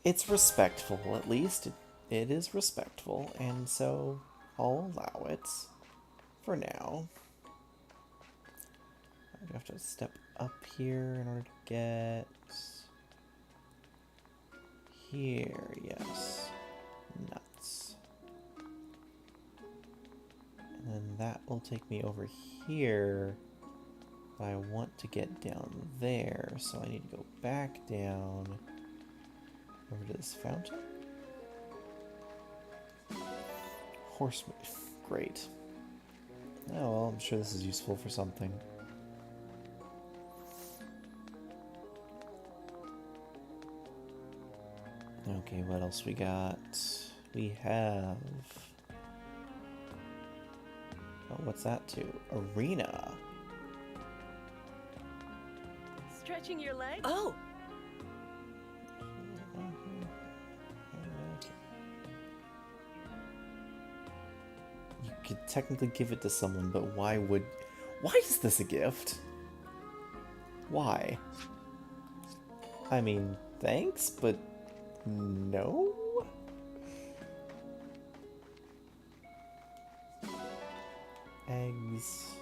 It's respectful, at least. It is respectful, and so I'll allow it for now. I do have to step up here in order to get here. Yes, nuts. And then that will take me over here. But I want to get down there, so I need to go back down over to this fountain. Horseman. Great. Oh well, I'm sure this is useful for something. Okay, what else we got? We have... Oh, what's that to? Arena. Stretching your legs? Oh! You could technically give it to someone, but why would... Why is this a gift? Why? I mean, thanks, but no? Eggs.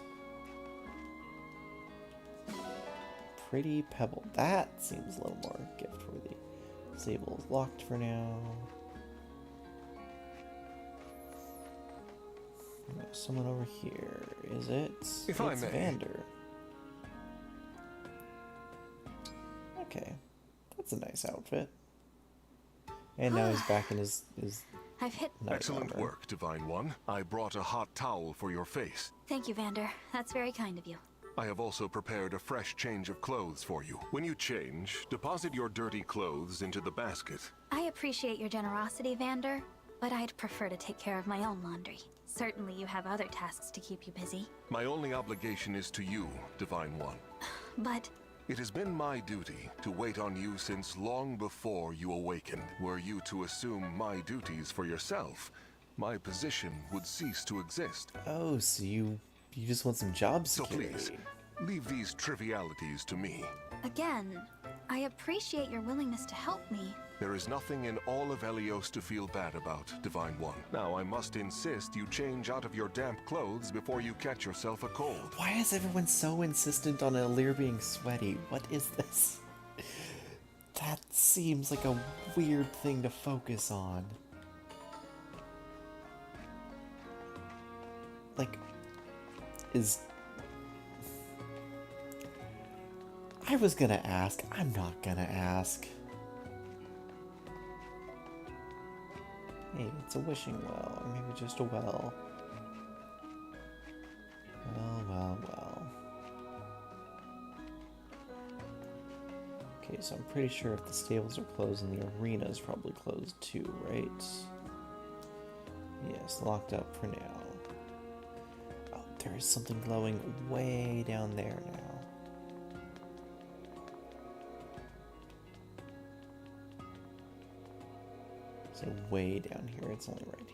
Pretty pebble. That seems a little more gift-worthy. Disable is locked for now. There's someone over here. Is it? If I It's may. Vander. Okay. That's a nice outfit. And now he's back in his I've hit. night Excellent armor. work, Divine One. I brought a hot towel for your face. Thank you, Vander. That's very kind of you. I have also prepared a fresh change of clothes for you. When you change, deposit your dirty clothes into the basket. I appreciate your generosity, Vander, but I'd prefer to take care of my own laundry. Certainly you have other tasks to keep you busy. My only obligation is to you, Divine One. But It has been my duty to wait on you since long before you awakened. Were you to assume my duties for yourself, my position would cease to exist. Oh, so you just want some job So security. please, leave these trivialities to me. again, I appreciate your willingness to help me. There is nothing in all of Helios to feel bad about, Divine One. Now, I must insist you change out of your damp clothes before you catch yourself a cold. Why is everyone so insistent on Alir being sweaty? What is this? That seems like a weird thing to focus on. Like, I was gonna ask. I'm not gonna ask. Hey, it's a wishing well, or maybe just a well. Well. Okay, so I'm pretty sure if the stables are closed, then the arena is probably closed too, right? Yes, locked up for now. Oh, there is something glowing way down there now. So way down here, it's only right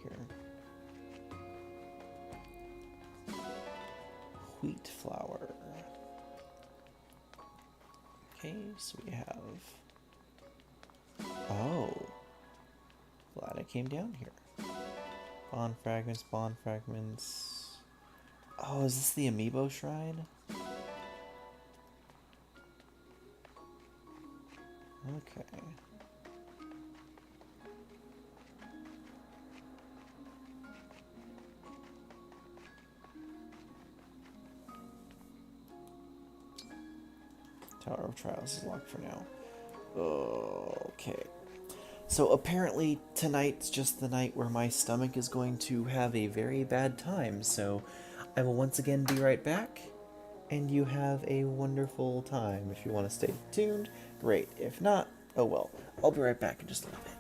here. Wheat flour. Okay, so we have... Oh. Glad I came down here. Bond fragments. Oh, is this the amiibo shrine? Okay. Tower of Trials is locked for now. Okay. So apparently tonight's just the night where my stomach is going to have a very bad time, so I will once again be right back, and you have a wonderful time. If you want to stay tuned, great. If not, oh well. I'll be right back in just a little bit.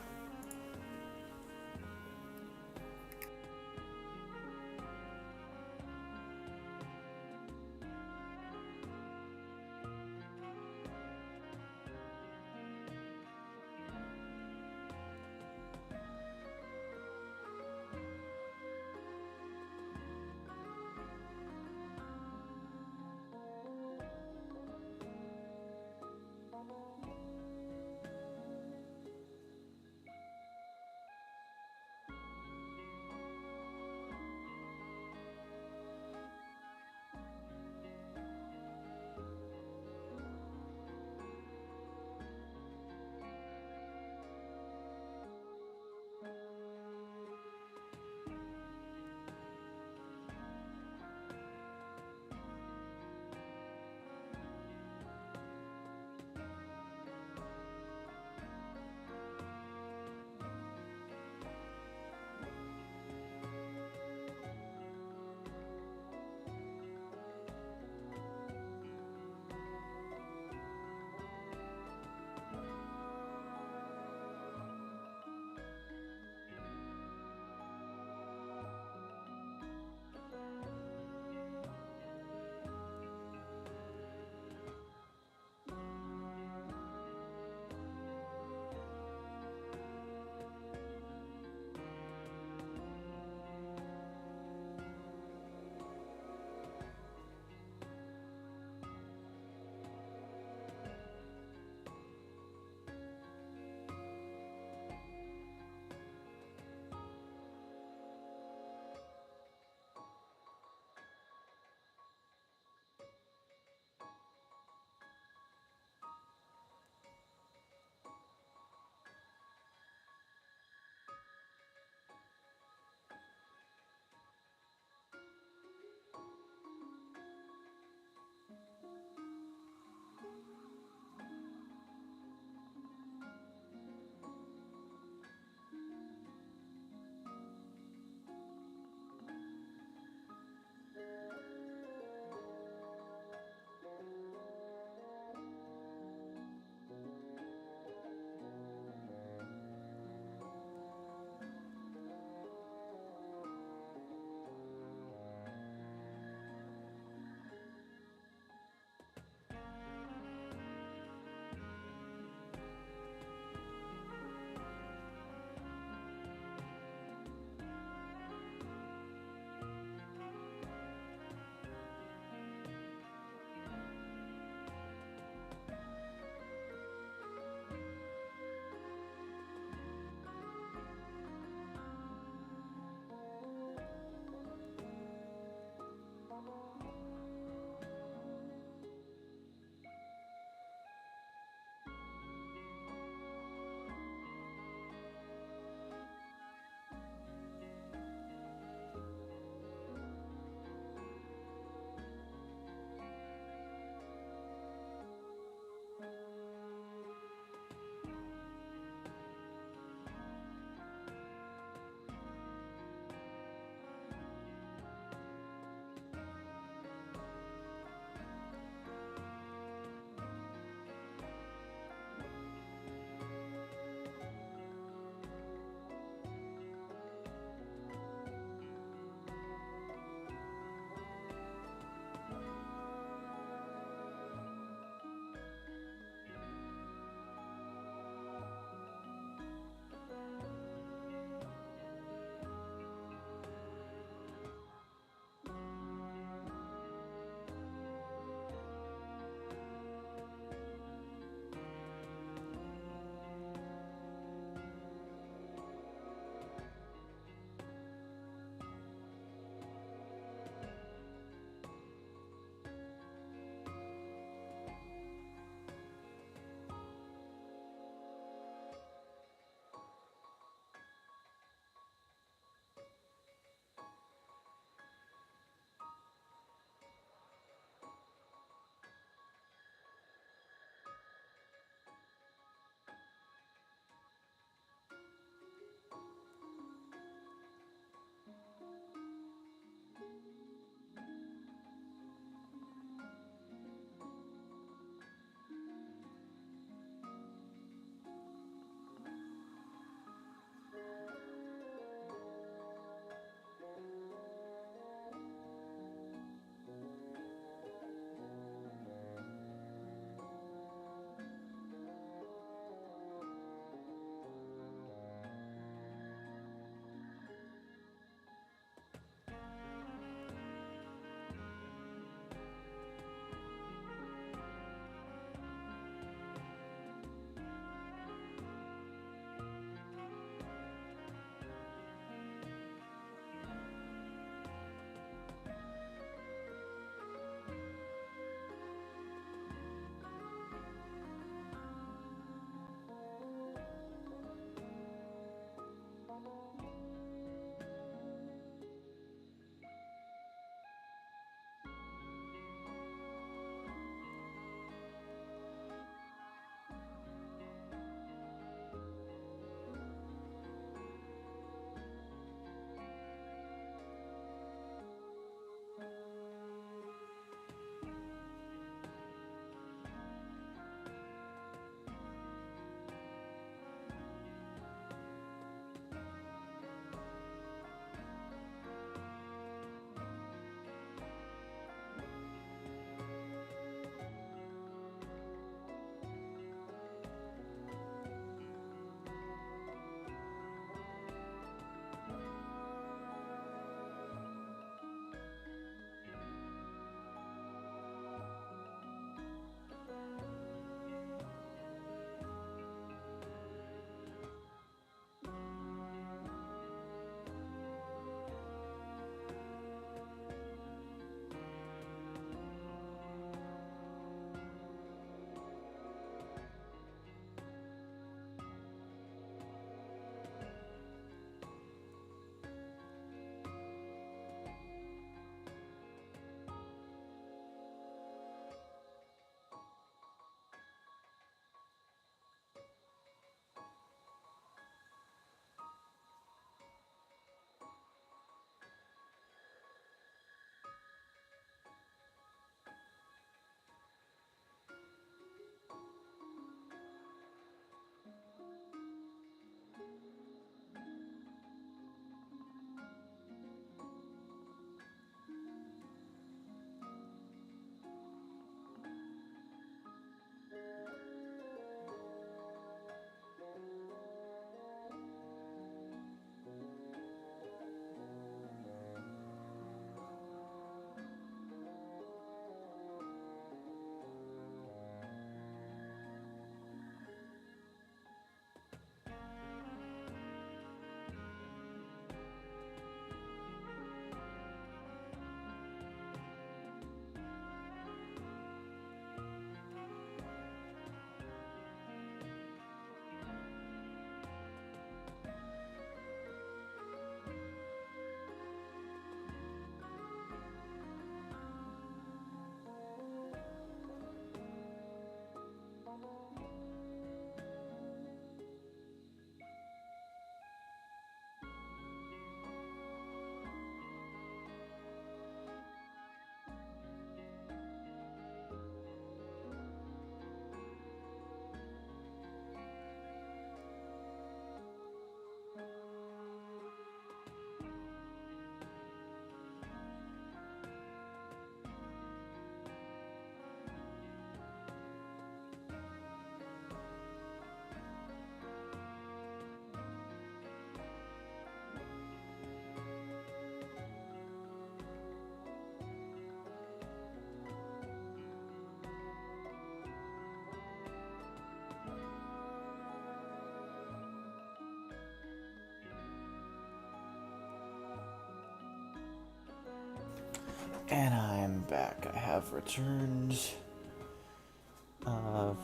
And I'm back. I have returned.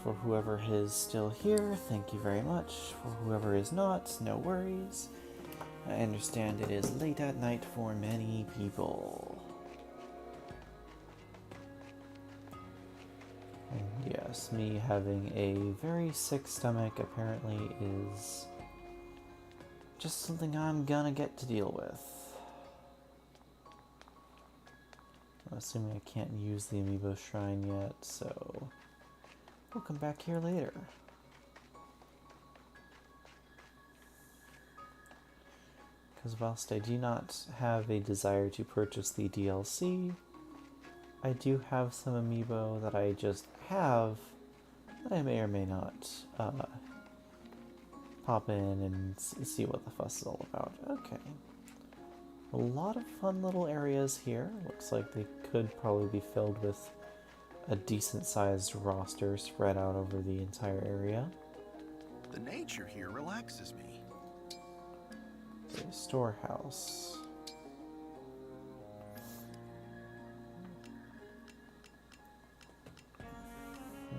For whoever is still here, thank you very much. For whoever is not, no worries. I understand it is late at night for many people. And yes, me having a very sick stomach apparently is just something I'm gonna get to deal with. I'm assuming I can't use the amiibo shrine yet, so we'll come back here later. Because whilst I do not have a desire to purchase the DLC, I do have some amiibo that I just have that I may or may not pop in and see what the fuss is all about. Okay. A lot of fun little areas here. Looks like they could probably be filled with a decent sized roster spread out over the entire area. The nature here relaxes me. A storehouse.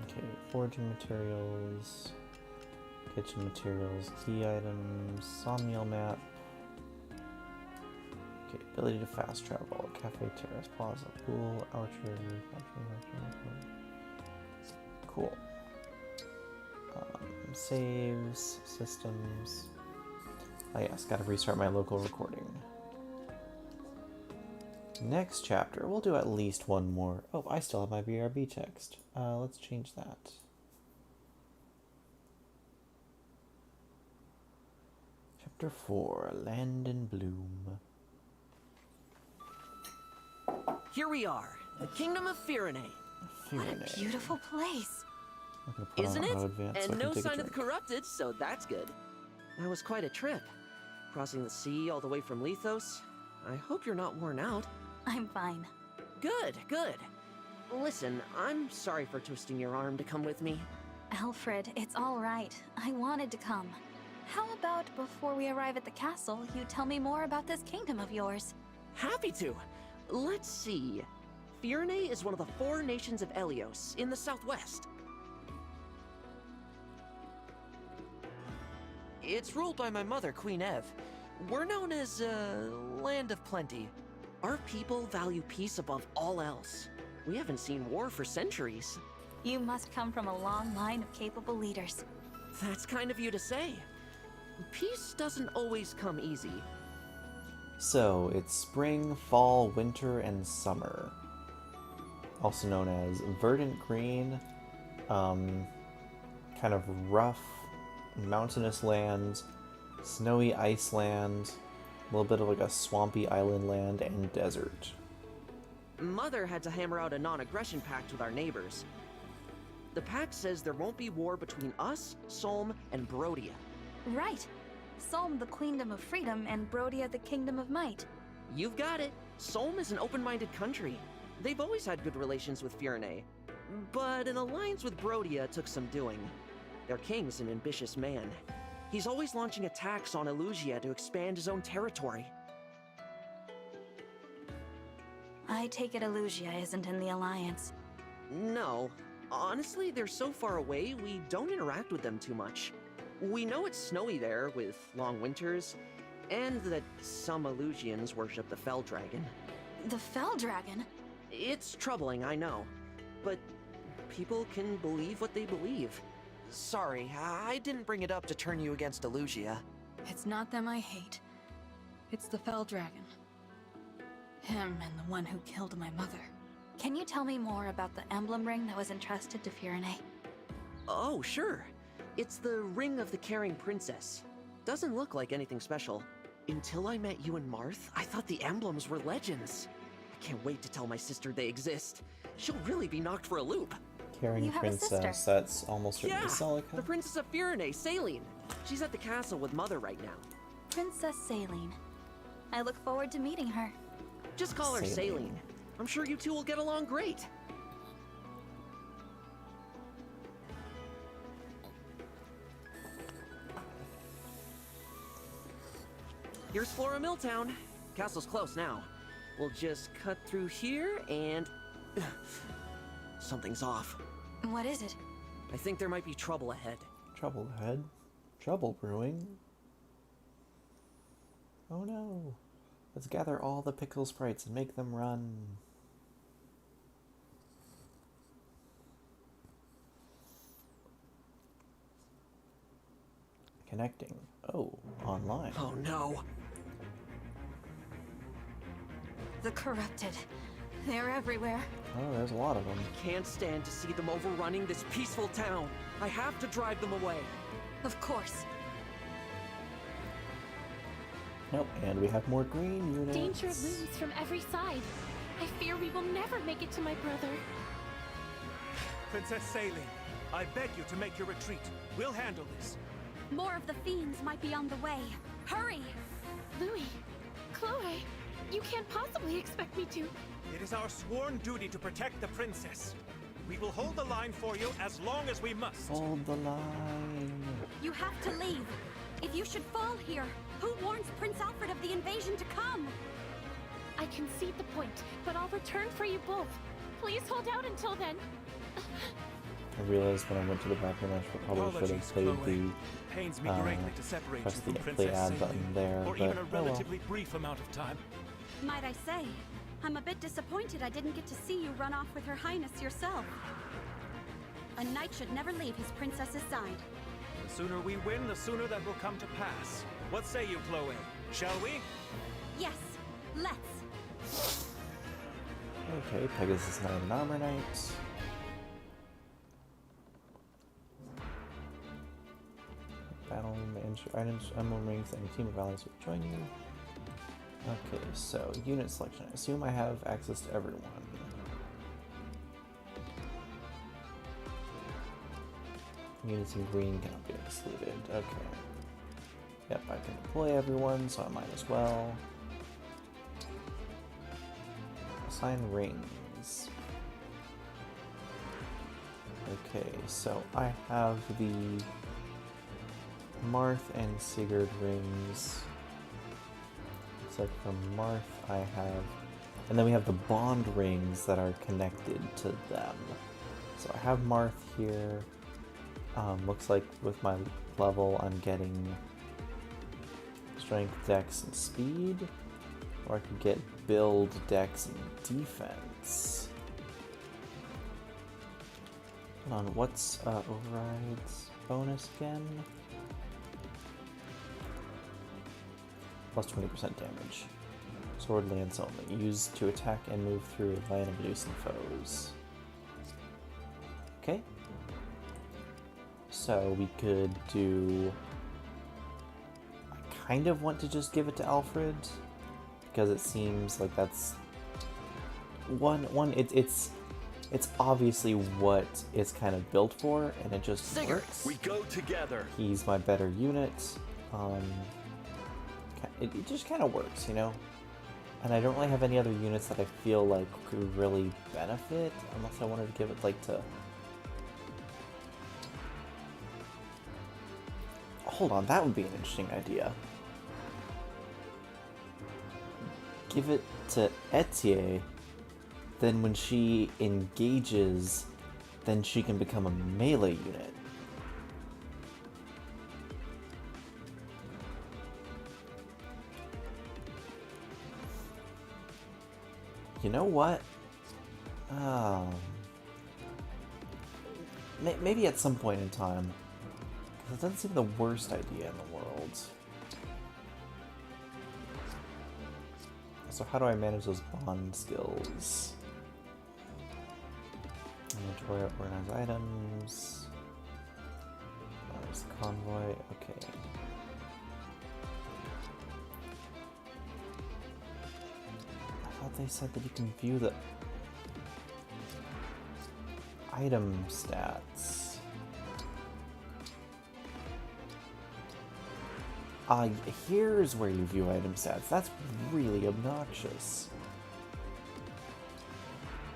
Okay, foraging materials, kitchen materials, key items, sawmill map. Okay, ability to fast travel, cafe, terrace, plaza, pool, orchard, cool. Saves, systems. Oh yes, gotta restart my local recording. Next chapter, we'll do at least one more. Oh, I still have my BRB text. Let's change that. Chapter 4, Land in Bloom. Here we are, the Kingdom of Firene. What a beautiful place. Isn't it? And no sign of the corrupted, so that's good. That was quite a trip. Crossing the sea all the way from Lethos. I hope you're not worn out. I'm fine. Good, good. Listen, I'm sorry for twisting your arm to come with me. Alfred, it's all right. I wanted to come. How about before we arrive at the castle, you tell me more about this kingdom of yours? Happy to. Let's see. Firene is one of the 4 nations of Elyos in the southwest. It's ruled by my mother, Queen Ev. We're known as, Land of Plenty. Our people value peace above all else. We haven't seen war for centuries. You must come from a long line of capable leaders. That's kind of you to say. Peace doesn't always come easy. So, it's spring, fall, winter, and summer. Also known as verdant green, kind of rough, mountainous land, snowy ice land, a little bit of like a swampy island land, and desert. Mother had to hammer out a non-aggression pact with our neighbors. The pact says there won't be war between us, Solm, and Brodia. Right. Solm the Queendom of Freedom and Brodia the Kingdom of Might. You've got it. Solm is an open-minded country. They've always had good relations with Firene. But an alliance with Brodia took some doing. Their king's an ambitious man. He's always launching attacks on Elusia to expand his own territory. I take it Elusia isn't in the alliance. No. Honestly, they're so far away, we don't interact with them too much. We know it's snowy there, with long winters, and that some Elusians worship the Fell Dragon. The Fell Dragon? It's troubling, I know. But people can believe what they believe. Sorry, I didn't bring it up to turn you against Elusia. It's not them I hate. It's the Fell Dragon. Him and the one who killed my mother. Can you tell me more about the emblem ring that was entrusted to Firene? Oh, sure. It's the Ring of the Caring Princess. Doesn't look like anything special. Until I met you and Marth, I thought the emblems were legends. I can't wait to tell my sister they exist. She'll really be knocked for a loop. Caring Princess, that's almost certainly Celica. The Princess of Firene, Saline. She's at the castle with Mother right now. Princess Saline. I look forward to meeting her. Just call her Saline. I'm sure you two will get along great. Here's Flora Milltown. Castle's close now. We'll just cut through here and... Something's off. What is it? I think there might be trouble ahead. Trouble ahead? Trouble brewing? Oh no. Let's gather all the pickle sprites and make them run. Connecting. Oh, online. Oh no. The corrupted. They're everywhere. Oh, there's a lot of them. Can't stand to see them overrunning this peaceful town. I have to drive them away. Of course. Nope, and we have more green units. Danger looms from every side. I fear we will never make it to my brother. Princess Saline, I beg you to make your retreat. We'll handle this. More of the fiends might be on the way. Hurry! Louis, Chloe, you can't possibly expect me to. It is our sworn duty to protect the princess. We will hold the line for you as long as we must. Hold the line. You have to leave. If you should fall here, who warns Prince Alfred of the invasion to come? I concede the point, but I'll return for you both. Please hold out until then. I realized when I went to the bathroom I probably should have played Chloe. Pains me greatly to separate press you the from play Princess ad Saline, button there, or but even a oh well. relatively brief amount of time. Might I say, I'm a bit disappointed I didn't get to see you run off with Her Highness yourself. A knight should never leave his princess's side. The sooner we win, the sooner that will come to pass. What say you, Chloe? Shall we? Yes, let's. Okay, Pegasus Knight and Armor Knight. Battle items, emerald rings, and a team of allies will join you. Okay, so unit selection. I assume I have access to everyone. Units in green cannot be excluded. Okay. Yep, I can deploy everyone, so I might as well. Assign rings. Okay, so I have the Marth and Sigurd rings. Looks like for Marth I have... And then we have the bond rings that are connected to them. So I have Marth here. Looks like with my level I'm getting strength, dex, and speed. Or I could get build, dex, and defense. Hold on, what's overrides bonus again? Plus 20% damage. Sword lance only. Used to attack and move through a line of reducing foes. Okay. So we could do... I kind of want to just give it to Alfred. Because it seems like that's... It's obviously what it's kind of built for, and it just works. We go together. He's my better unit. It just kind of works, you know? And I don't really have any other units that I feel like could really benefit, unless I wanted to give it, like, to... Hold on, that would be an interesting idea. Give it to Etier, then when she engages, then she can become a melee unit. You know what? Maybe at some point in time. Because it doesn't seem the worst idea in the world. So how do I manage those bond skills? Inventory, organize items. There's the convoy. Okay. I thought they said that you can view the item stats. Here's where you view item stats. That's really obnoxious.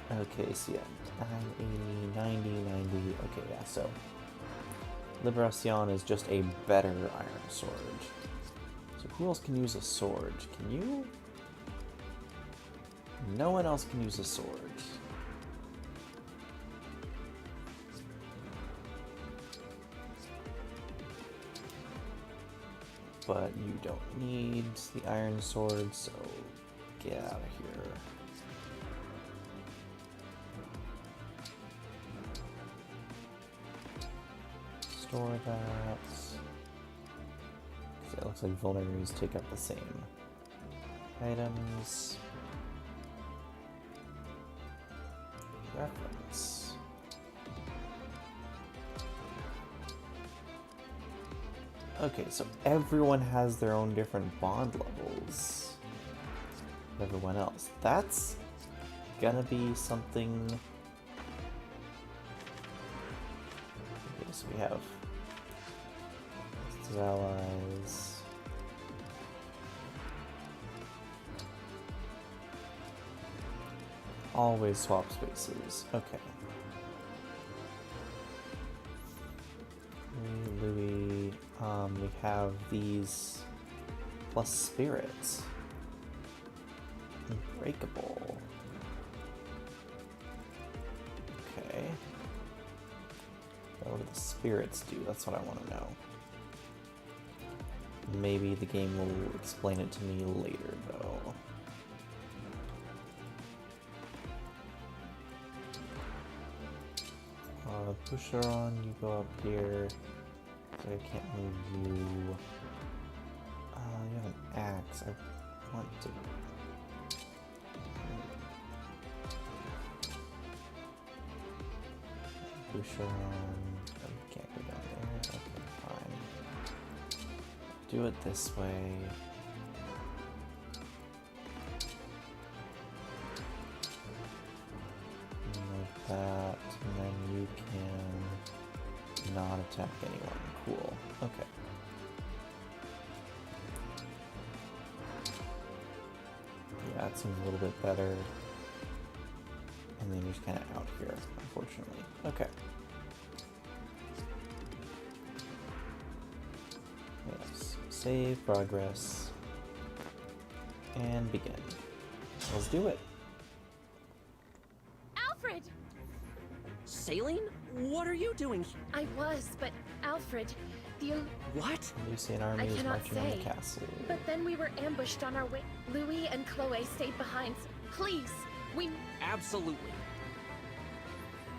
Okay, so yeah, 980, 90, 90. Okay, yeah, so Liberacion is just a better iron sword. So who else can use a sword? Can you? No one else can use a sword. But you don't need the iron sword, so get out of here. Store that. 'Cause it looks like vulneraries take up the same items. Reference. Okay, so everyone has their own different bond levels. Everyone else. That's gonna be something. Okay, so we have allies. Always swap spaces. Okay. Louis, we have these plus spirits. Unbreakable. Okay. What do the spirits do? That's what I want to know. Maybe the game will explain it to me later, though. Pusher on, you go up here. So I can't move you. You have an axe. I want to. Pusher on. Oh, you can't go down there. Okay, fine. Do it this way. Like that, and then you can not attack anyone. Cool. Okay. Yeah, that seems a little bit better. And then you're just kind of out here, unfortunately. Okay. Yes. Save, progress, and begin. Let's do it. Alfred! Saline? What are you doing? I was, but Alfred, the... What? Lucy and army is cannot marching on the say. castle. But then we were ambushed on our way. Louis and Chloe stayed behind. Please, we... Absolutely.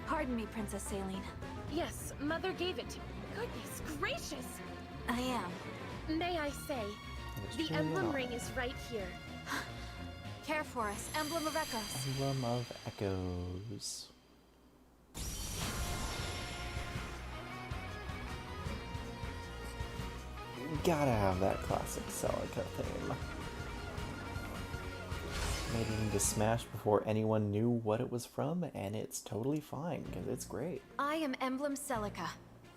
Pardon me, Princess Saline. Yes, Mother gave it to me. Goodness gracious! I am. May I say, the emblem ring is right here. Care for us, Emblem of Echoes. Emblem of Echoes. Gotta have that classic Celica theme. Made it into Smash before anyone knew what it was from, and it's totally fine, because it's great. I am Emblem Celica.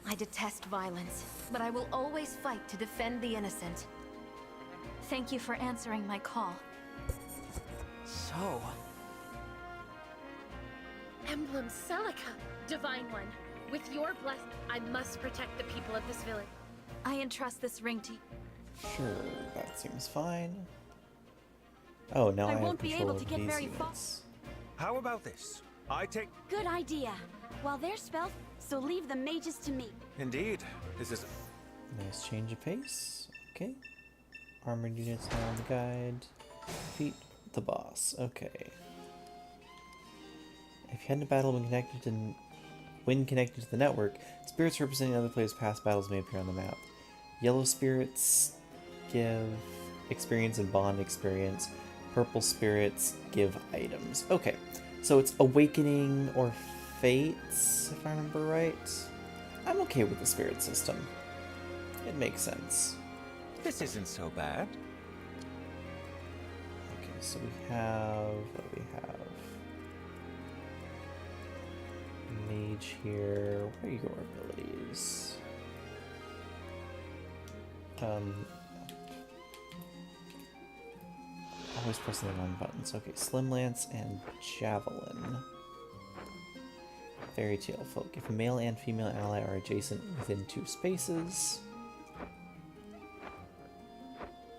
I detest violence, but I will always fight to defend the innocent. Thank you for answering my call. So... Emblem Celica, Divine One. With your blessing, I must protect the people of this village. I entrust this ring to you. Sure, that seems fine. Oh, now I have won't be control able to of get these very units. How about this? I take... Good idea. Well, they're spelled, so leave the mages to me. Indeed. This is... Nice change of pace. Okay. Armored units now on the guide. Defeat the boss. Okay. If you head into battle when connected to the network, spirits representing other players' past battles may appear on the map. Yellow spirits give experience and bond experience. Purple spirits give items. Okay, so it's Awakening or Fates, if I remember right. I'm okay with the spirit system. It makes sense. This isn't so bad. Okay, so we have... What do we have? Mage here. What are your abilities? Always pressing the wrong buttons. Okay, Slim Lance and Javelin. Fairy Tale Folk. If a male and female ally are adjacent within 2 spaces,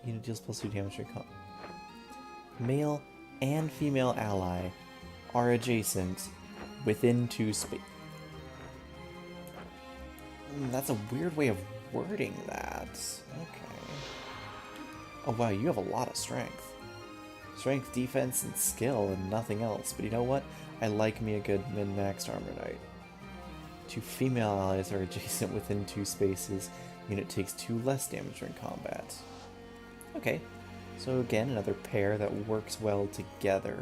unit deals +2 damage to male and female ally are adjacent within 2 space. That's a weird way of wording that. Okay. Oh wow, you have a lot of strength. Strength, defense, and skill, and nothing else. But you know what? I like me a good min-maxed Armor Knight. 2 female allies are adjacent within 2 spaces. Unit takes 2 less damage during combat. Okay. So again, another pair that works well together.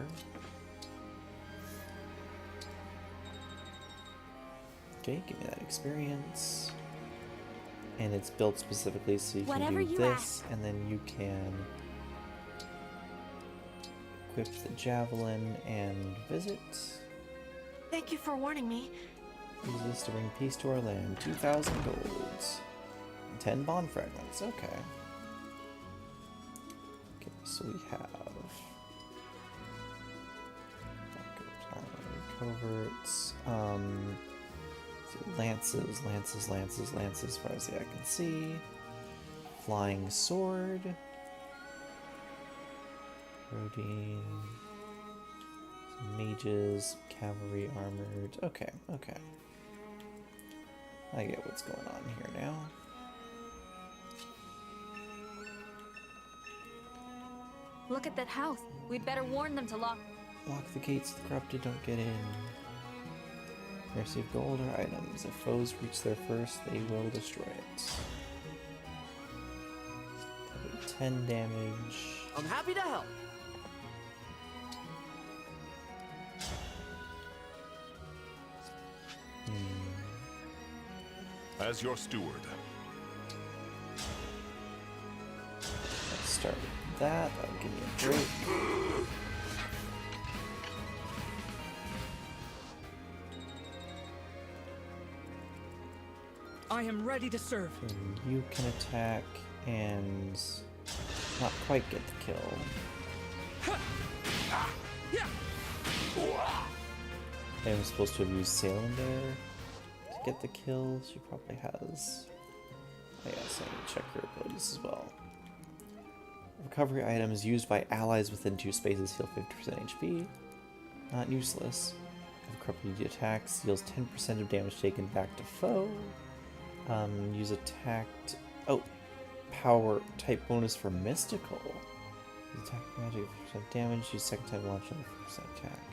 Okay, give me that experience. And it's built specifically so you can do this, and then you can equip the javelin and visit. Thank you for warning me. Use this to bring peace to our land. 2,000 golds. 10 bond fragments, okay. Okay, so we have coverts, lances, as far as the eye can see. Flying sword. Rodine. Mages, cavalry, armored. Okay, okay. I get what's going on here now. Look at that house. We'd better warn them to lock the gates. The corrupted don't get in. Receive gold or items. If foes reach there first, they will destroy it. 10 damage. I'm happy to help. As your steward. Let's start with that. That'll give me a break. I am ready to serve. And you can attack and not quite get the kill. I'm supposed to have used Salem there to get the kill. She probably has. Oh yeah, so I need to check her abilities as well. Recovery items used by allies within 2 spaces heal 50% HP. Not useless. Recovery attacks deals 10% of damage taken back to foe. Use attacked. Oh, power type bonus for mystical. Use attack magic 50% damage. Use second time launch on 50% attack.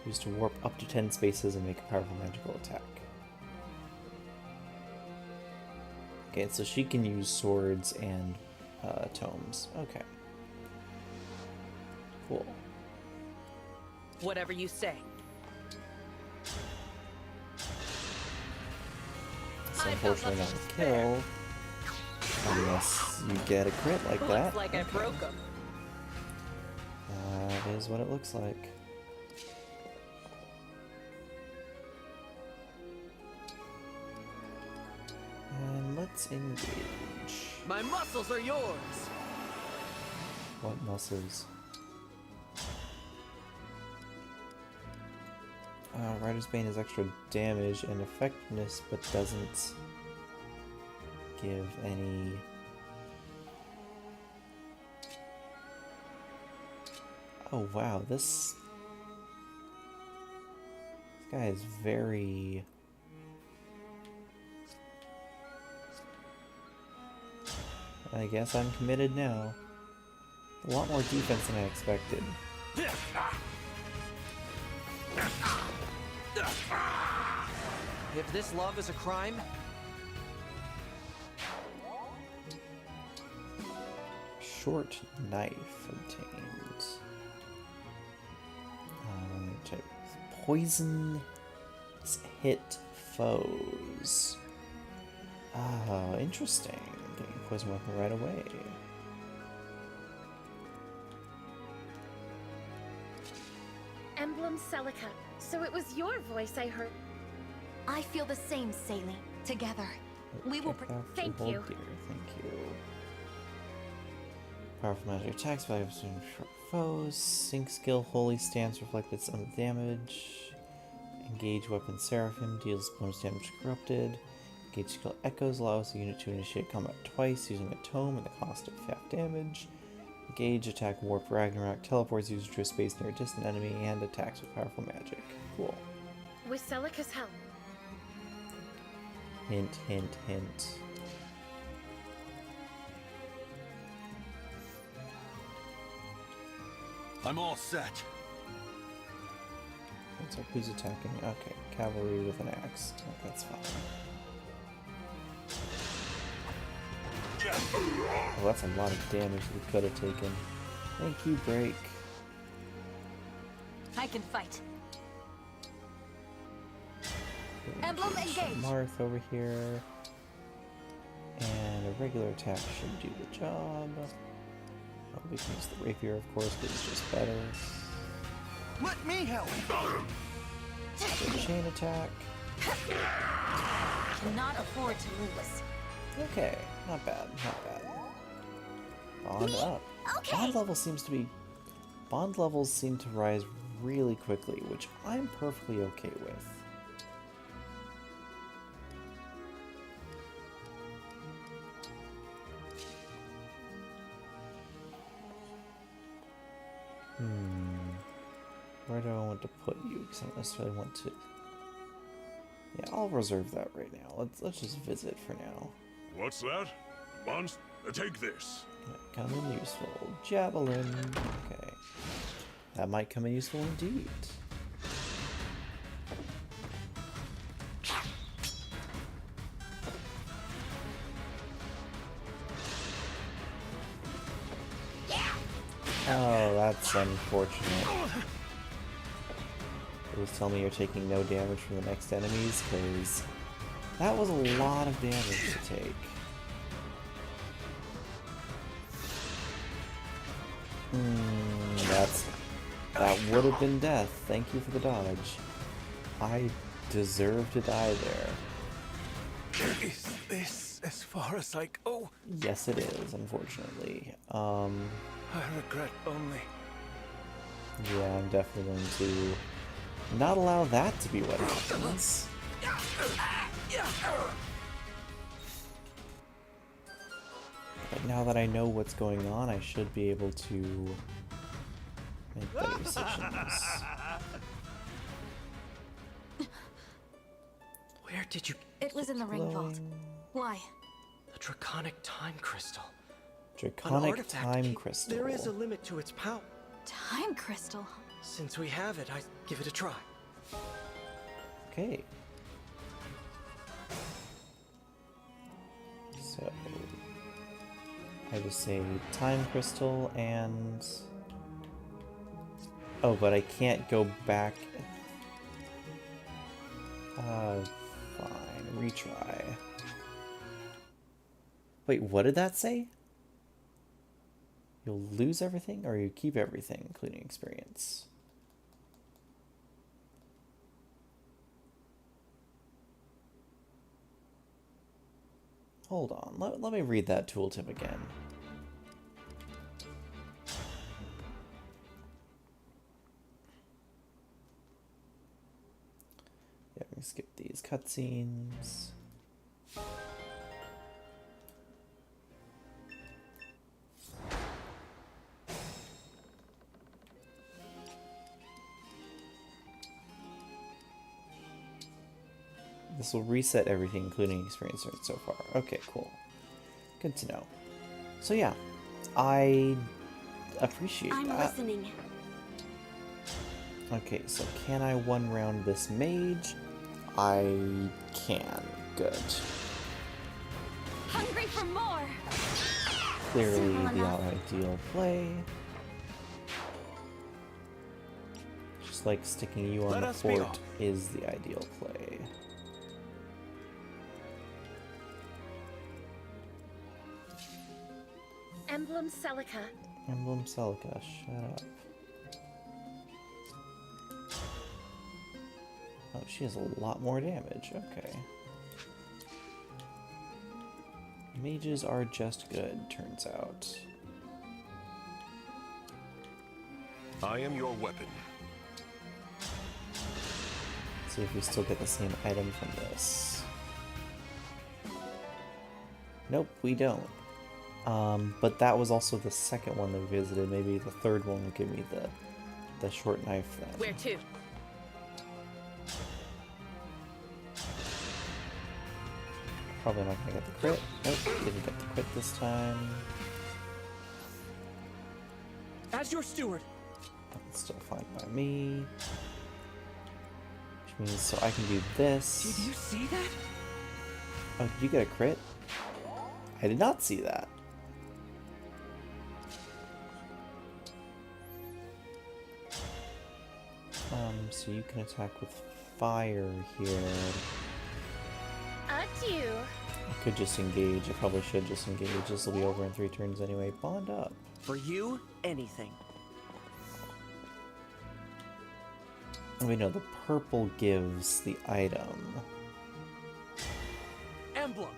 Used to warp up to 10 spaces and make a powerful magical attack. Okay, so she can use swords and tomes. Okay. Cool. Whatever you say. It's unfortunately not a kill. Unless you get a crit like that. Looks like I broke them. That is what it looks like. And let's engage. My muscles are yours. What muscles? Rider's Bane has extra damage and effectiveness, but doesn't give any. Oh wow, this guy is very. I guess I'm committed now. A lot more defense than I expected. If this love is a crime, Short knife obtained. Type poison hit foes. Ah, interesting. Getting a poison weapon right away. Emblem Celica. So it was your voice I heard. I feel the same, Saylee. Together. We will Thank you. Dear. Thank you. Powerful magic attacks, value of short foes. Sync skill, holy stance reflected some of the damage. Engage weapon Seraphim, deals bonus damage to corrupted. Engage skill echoes, allows the unit to initiate combat twice using a tome at the cost of half damage. Engage, attack, warp, Ragnarok, teleports user to a space near a distant enemy, and attacks with powerful magic. Cool. With Celica's help. Hint, hint, hint. I'm all set. Looks like who's attacking? Okay, cavalry with an axe. Oh, that's fine. Oh, that's a lot of damage we could have taken. Thank you, Break. I can fight. Emblem engage. Marth over here. And a regular attack should do the job. Oh, we can use the rapier, of course, but it's just better. Let me help. The chain attack. Cannot afford to lose. Okay, not bad, not bad. Bond up. Okay. Bond levels seem to rise really quickly, which I'm perfectly okay with. Where do I want to put you? Because I don't necessarily want to. Yeah, I'll reserve that right now. Let's just visit for now. What's that? Monst, take this. Come in useful. Javelin. Okay. That might come in useful indeed. Oh, that's unfortunate. Please tell me you're taking no damage from the next enemies, because that was a lot of damage to take. That would have been death. Thank you for the dodge. I deserve to die there. Is this as far as I go? Yes, it is, unfortunately. I regret only. Yeah, I'm definitely going to not allow that to be what happens. But now that I know what's going on, I should be able to make better decisions. Where did you... It was in the ring vault. Why? The Draconic Time Crystal. Draconic Time Crystal. There is a limit to its power. Time crystal? Since we have it, I give it a try. Okay. So I just say time crystal and... Oh, but I can't go back. Fine. Retry. Wait, what did that say? You'll lose everything, or you keep everything, including experience? Hold on, let me read that tooltip again. Yeah, we can skip these cutscenes. This will reset everything, including experience so far. Okay, cool. Good to know. So yeah, I appreciate that. I'm listening. Okay, so can I one round this mage? I can. Good. Hungry for more. Clearly the ideal play. Just like sticking you on the fort is the ideal play. Emblem Celica. Emblem Celica, shut up. Oh, she has a lot more damage, okay. Mages are just good, turns out. I am your weapon. Let's see if we still get the same item from this. Nope, we don't. But that was also the second one they visited. Maybe the third one will give me the short knife then. Where to? Probably not gonna get the crit. Nope, didn't get the crit this time. As your steward. That's still fine by me. Which means so I can do this. Did you see that? Oh, did you get a crit? I did not see that. So you can attack with fire here. Adieu. I could just engage. I probably should just engage. This will be over in 3 turns anyway. Bond up. For you, anything. And we know the purple gives the item. Emblem.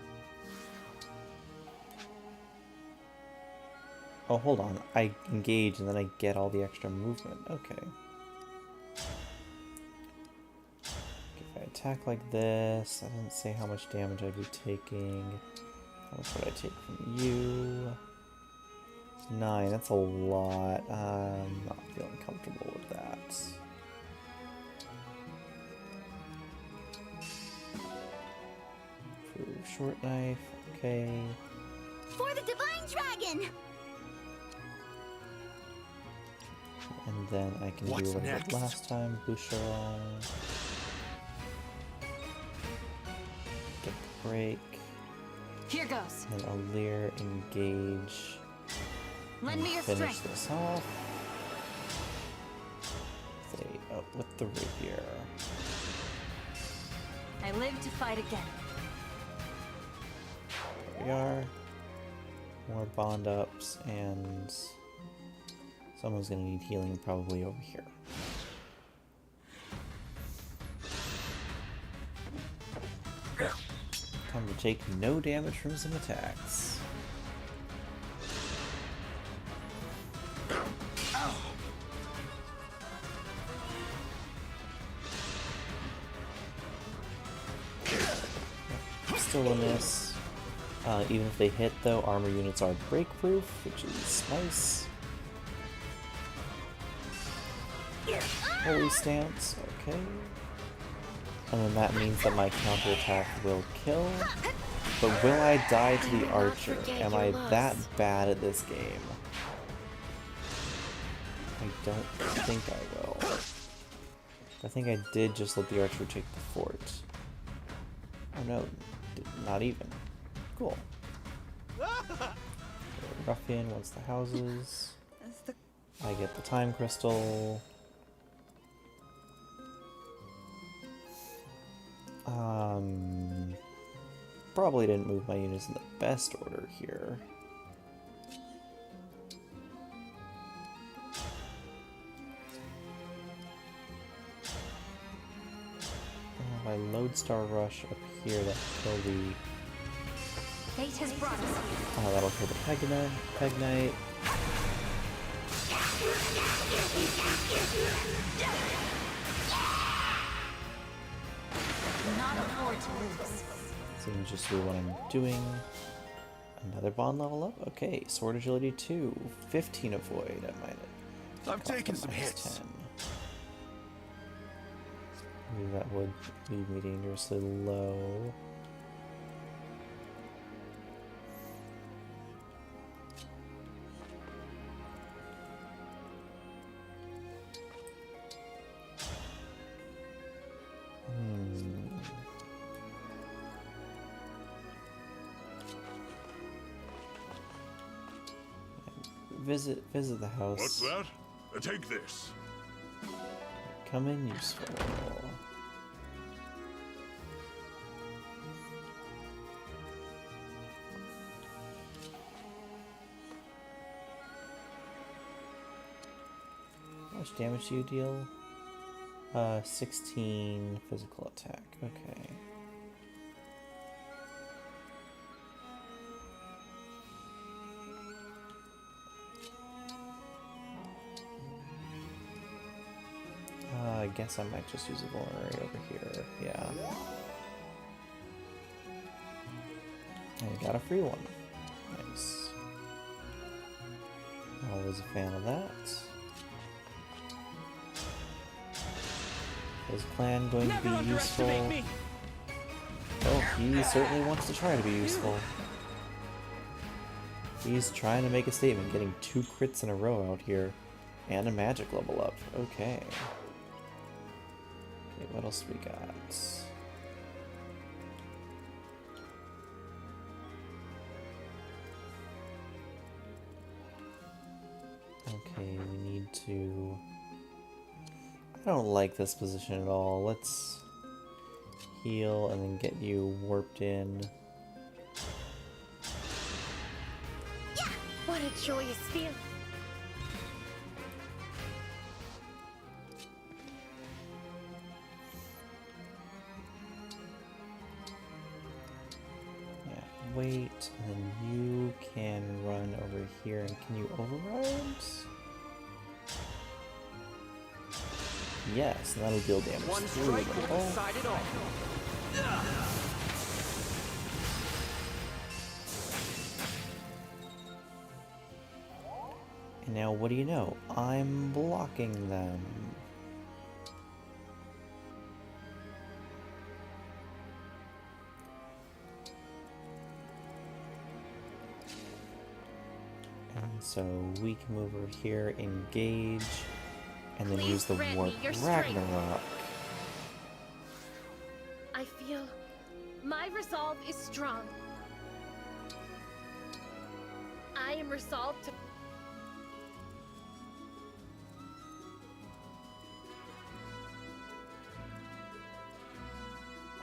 Oh, hold on. I engage and then I get all the extra movement. Okay. If I attack like this, that doesn't say how much damage I'd be taking. How much would I take from you? 9, that's a lot. I'm not feeling comfortable with that. Improve short knife, okay. For the Divine Dragon! And then I can What's do what I next? did last time, Boucheron. Get the break. Here goes. And then Alir engage. Lend me your Finish strength. this off. With the rapier. I live to fight again. There we are. More bond ups, and someone's gonna need healing probably over here. Time to take no damage from some attacks. Still in this. Even if they hit though, armor units are break proof, which is nice. Holy stance, okay. And then that means that my counterattack will kill. But will I die to the archer? Am I that bad at this game? I don't think I will. I think I did just let the archer take the fort. Oh no, not even. Cool. Ruffian wants the houses. I get the time crystal. Probably didn't move my units in the best order here. If I Lodestar Rush up here, that kill the... Fate has brought us here. That'll kill the Peg Knight. Not afford to lose. Seems just to be what I'm doing. Another bond level up? Okay, Sword Agility 2. 15 avoid. I might have. I'm taking some hits. 10. Maybe that would leave me dangerously low. Visit the house. What's that? Take this. Come in useful. How much damage do you deal? 16 physical attack. Okay. I guess I might just use a vulnerary over here. Yeah. I got a free one. Nice. was a fan of that. Is Clan going to be useful? Well, he certainly wants to try to be useful. He's trying to make a statement, getting 2 crits in a row out here. And a magic level up. Okay. Okay, what else we got? Okay, we need to... I don't like this position at all. Let's heal and then get you warped in. Yeah! What a joyous feeling! Wait, and then you can run over here, and can you override? Yes, and that'll deal damage. One strike will decide it all. And now what do you know? I'm blocking them. So we can move over here, engage, and then use the Warp Ragnarok. I feel my resolve is strong. I am resolved to...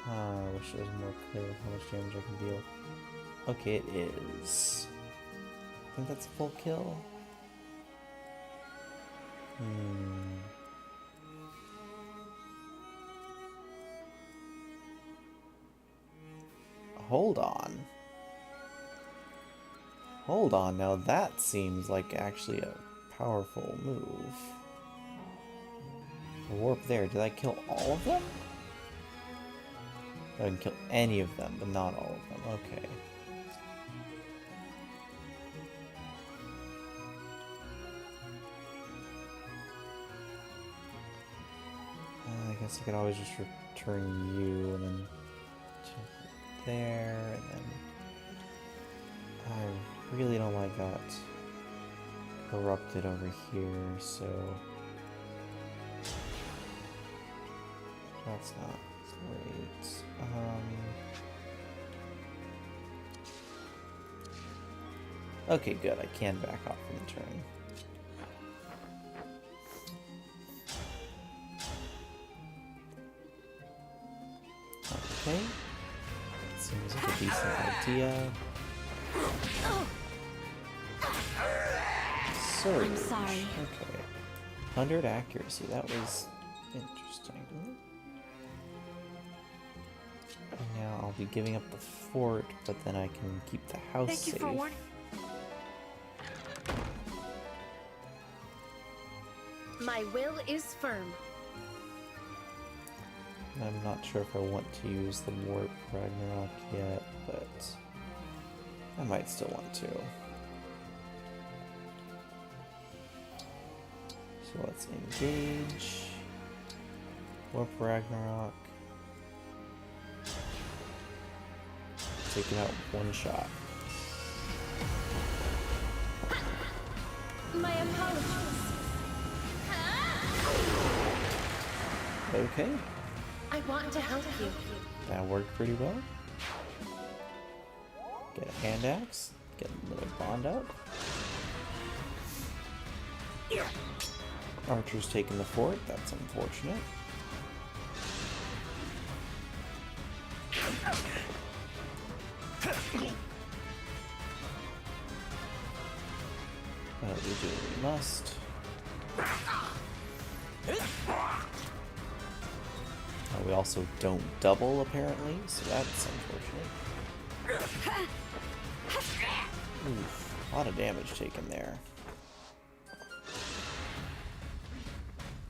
I wish it was more clear how much damage I can deal. Okay, it is. I think that's a full kill. Hold on. Hold on, now that seems like actually a powerful move. A warp there, did I kill all of them? I didn't kill any of them, but not all of them, okay. I guess I could always just return you and then there, and then I really don't like that corrupted over here, so that's not great. Okay, good. I can back off from the turn. Okay. That seems like a decent idea. Surge. I'm sorry. Okay. 100 accuracy. That was interesting. And now I'll be giving up the fort, but then I can keep the house safe. Thank you for warning. My will is firm. I'm not sure if I want to use the Warp Ragnarok yet, but I might still want to. So let's engage. Warp Ragnarok. Take him out with one shot. My apologies. Okay. I want to help you. That worked pretty well. Get a hand axe. Get a little bond up. Archer's taking the fort. That's unfortunate. But we do what we must. We also don't double, apparently, so that's unfortunate. Oof, a lot of damage taken there.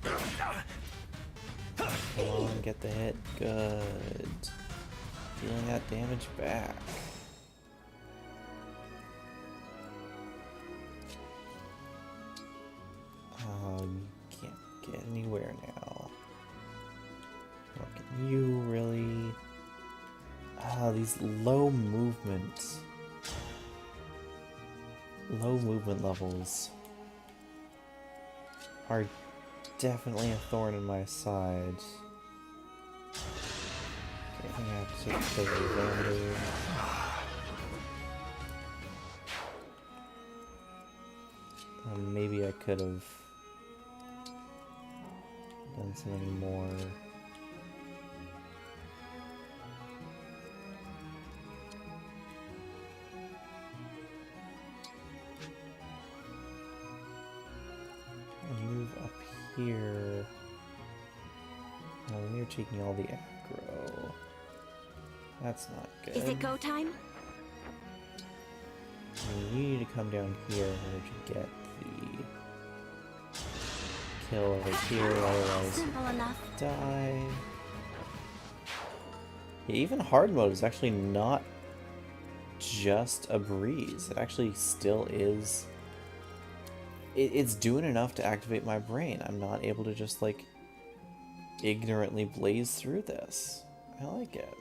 Come on, get the hit. Good. Feeling that damage back. You can't get anywhere now. What can you really? These low movement levels are definitely a thorn in my side. Okay, I think I have to take the advantage. Maybe I could have done something more. Move up here. Oh, you're taking all the aggro. That's not good. Is it go time? You need to come down here in order to get the kill over here, otherwise Simple enough. die. Yeah, even hard mode is actually not just a breeze. It actually still is. It's doing enough to activate my brain. I'm not able to just like ignorantly blaze through this. I like it.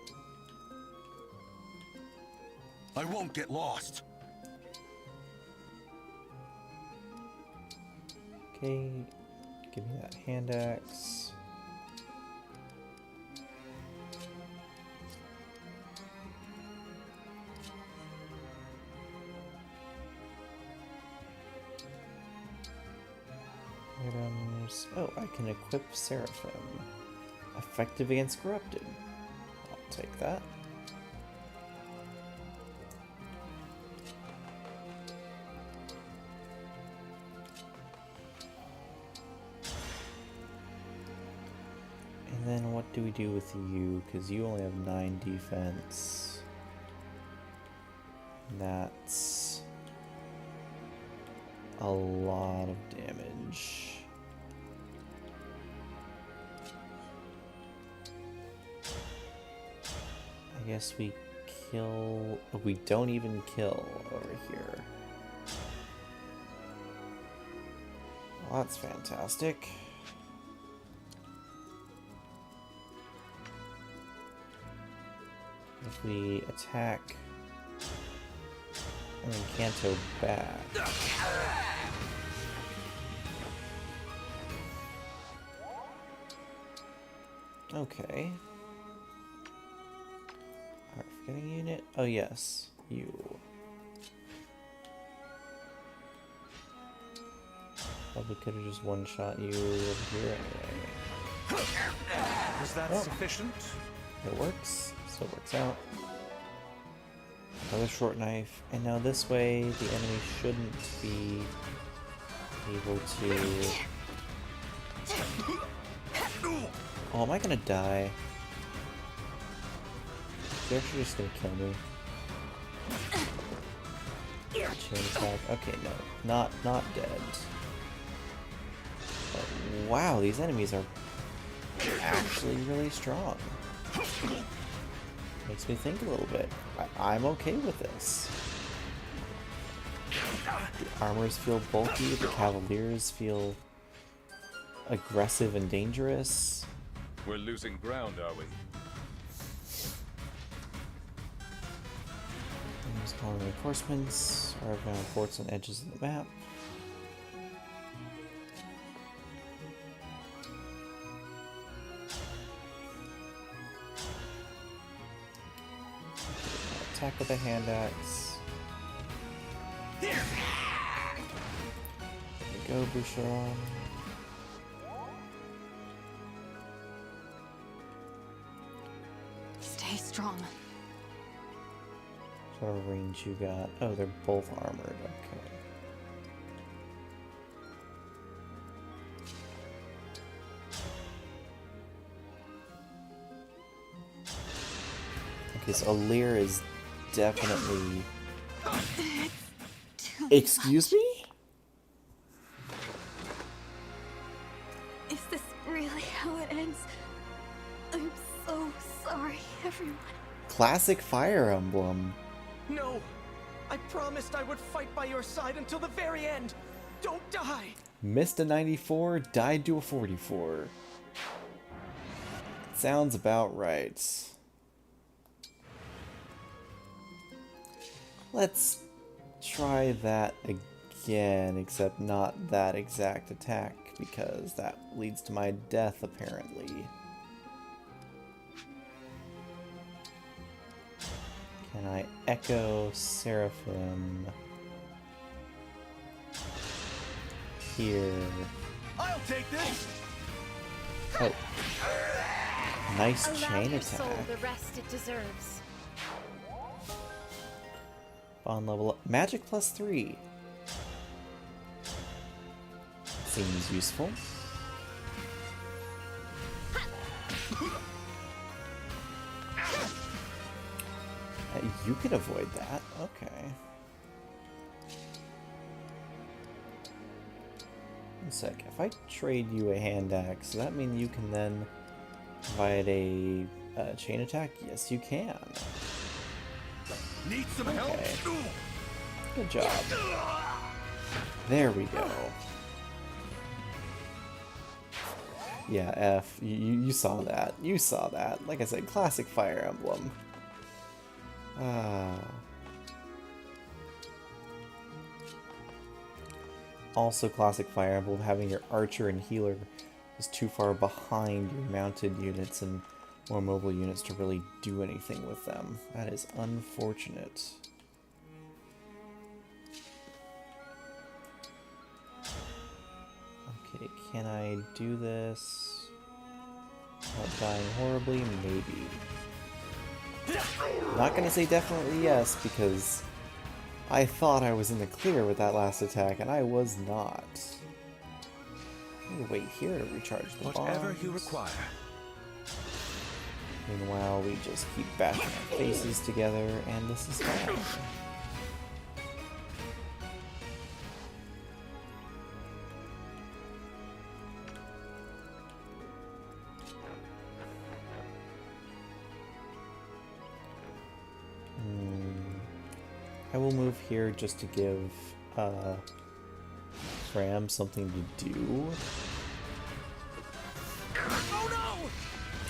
I won't get lost. Okay, give me that hand axe. Items. Oh, I can equip Seraphim. Effective against Corrupted. I'll take that. And then what do we do with you? Because you only have 9 defense. That's a lot of damage. I guess we kill... We don't even kill over here. Well, that's fantastic. If we attack... I mean, Kanto back. Okay. Alright, forgetting unit. Oh, yes. You. Probably could have just one-shot you over here anyway. Is that sufficient? It works. Still works out. Another short knife, and now this way the enemy shouldn't be able to... Oh, am I gonna die? They're actually just gonna kill me. Chain attack. Okay, no. Not dead. But wow, these enemies are actually really strong. Makes me think a little bit. I'm okay with this. The armors feel bulky, the cavaliers feel aggressive and dangerous. We're losing ground, are we? Enemies calling reinforcements. Arrive now forts on edges of the map. Attack with a hand axe. There we go, Boucheron. Stay strong. What sort of range you got? Oh, they're both armored. Okay. Okay, so Alir is definitely... Excuse me? Is this really how it ends? I'm so sorry, everyone. Classic Fire Emblem. No! I promised I would fight by your side until the very end! Don't die! Missed a 94, died to a 44. Sounds about right. Let's try that again, except not that exact attack, because that leads to my death, apparently. Can I echo Seraphim here? I'll take this. Oh. Nice Allow chain your soul attack. the rest it deserves. Bond level up. Magic +3. Seems useful. You can avoid that. Okay. One sec. If I trade you a hand axe, does that mean you can then provide a chain attack? Yes, you can. Need some help? Good job. There we go. Yeah, F. You saw that. You saw that. Like I said, classic Fire Emblem. Also classic Fire Emblem, having your archer and healer is too far behind your mounted units and more mobile units to really do anything with them. That is unfortunate. Okay, can I do this without dying horribly? Maybe. I'm not gonna say definitely yes, because I thought I was in the clear with that last attack, and I was not. I'm gonna wait here to recharge the Whatever bombs. you require. Meanwhile, we just keep bashing our faces together, and this is fine. I will move here just to give Fram something to do. Oh no!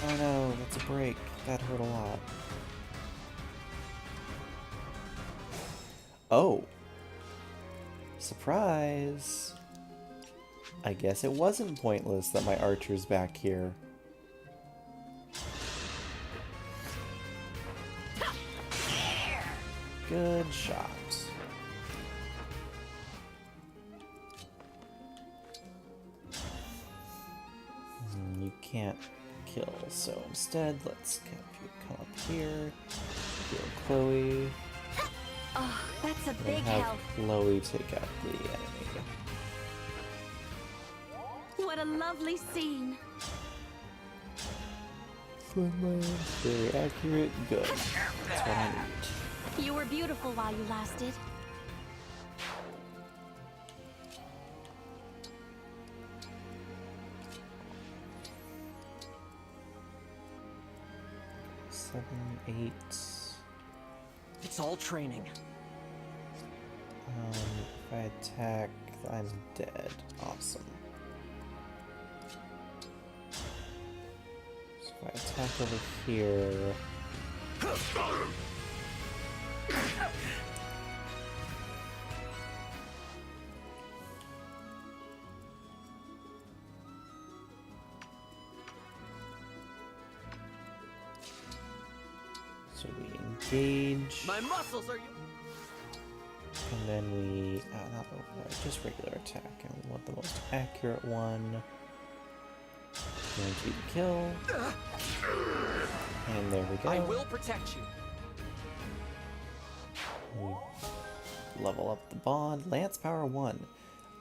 Oh no, that's a break. That hurt a lot. Oh! Surprise! I guess it wasn't pointless that my archer's back here. Good shot. You can't kill, so instead, let's come up here, heal Chloe, Oh, that's a and big have help. Chloe take out the enemy. What a lovely scene. Very accurate, good. That's what I need. You were beautiful while you lasted. Seven, 8. It's all training. If I attack, I'm dead. Awesome. So if I attack over here... So we engage, My muscles are. and then we, not override, just regular attack, and we want the most accurate one. Guaranteed to kill. And there we go. I will protect you. We level up the bond. Lance power 1.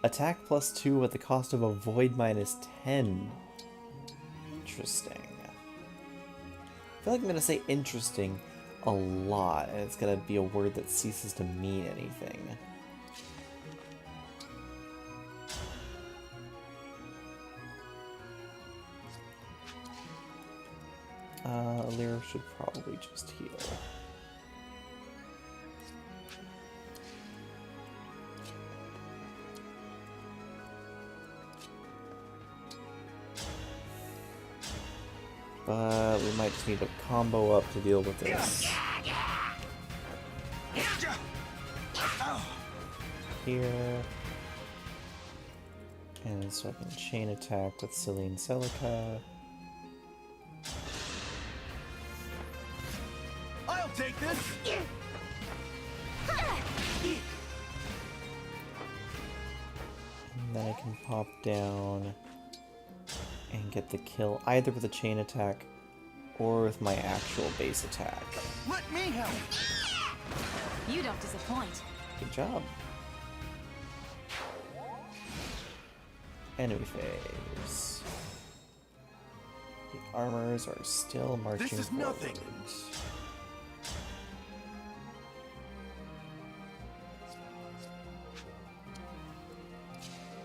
Attack +2 at the cost of a void -10. Interesting. I feel like I'm going to say interesting a lot, and it's going to be a word that ceases to mean anything. Lyra should probably just heal. but we might just need to combo up to deal with this. Here. And so I can chain attack with Celine Celica. I'll take this! And then I can pop down and get the kill either with a chain attack or with my actual base attack. Let me help! You don't disappoint. Good job. Enemy phase. The armors are still marching This is forward. nothing.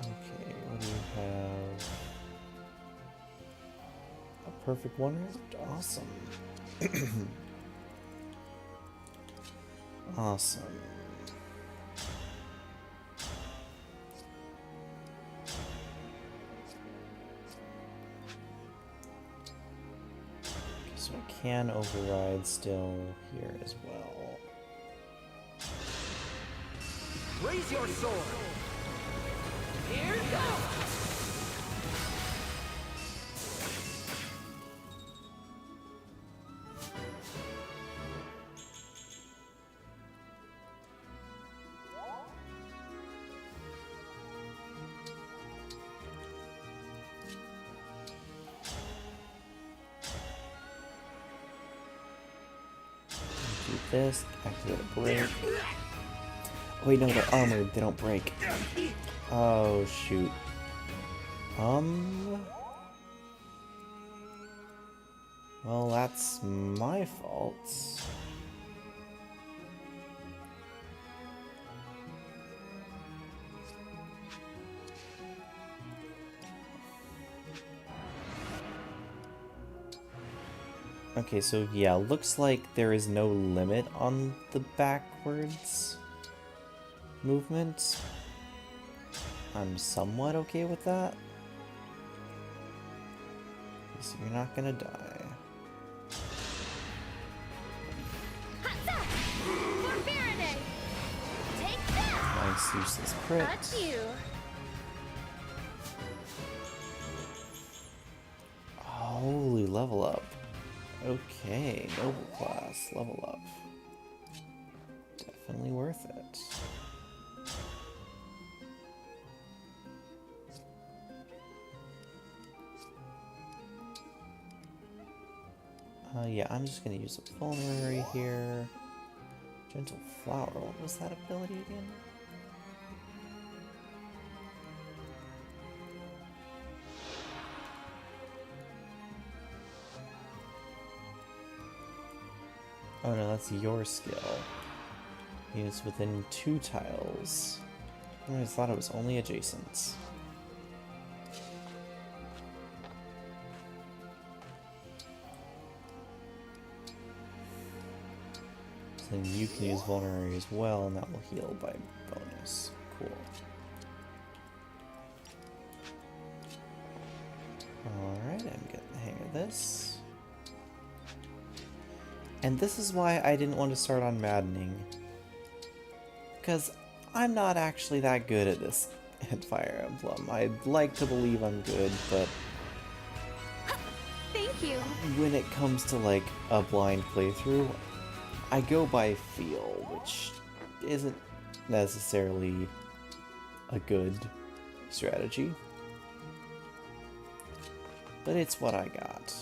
Okay, what do you have? A perfect one? Awesome. Awesome. So I can override still here as well. Raise your sword! Here goes! Do this, activate a break. Oh, wait, no, they're armored, they don't break. Oh, shoot. Well, that's my fault. Okay, so yeah, looks like there is no limit on the backwards movement. I'm somewhat okay with that. So you're not gonna die. Take that! Nice useless crit. Got you. Holy level up. Okay, noble class, level up. Definitely worth it. Yeah, I'm just gonna use a vulnerary here. Gentle Flower, what was that ability again? Oh no, that's your skill. Units within 2 tiles. I always thought it was only adjacent. So then you can use Vulnerary as well, and that will heal by bonus. Cool. Alright, I'm getting the hang of this. And this is why I didn't want to start on Maddening. Because I'm not actually that good at this at Fire Emblem. I'd like to believe I'm good, but Thank you. when it comes to like a blind playthrough, I go by feel, which isn't necessarily a good strategy. But it's what I got.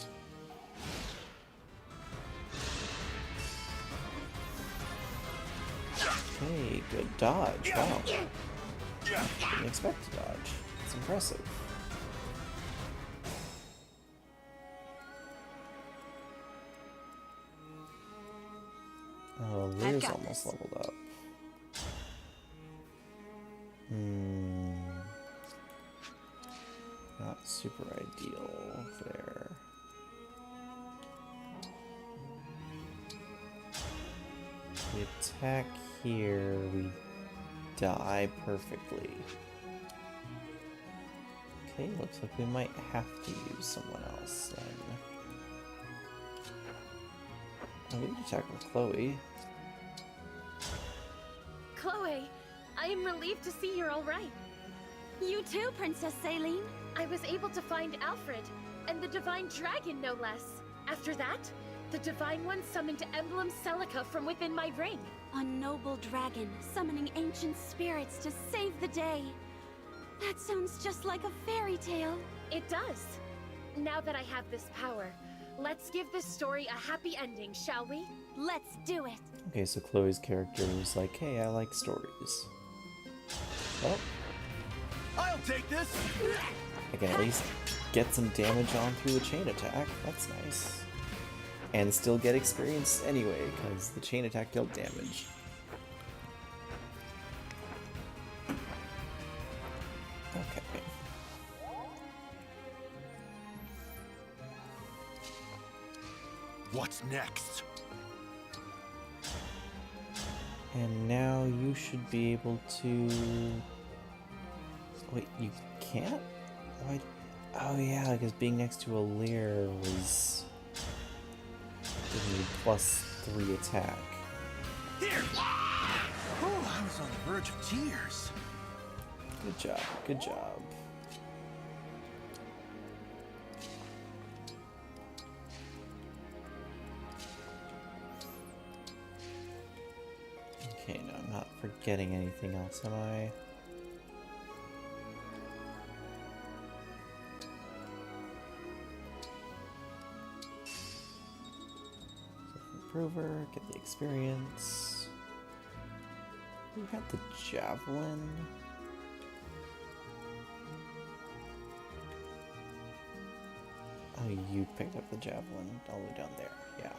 Okay, good dodge. Wow. Didn't expect to dodge. It's impressive. Oh, Lear's almost leveled up. Not super ideal there. We attack here, we die perfectly. Okay, looks like we might have to use someone else then. Oh, we can attack with Chloe. Chloe, I am relieved to see you're all right. You too, Princess Céline. I was able to find Alfred, and the Divine Dragon, no less. After that, the Divine One summoned Emblem Celica from within my ring. A noble dragon summoning ancient spirits to save the day. That sounds just like a fairy tale. It does. Now that I have this power, let's give this story a happy ending, shall we? Let's do it. Okay, so Chloe's character is like, hey, I like stories. Well, I'll take this. I can at least get some damage on through the chain attack. That's nice. And still get experience anyway, because the chain attack dealt damage. Okay. What's next? And now you should be able to... Wait, you can't? Why? Oh yeah, because being next to a Lear was... giving you +3 attack. Here! Oh, I was on the verge of tears. Good job, good job. Okay, no, I'm not forgetting anything else, am I? Improver, get the experience. Who had the javelin? Oh, you picked up the javelin all the way down there, yeah.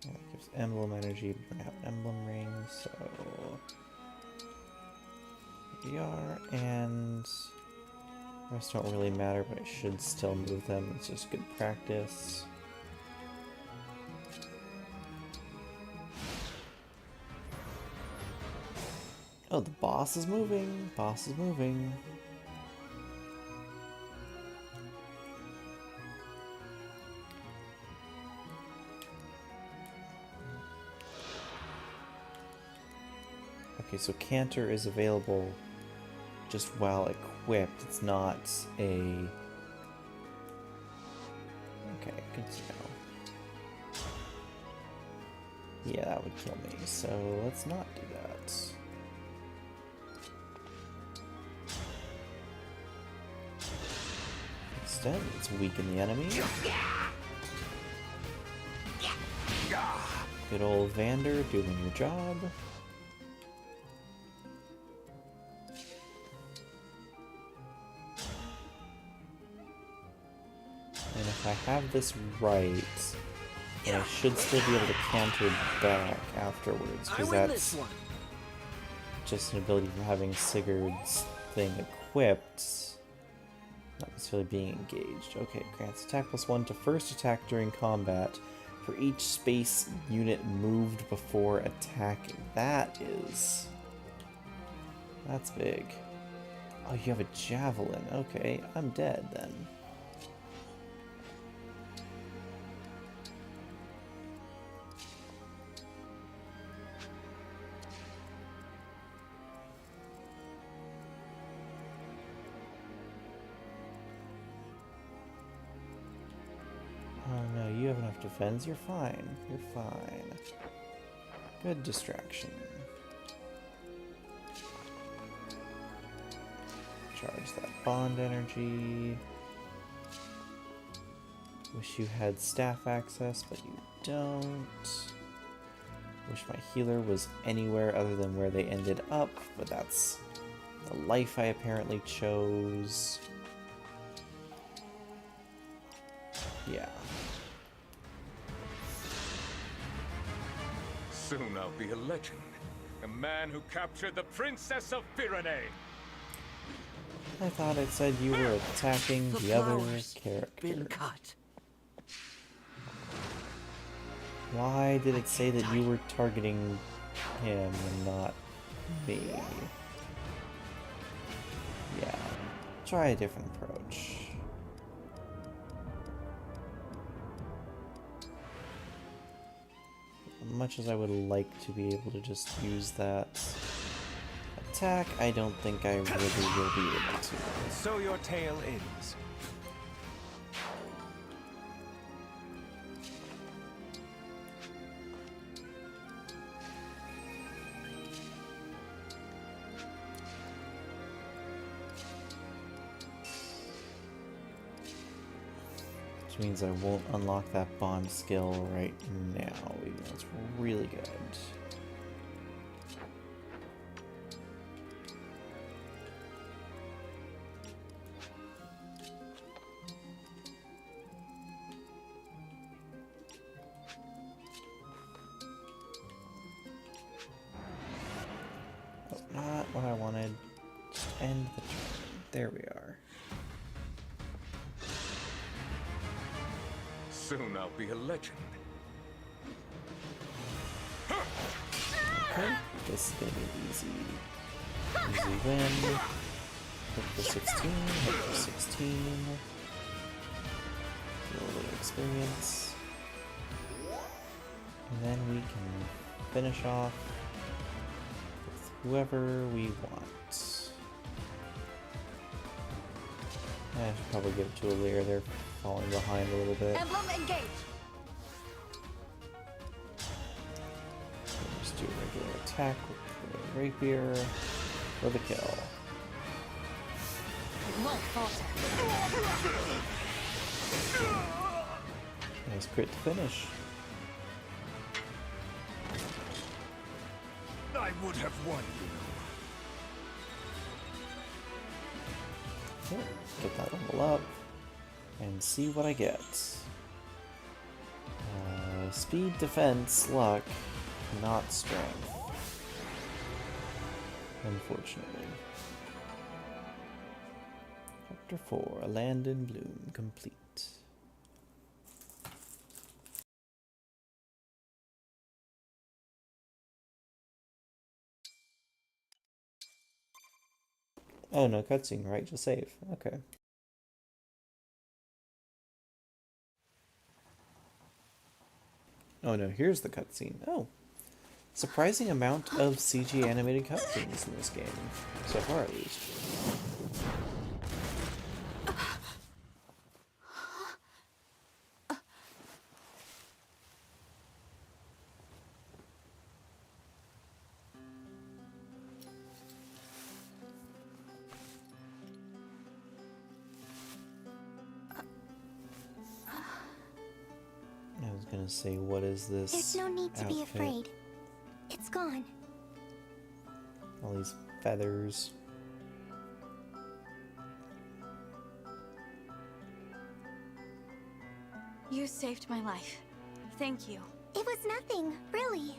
Yeah, it gives emblem energy, we don't have an emblem ring, so... Here we are, and... The rest don't really matter, but I should still move them, it's just good practice. Oh, the boss is moving! Boss is moving! Okay, so Canter is available just while equipped. It's not a... Okay, good to know. Yeah, that would kill me, so let's not do that. Instead, let's weaken the enemy. Good old Vander doing your job. And if I have this right, then I should still be able to counter back afterwards, because that's just an ability from having Sigurd's thing equipped, not necessarily being engaged. Okay, grants attack +1 to first attack during combat for each space unit moved before attacking. That's big. Oh, you have a javelin. Okay, I'm dead then. Oh no, you have enough defense. You're fine. You're fine. Good distraction. Charge that bond energy. Wish you had staff access, but you don't. Wish my healer was anywhere other than where they ended up, but that's the life I apparently chose. Yeah. Soon I'll be a legend. A man who captured the Princess of Firene. I thought it said you were attacking the other character. Been cut. Why did it say that you were targeting him and not me? Yeah, try a different approach. Much as I would like to be able to just use that attack, I don't think I really will be able to. So your tale ends. Which means I won't unlock that bond skill right now, even though it's really good. Oh, not what I wanted. Just end the turn. There we are. Soon I'll be a legend. Okay, this is gonna be easy. Easy win. Hit for 16, hit for 16. A little bit of experience. And then we can finish off with whoever we want. I should probably give it to Alear. They're falling behind a little bit. Emblem engage. Just do a regular attack with the rapier for the kill. It won't falter. Nice crit to finish. I would have won, you know. Okay, get that level up and see what I get. Speed, defense, luck, not strength. Unfortunately. Chapter 4, A Land in Bloom, complete. Oh, no cutscene, right? Just save. Okay. Oh no, here's the cutscene. Oh. Surprising amount of CG animated cutscenes in this game. So far, at least. I was gonna say, what is this? There's no need to be outfit? afraid. It's gone. All these feathers. You saved my life. Thank you. It was nothing, really.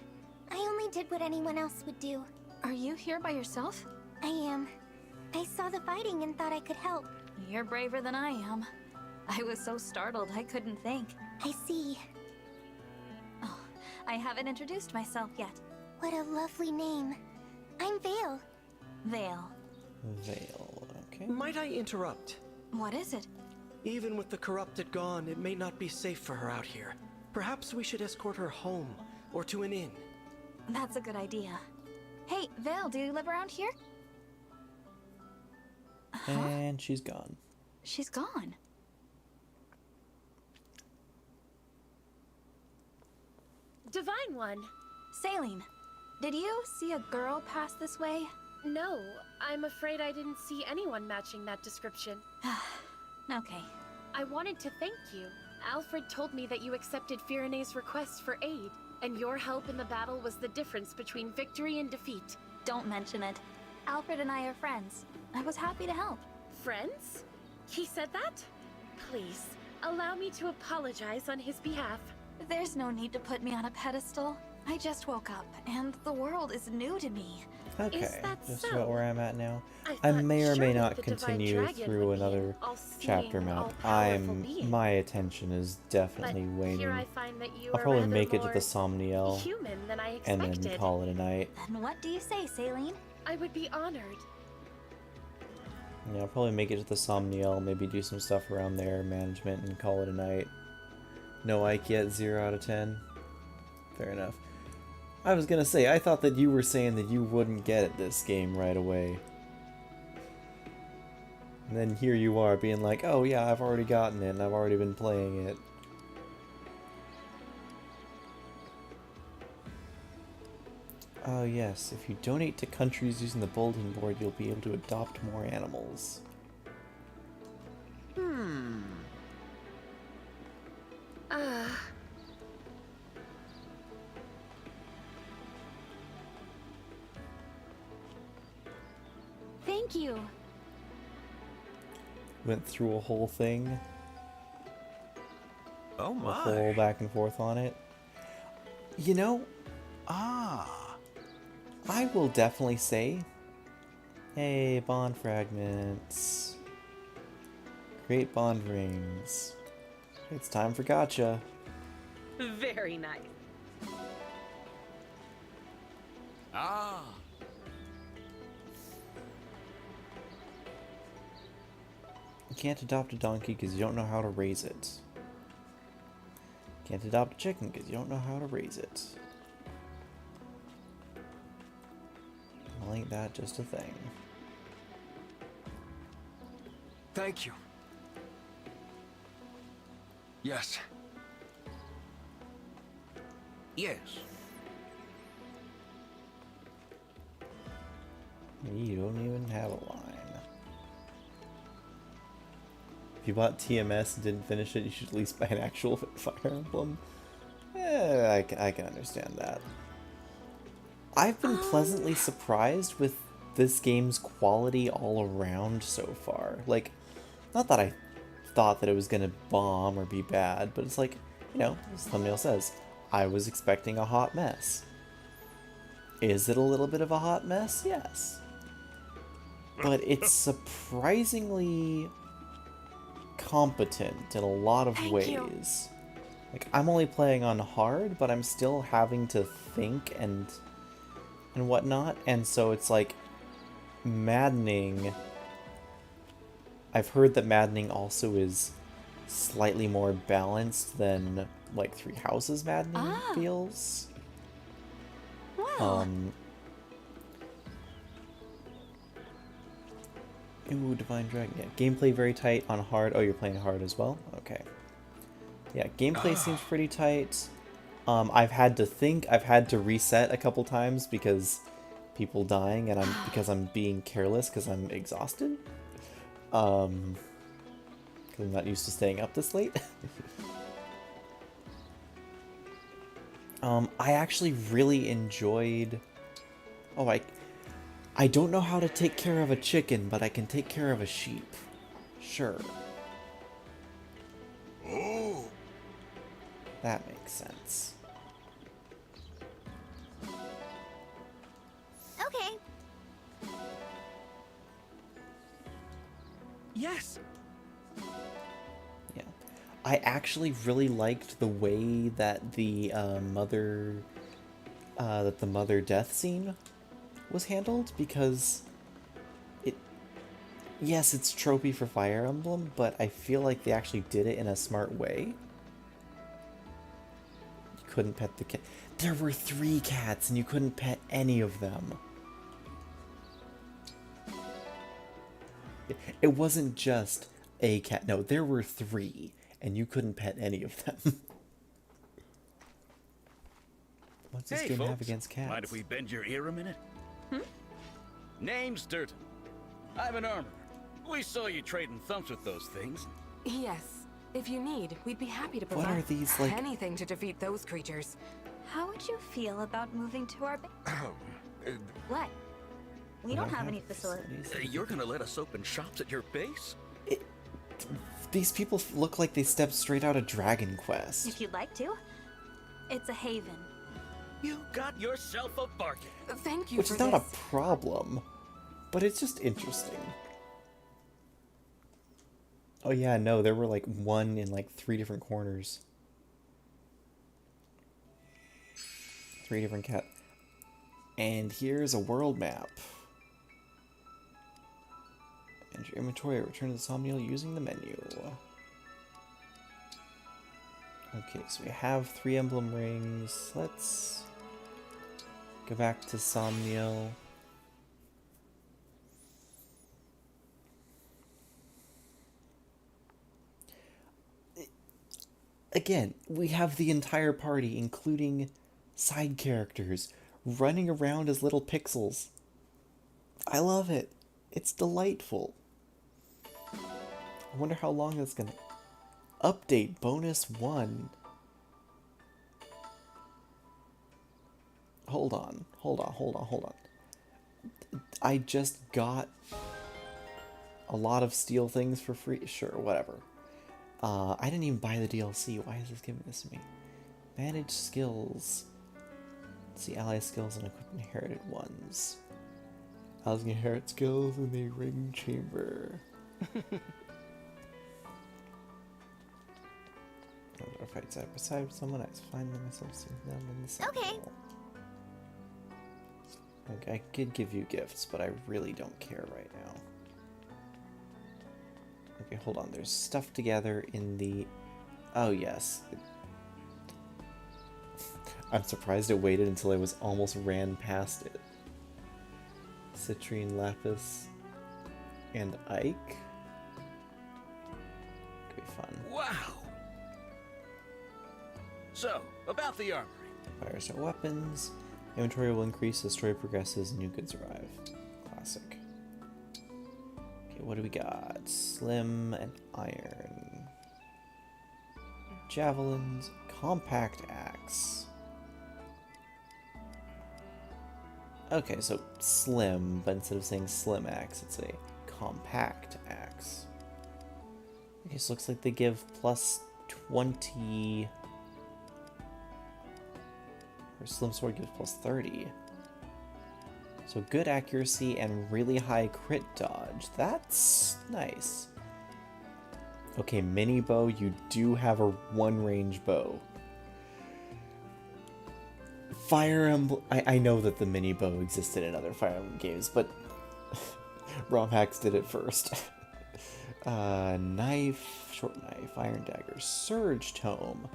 I only did what anyone else would do. Are you here by yourself? I am. I saw the fighting and thought I could help. You're braver than I am. I was so startled I couldn't think. I see. Oh, I haven't introduced myself yet. What a lovely name. I'm Vale. Vale. Vale, okay. Might I interrupt? What is it? Even with the corrupted gone, it may not be safe for her out here. Perhaps we should escort her home, or to an inn. That's a good idea. Hey, Vale, do you live around here? And she's gone. She's gone. Divine One. Saline, did you see a girl pass this way? No, I'm afraid I didn't see anyone matching that description. Okay. I wanted to thank you. Alfred told me that you accepted Firene's request for aid, and your help in the battle was the difference between victory and defeat. Don't mention it. Alfred and I are friends. I was happy to help. Friends? He said that? Please, allow me to apologize on his behalf. There's no need to put me on a pedestal. I just woke up, and the world is new to me. Okay, that just so? about where I'm at now. I I may or may surely not the Divine continue Dragon through would be another all-seeing, chapter map. all-powerful being. My attention is definitely But waning. here I find that you I'll are probably rather make it to more the Somniel human than I and expected. then call it a night. Then what do you say, Saline? I would be honored. Yeah, I'll probably make it to the Somniel, maybe do some stuff around there, management, and call it a night. No Ike yet, 0 out of 10. Fair enough. I was gonna say, I thought that you were saying that you wouldn't get at this game right away. And then here you are being like, oh yeah, I've already gotten it and I've already been playing it. Oh yes, if you donate to countries using the bulletin board, you'll be able to adopt more animals. Thank you. Went through a whole thing. Oh A my. whole back and forth on it. You know, Ah. I will definitely say, hey, bond fragments. Create bond rings. It's time for gotcha. Very nice. Ah. You can't adopt a donkey because you don't know how to raise it. Can't adopt a chicken because you don't know how to raise it. Well, ain't that just a thing? Thank you. Yes. Yes. You don't even have a line. If you bought TMS and didn't finish it, you should at least buy an actual Fire Emblem. I can understand that. I've been pleasantly surprised with this game's quality all around so far. Like, not that I thought that it was gonna bomb or be bad, but it's like, you know, as the thumbnail says, I was expecting a hot mess. Is it a little bit of a hot mess? Yes. But it's surprisingly competent in a lot of ways. Like, I'm only playing on hard, but I'm still having to think and whatnot, and so it's like maddening. I've heard that maddening also is slightly more balanced than like Three Houses maddening feels. Wow. Ooh, Divine Dragon. Yeah, gameplay very tight on hard. Oh, you're playing hard as well? Okay. Yeah, gameplay seems pretty tight. I've had to think, I've had to reset a couple times because people dying, and because I'm being careless because I'm exhausted. Because I'm not used to staying up this late. I actually really enjoyed... Oh, I don't know how to take care of a chicken, but I can take care of a sheep. Sure. Oh. That makes sense. Okay. Yes. Yeah. I actually really liked the way that the mother death scene was handled, because yes, it's tropey for Fire Emblem, but I feel like they actually did it in a smart way. You couldn't pet the cat. There were 3 cats and you couldn't pet any of them. It wasn't just a cat. No, there were 3 and you couldn't pet any of them. What's this Hey, game folks. have against cats? Mind if we bend your ear a minute? Name's Durton. I'm an armorer. We saw you trading thumps with those things. Yes. If you need, we'd be happy to What provide are these, like- anything to defeat those creatures. How would you feel about moving to our base? What? We don't have any facilities. You're gonna let us open shops at your base? These people look like they stepped straight out of Dragon Quest. If you'd like to. It's a haven. You got yourself a bargain. Thank you Which for is not this. a problem, but it's just interesting. Oh yeah, no, there were like 1 in like 3 different corners. 3 different cat. And here's a world map. Manage your inventory or return to the Somniel using the menu. Okay, so we have 3 emblem rings. Let's go back to Somniel. Again, we have the entire party, including side characters, running around as little pixels. I love it. It's delightful. I wonder how long that's gonna... Update bonus 1. Hold on. I just got a lot of steel things for free. Sure, whatever. I didn't even buy the DLC. Why is this giving this to me? Manage skills. Let's see, ally skills and equip inherited ones. Allies can inherit skills in the ring chamber. Or fight side by side with someone, I find myself seeing them in the same. Okay. Okay, I could give you gifts, but I really don't care right now. Okay, hold on. There's stuff to gather in the... Oh, yes. I'm surprised it waited until I was almost ran past it. Citrine, Lapis, and Ike. Could be fun. Wow! So, about the armory. Fires are weapons. Inventory will increase as story progresses and new goods arrive. Classic. Okay, what do we got? Slim and iron. Javelins. Compact axe. Okay, so slim, but instead of saying slim axe, it's a compact axe. Okay, so looks like they give plus 20... Her slim sword gives plus 30. So good accuracy and really high crit dodge. That's nice. Okay, mini bow, you do have a 1-range bow. Fire Emblem... I know that the mini bow existed in other Fire Emblem games, but ROM hacks did it first. Knife, short knife, iron dagger, surge tome.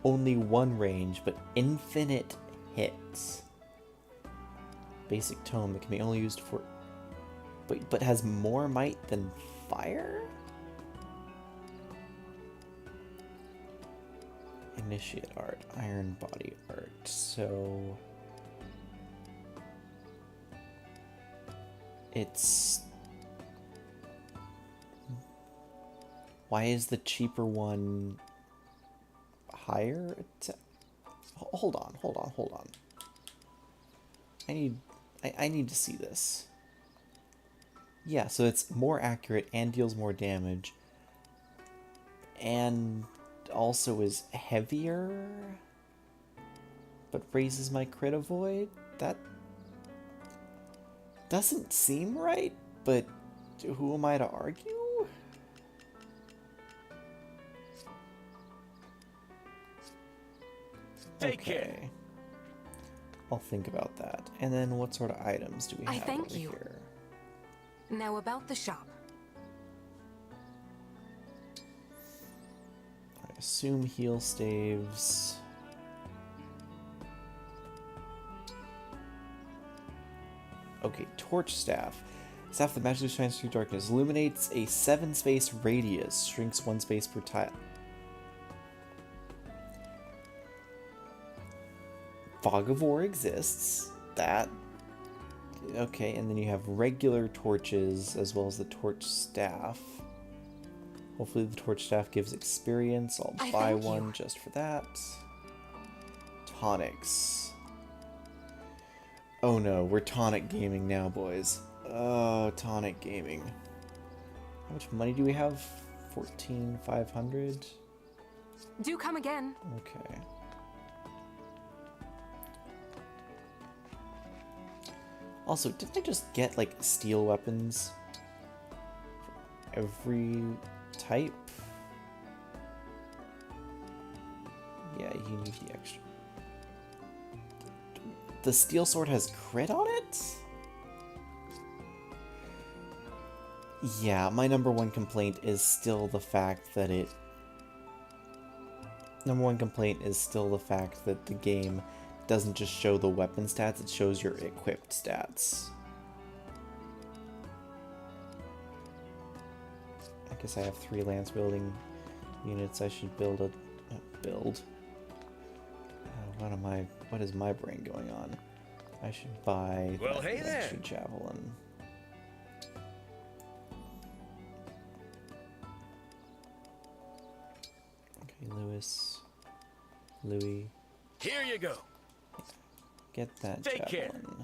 Only 1 range, but infinite hits. Basic tome that can be only used for... But has more might than fire? Initiate art, iron body art, so... It's... Why is the cheaper one higher? Hold on. I need to see this. Yeah, so it's more accurate and deals more damage. And also is heavier, but raises my crit avoid? That doesn't seem right, but who am I to argue? Take care. I'll think about that. And then what sort of items do we have thank over you. here? Now about the shop. I assume heal staves. Okay, torch staff. Staff that magically shines through darkness. Illuminates a 7-space radius. Shrinks 1 space per tile. Fog of War exists. That. Okay, and then you have regular torches as well as the torch staff. Hopefully the torch staff gives experience. I'll buy one just for that. Tonics. Oh no, we're tonic gaming now, boys. Oh, tonic gaming. How much money do we have? 14,500? Do come again. Okay. Also, didn't I just get, like, steel weapons for every type? Yeah, you need the extra. The steel sword has crit on it? Yeah, my number one complaint is still the fact that it... Number one complaint is still the fact that the game doesn't just show the weapon stats, it shows your equipped stats. I guess I have 3 lance building units. I should build a... what is my brain going on? I should buy Well, hey there. extra javelin. Okay, Louis. Here you go. Get that Take care. javelin.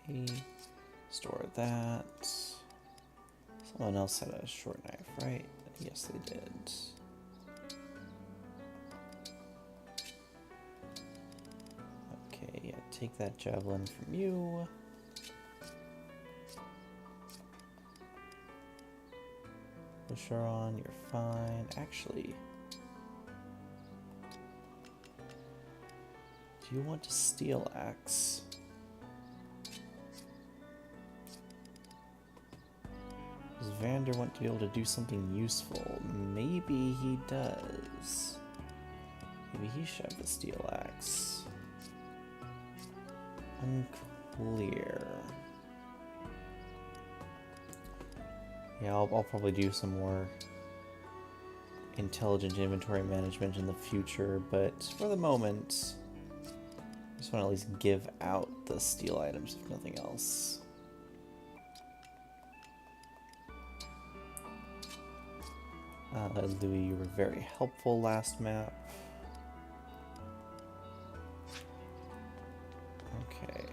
Okay, store that. Someone else had a short knife, right? Yes, they did. Okay, yeah, take that javelin from you. Sharon, you're fine. Actually, do you want a steel axe? Does Vander want to be able to do something useful? Maybe he does. Maybe he should have the steel axe. Unclear. Yeah, I'll probably do some more intelligent inventory management in the future, but for the moment, I just want to at least give out the steel items, if nothing else. Louis, you were very helpful last map. Okay.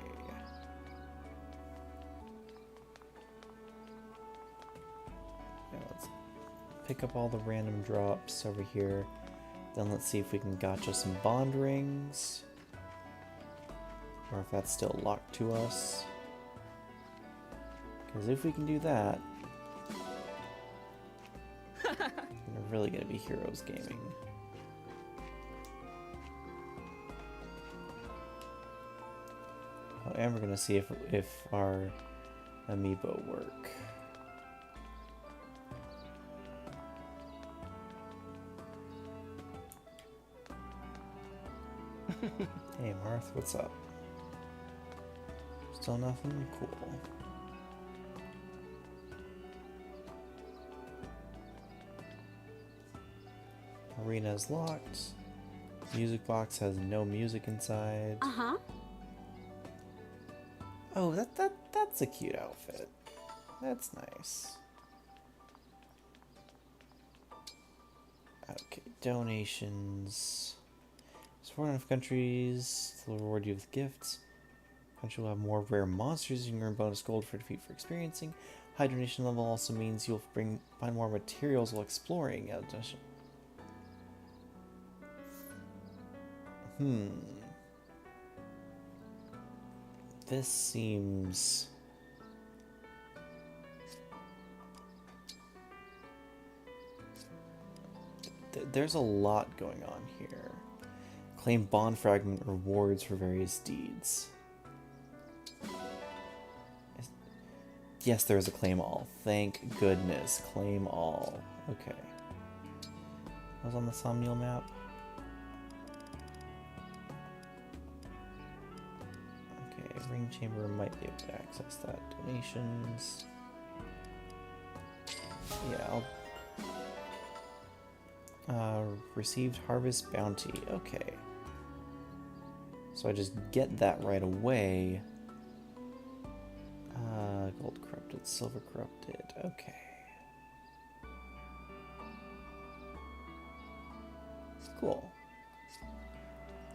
Yeah, let's pick up all the random drops over here. Then let's see if we can gotcha some bond rings. Or if that's still locked to us. Because if we can do that, we're really going to be Heroes Gaming. Oh, and we're going to see if our amiibo work. Hey Marth, what's up? Still nothing? Cool. Arena's locked. Music box has no music inside. Uh-huh. Oh, that's a cute outfit. That's nice. Okay, donations. Support enough countries will reward you with gifts. Country will have more rare monsters. You can earn bonus gold for defeat for experiencing. High donation level also means you'll find more materials while exploring. This seems... There's a lot going on here. Claim bond fragment rewards for various deeds. Yes, there is a claim all. Thank goodness. Claim all. Okay. I was on the Somniel map. Okay, Ring Chamber might be able to access that. Donations. Yeah, received Harvest Bounty. Okay. So I just get that right away. Gold corrupted, silver corrupted. Okay. Cool.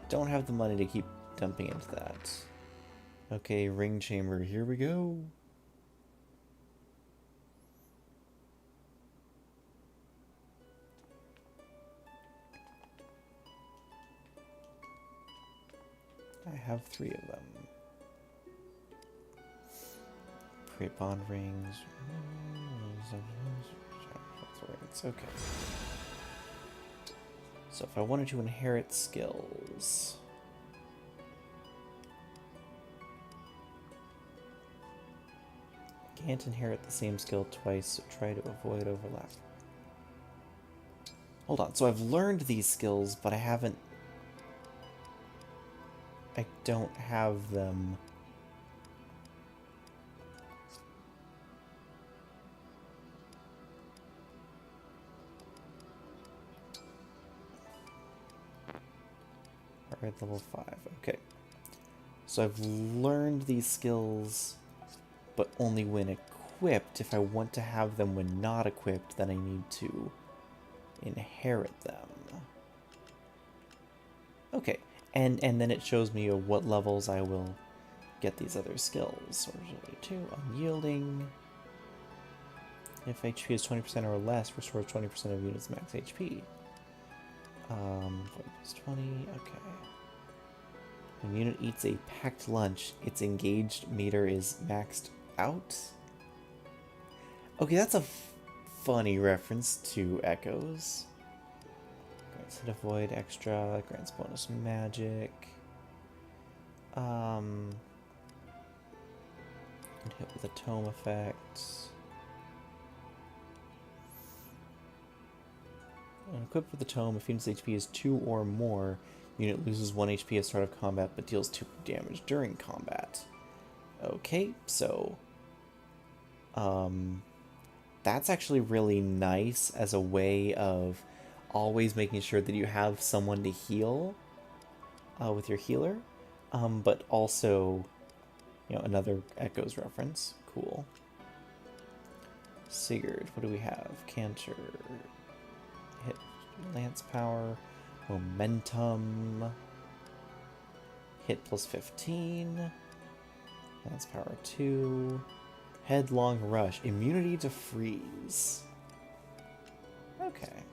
Don't have the money to keep dumping into that. Okay, Ring Chamber, here we go. I have 3 of them. Create bond rings. Okay. So if I wanted to inherit skills, Can't inherit the same skill twice, so try to avoid overlap. Hold on, so I've learned these skills, but I don't have them. Alright, level 5, okay. So I've learned these skills, but only when equipped. If I want to have them when not equipped, then I need to inherit them. Okay, and then it shows me what levels I will get these other skills. Origin 2, Unyielding. If HP is 20% or less, restores 20% of units max HP. Focus 20, okay. When a unit eats a packed lunch, its engaged meter is maxed out? Okay, that's a funny reference to Echoes. Grants hit avoid extra, grants bonus magic. Can hit with a tome effect. When equipped with the tome, if unit's HP is 2 or more, unit loses 1 HP at start of combat but deals 2 damage during combat. Okay, so that's actually really nice as a way of always making sure that you have someone to heal with your healer, but also, you know, another Echoes reference. Cool. Sigurd, what do we have? Canter, hit, lance power, momentum, hit plus 15, lance power 2, headlong rush, immunity to freeze. Okay.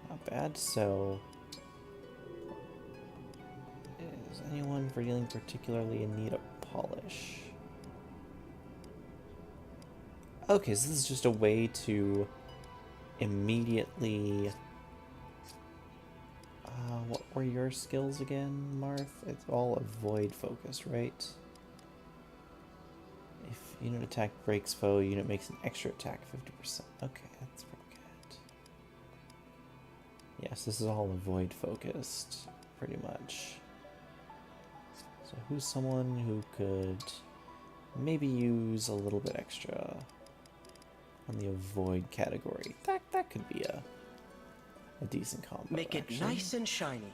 Not bad. So, is anyone feeling particularly in need of polish? Okay, so this is just a way to immediately... what were your skills again, Marth? It's all avoid focused, right? If unit attack breaks foe, unit makes an extra attack 50%. Okay, that's pretty good. Yes, this is all avoid focused, pretty much. So who's someone who could maybe use a little bit extra on the avoid category? That could be a decent combo. Make it actually. nice and shiny.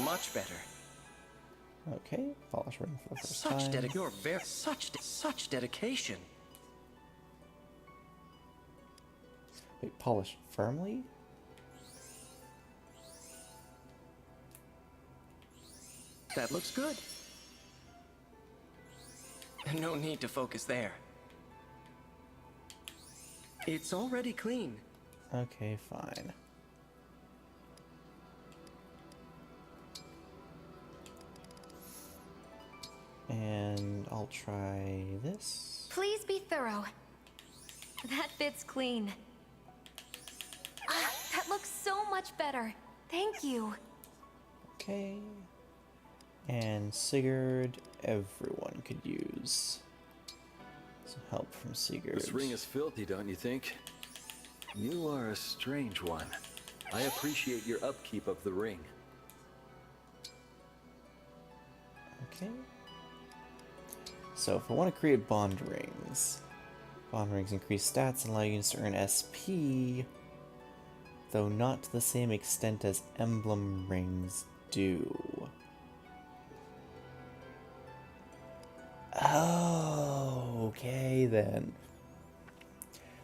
Much better. Okay, polish ring for the first Such time. such dedication. Wait, polish firmly? That looks good. No need to focus there. It's already clean. Okay, fine. And I'll try this. Please be thorough. That fits clean. Ah, that looks so much better. Thank you. Okay. And Sigurd, everyone could use some help from Sigurd. This ring is filthy, don't you think? You are a strange one. I appreciate your upkeep of the ring. Okay. So if I want to create bond rings increase stats and allow units to earn SP, though not to the same extent as emblem rings do. Oh, okay then.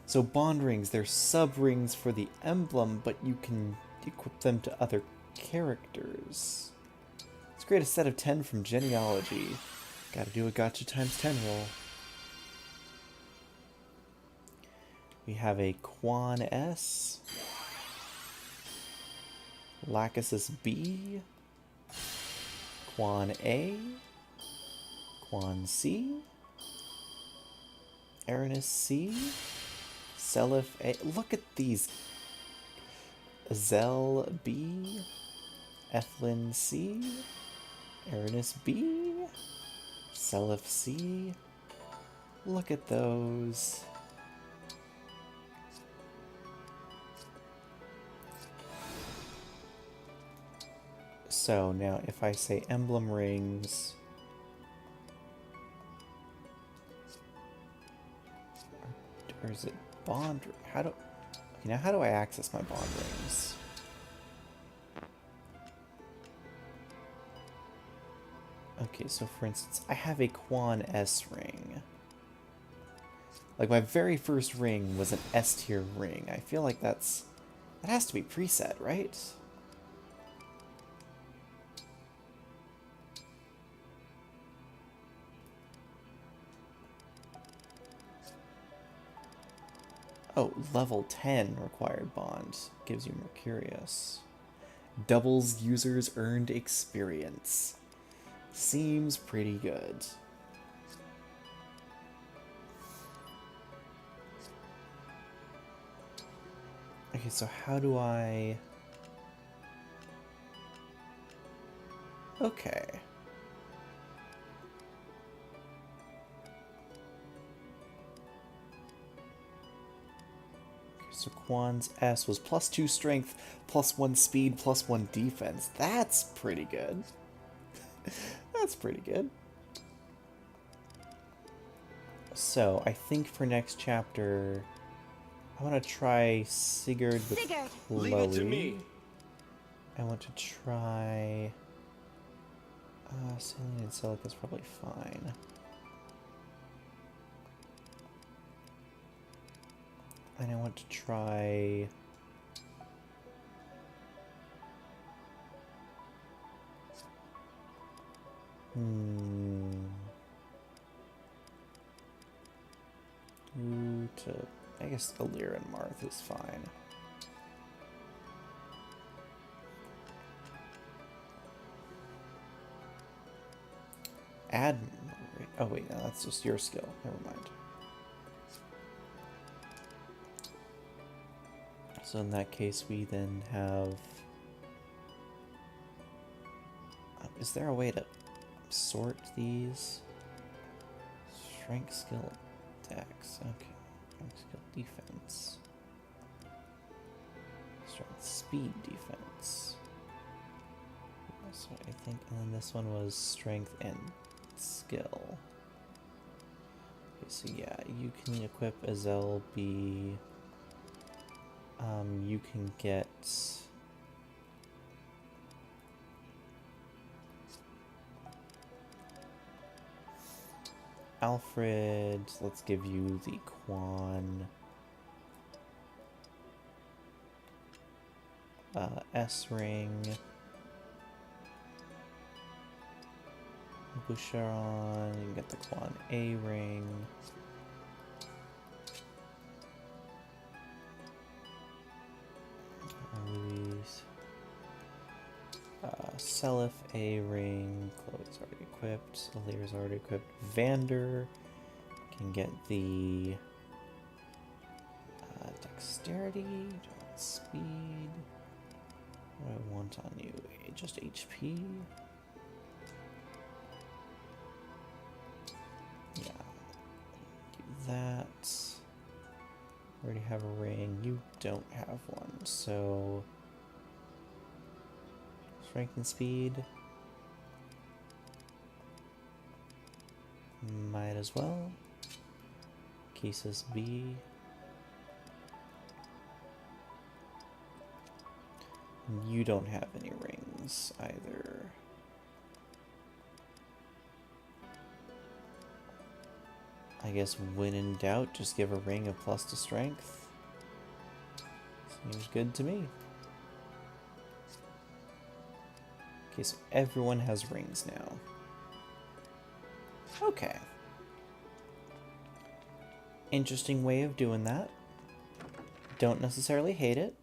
So bond rings, they're sub rings for the emblem, but you can equip them to other characters. Let's create a set of 10 from Genealogy. Gotta do a gotcha times 10 roll. We have a Quan S, Lachesis B, Quan A, Quan C, Aranis C, Seliph A. Look at these. Zell B. Ethlyn C. Aranus B. Seliph C. Look at those. So now if I say emblem rings, or is it bond? How do I access my bond rings? Okay, so for instance, I have a Quan S ring. Like my very first ring was an S tier ring. I feel like that has to be preset, right? Oh, level 10 required bond. Gives you Mercurius. Doubles users earned experience. Seems pretty good. Okay, so how do I... Okay. So Quan's S was +2 strength, +1 speed, +1 defense. That's pretty good. That's pretty good. So I think for next chapter, I want to try Sigurd with Chloe. Leave it to me. I want to try... Celine and Celica's probably fine. And I want to try... I guess Alir and Marth is fine. Add... Oh wait, no, that's just your skill. Never mind. So in that case, we then have... is there a way to sort these? Strength, skill, dex. Okay. Strength, skill, defense. Strength, speed, defense. So I think, and then this one was strength and skill. Okay, so yeah, you can equip Azel B. You can get... Alfred, let's give you the Quan S ring. Boucheron, you can get the Quan A ring. Louise. Seliph A ring. Chloe's already equipped. Alir's already equipped. Vander can get the dexterity, speed. What do I want on you? Just HP? Yeah. Do that. Already have a ring. You don't have one, so strength and speed. Might as well. Cases B. And you don't have any rings either. I guess when in doubt, just give a ring of +2 strength. Seems good to me. Okay, so everyone has rings now. Okay. Interesting way of doing that. Don't necessarily hate it.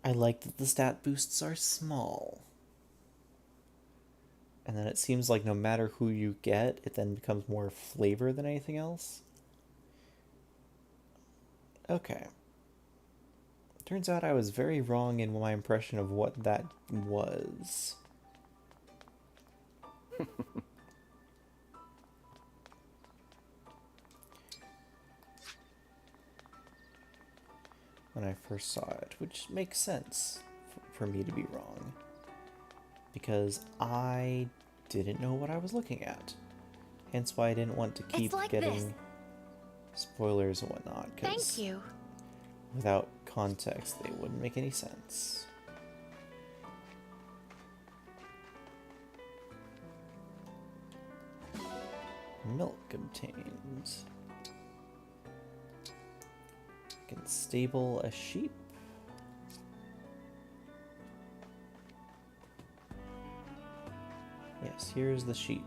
I like that the stat boosts are small. And then it seems like no matter who you get, it then becomes more flavor than anything else. Okay. Turns out I was very wrong in my impression of what that was. When I first saw it, which makes sense for me to be wrong. Because I didn't know what I was looking at. Hence why I didn't want to keep getting spoilers and whatnot. Thank you. Without context, they wouldn't make any sense. Milk obtained. I can stable a sheep. Yes, here's the sheep.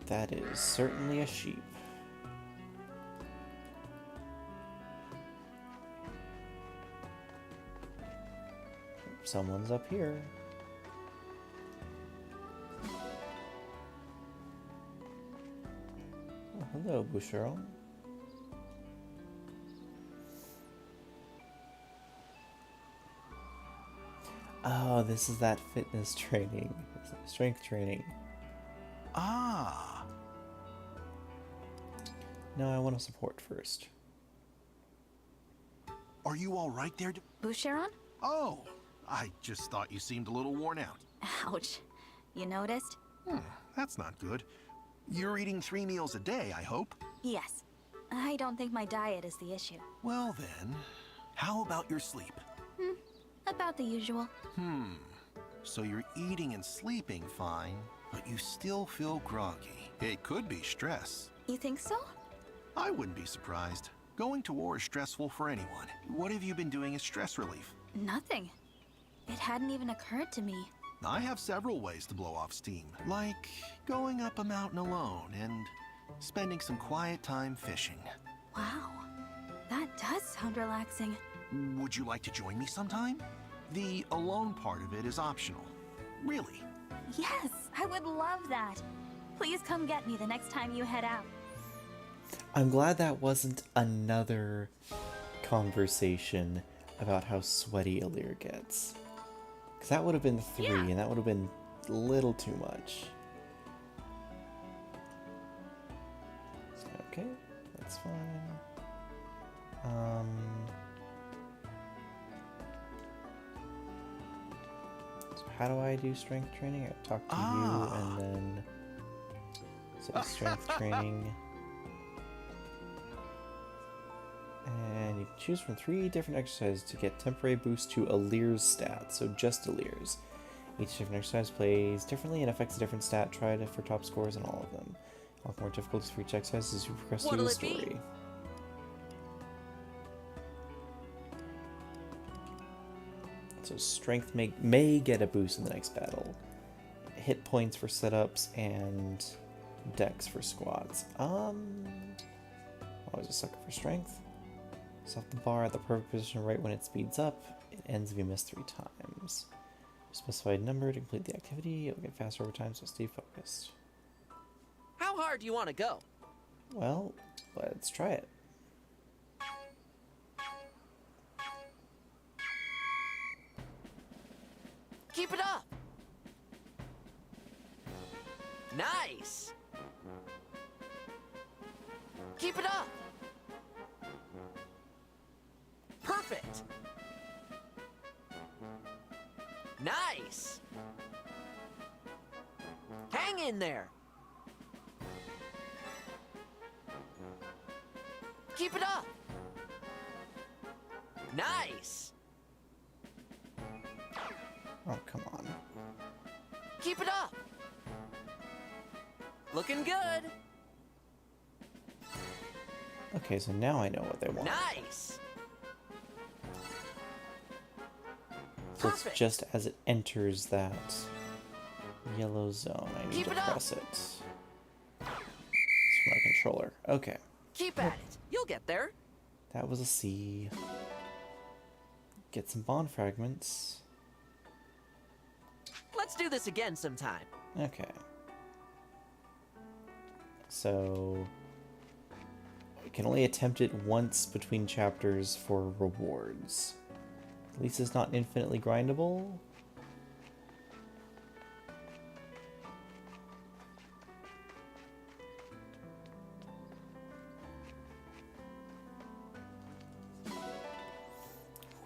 That is certainly a sheep. Someone's up here. Oh, hello, Boucheron. Oh, this is that fitness training, strength training. Ah. No, I want to support first. Are you all right there? Boucheron? Oh, I just thought you seemed a little worn out. Ouch. You noticed? That's not good. You're eating 3 meals a day, I hope? Yes. I don't think my diet is the issue. Well then, how about your sleep? About the usual. So you're eating and sleeping fine, but you still feel groggy. It could be stress. You think so? I wouldn't be surprised. Going to war is stressful for anyone. What have you been doing as stress relief? Nothing. It hadn't even occurred to me. I have several ways to blow off steam, like going up a mountain alone and spending some quiet time fishing. Wow. That does sound relaxing. Would you like to join me sometime? The alone part of it is optional. Really. Yes, I would love that. Please come get me the next time you head out. I'm glad that wasn't another conversation about how sweaty Alir gets. Because that would have been 3, and that would have been a little too much. Okay, that's fine. So how do I do strength training? I talk to you and then say strength training. And you can choose from 3 different exercises to get temporary boost to Alir's stats, so just Alir's. Each different exercise plays differently and affects a different stat. Try it for top scores on all of them. Unlock more difficulties for each exercise as you progress through the story. So strength may get a boost in the next battle. Hit points for setups and dex for squats. Always a sucker for strength. Set the bar at the perfect position right when it speeds up. It ends if you miss 3 times. Specified number to complete the activity. It'll get faster over time, so stay focused. How hard do you want to go? Well, let's try it. Keep it up. Nice. Keep it up. Perfect. Nice. Hang in there. Keep it up. Nice. Oh, come on. Keep it up. Looking good. Okay, so now I know what they want. Nice. So it's just as it enters that yellow zone, I need Keep to it up. press it. It's for my controller. Okay, Keep at it. You'll get there. that was a C. Get some bond fragments. Let's do this again sometime. Okay. So can only attempt it once between chapters for rewards. At least it's not infinitely grindable.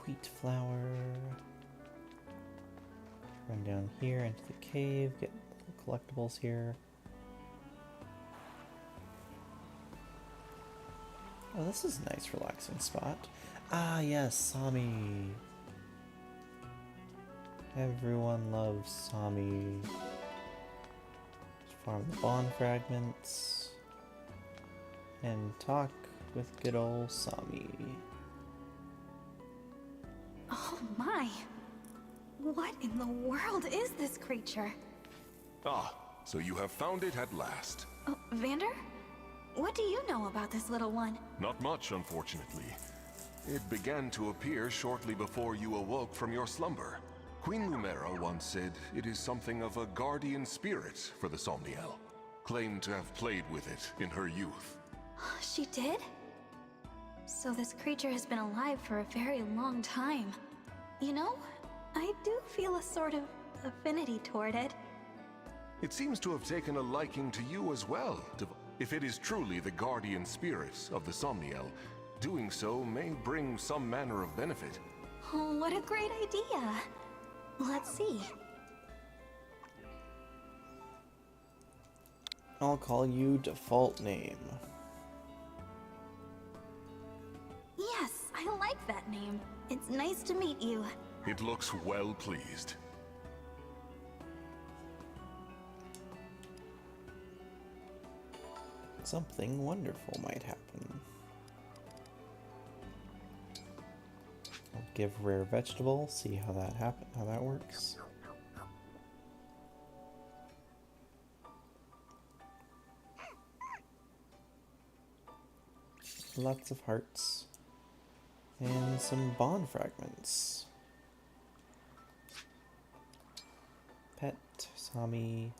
Wheat flour. Run down here into the cave, get collectibles here. Oh, this is a nice relaxing spot. Ah, yes, Sami. Everyone loves Sami. Farm the bond fragments. And talk with good old Sami. Oh my! What in the world is this creature? Ah, so you have found it at last. Oh, Vander? What do you know about this little one? Not much, unfortunately. It began to appear shortly before you awoke from your slumber. Queen Lumera once said it is something of a guardian spirit for the Somniel. Claimed to have played with it in her youth. She did? So this creature has been alive for a very long time. You know, I do feel a sort of affinity toward it. It seems to have taken a liking to you as well. If it is truly the guardian spirit of the Somniel, doing so may bring some manner of benefit. Oh, what a great idea! Let's see. I'll call you default name. Yes, I like that name. It's nice to meet you. It looks well pleased. Something wonderful might happen. I'll give rare vegetable, see how that works. Lots of hearts. And some bond fragments. Pet, Sami.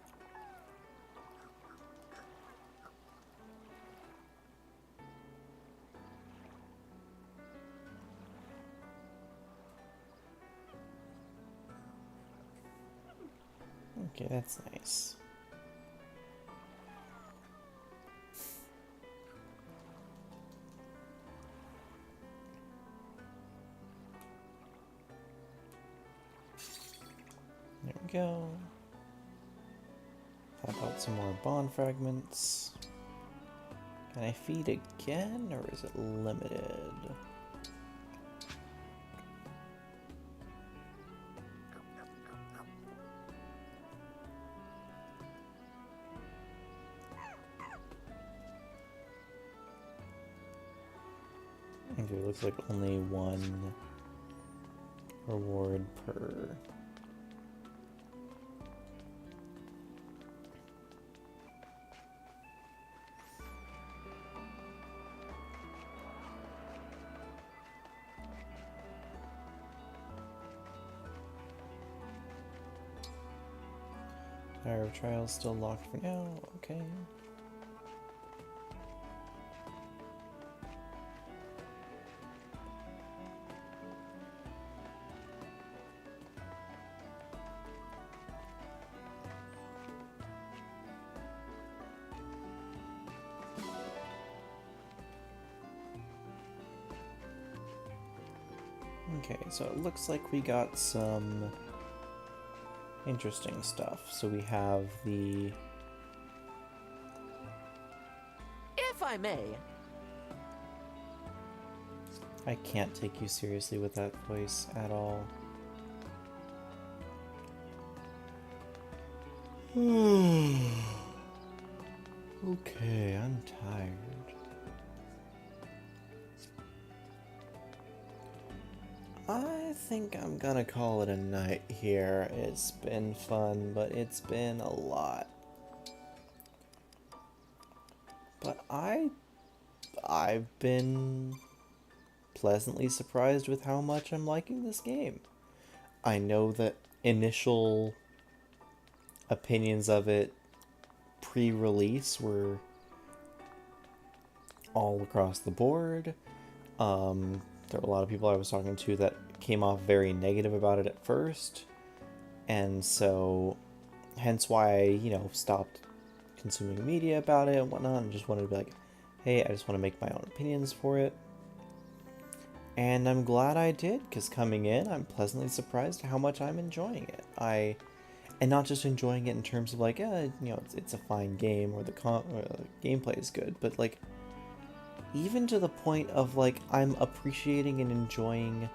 Okay, that's nice. There we go. How about some more bond fragments? Can I feed again, or is it limited? Okay, it looks like only one reward per. Our trial's still locked for now, okay. Okay, so it looks like we got some interesting stuff. So we have the... If I may. I can't take you seriously with that voice at all. Okay, I'm tired. I think I'm gonna call it a night here. It's been fun, but it's been a lot. But I've been pleasantly surprised with how much I'm liking this game. I know that initial opinions of it pre-release were all across the board. There were a lot of people I was talking to that came off very negative about it at first, and so hence why I, stopped consuming media about it and whatnot, and just wanted to be like, hey, I just want to make my own opinions for it. And I'm glad I did, because coming in, I'm pleasantly surprised how much I'm enjoying it. And not just enjoying it in terms of like, it's a fine game, or the gameplay is good, but like, even to the point of like, I'm appreciating and enjoying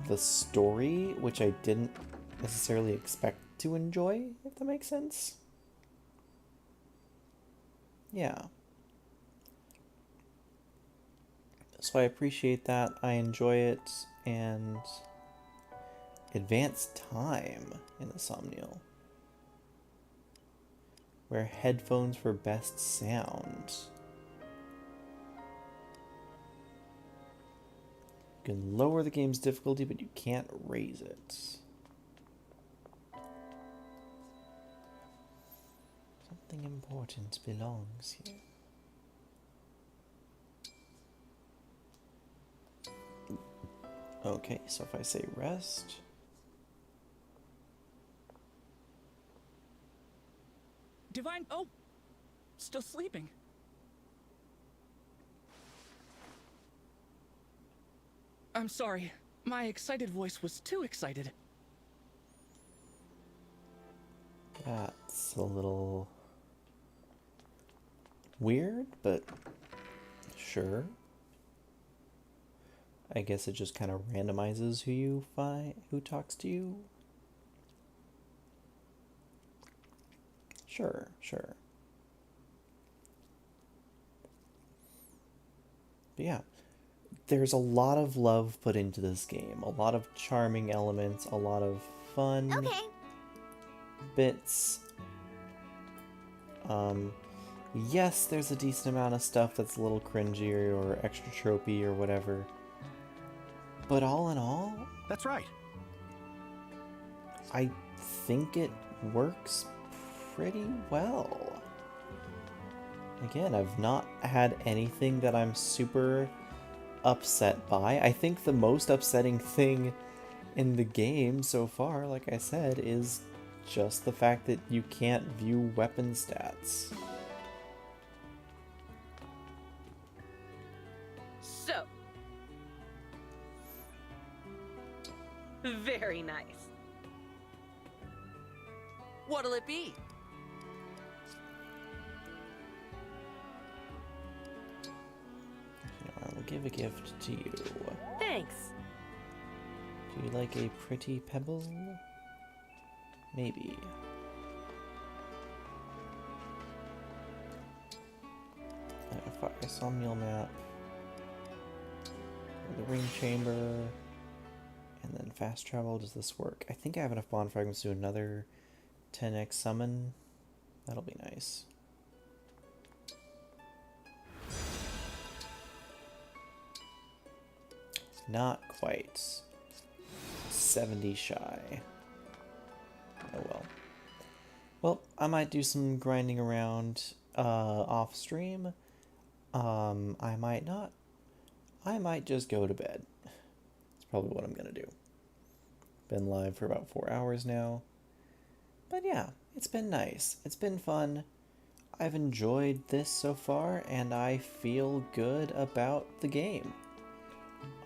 the story, which I didn't necessarily expect to enjoy, if that makes sense. Yeah. So I appreciate that, I enjoy it, and advanced time in the Somniel. Wear headphones for best sound. You can lower the game's difficulty, but you can't raise it. Something important belongs here. Okay, so if I say rest... Divine... Oh! Still sleeping. I'm sorry. My excited voice was too excited. That's a little... weird, but sure. I guess it just kind of randomizes who talks to you. Sure. But yeah, there's a lot of love put into this game. A lot of charming elements, a lot of fun bits. Yes, there's a decent amount of stuff that's a little cringy or extra tropey or whatever. But all in all... That's right. I think it works pretty well. Again, I've not had anything that I'm super upset by. I think the most upsetting thing in the game so far, like I said, is just the fact that you can't view weapon stats. So, very nice. What'll it be? I will give a gift to you. Thanks. Do you like a pretty pebble? Maybe. Fire Somniel map. The ring chamber. And then fast travel. Does this work? I think I have enough bond fragments to do another 10x summon. That'll be nice. Not quite. 70 shy. Oh well. Well, I might do some grinding around off stream. I might not. I might just go to bed. That's probably what I'm gonna do. Been live for about 4 hours now. But yeah, it's been nice. It's been fun. I've enjoyed this so far, and I feel good about the game.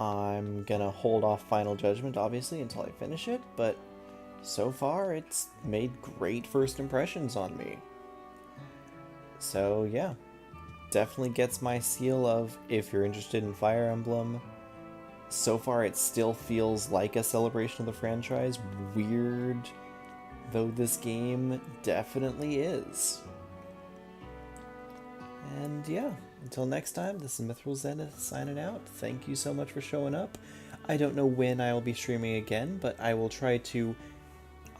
I'm gonna hold off Final Judgment, obviously, until I finish it, but so far it's made great first impressions on me. So yeah, definitely gets my seal of, if you're interested in Fire Emblem. So far it still feels like a celebration of the franchise, weird though this game definitely is. And yeah, until next time, this is Mithril Zenith signing out. Thank you so much for showing up. I don't know when I will be streaming again, but I will try to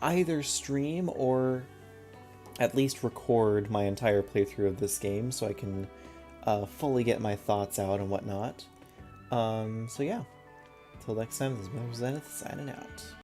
either stream or at least record my entire playthrough of this game so I can fully get my thoughts out and whatnot. So yeah, until next time, this is Mithril Zenith signing out.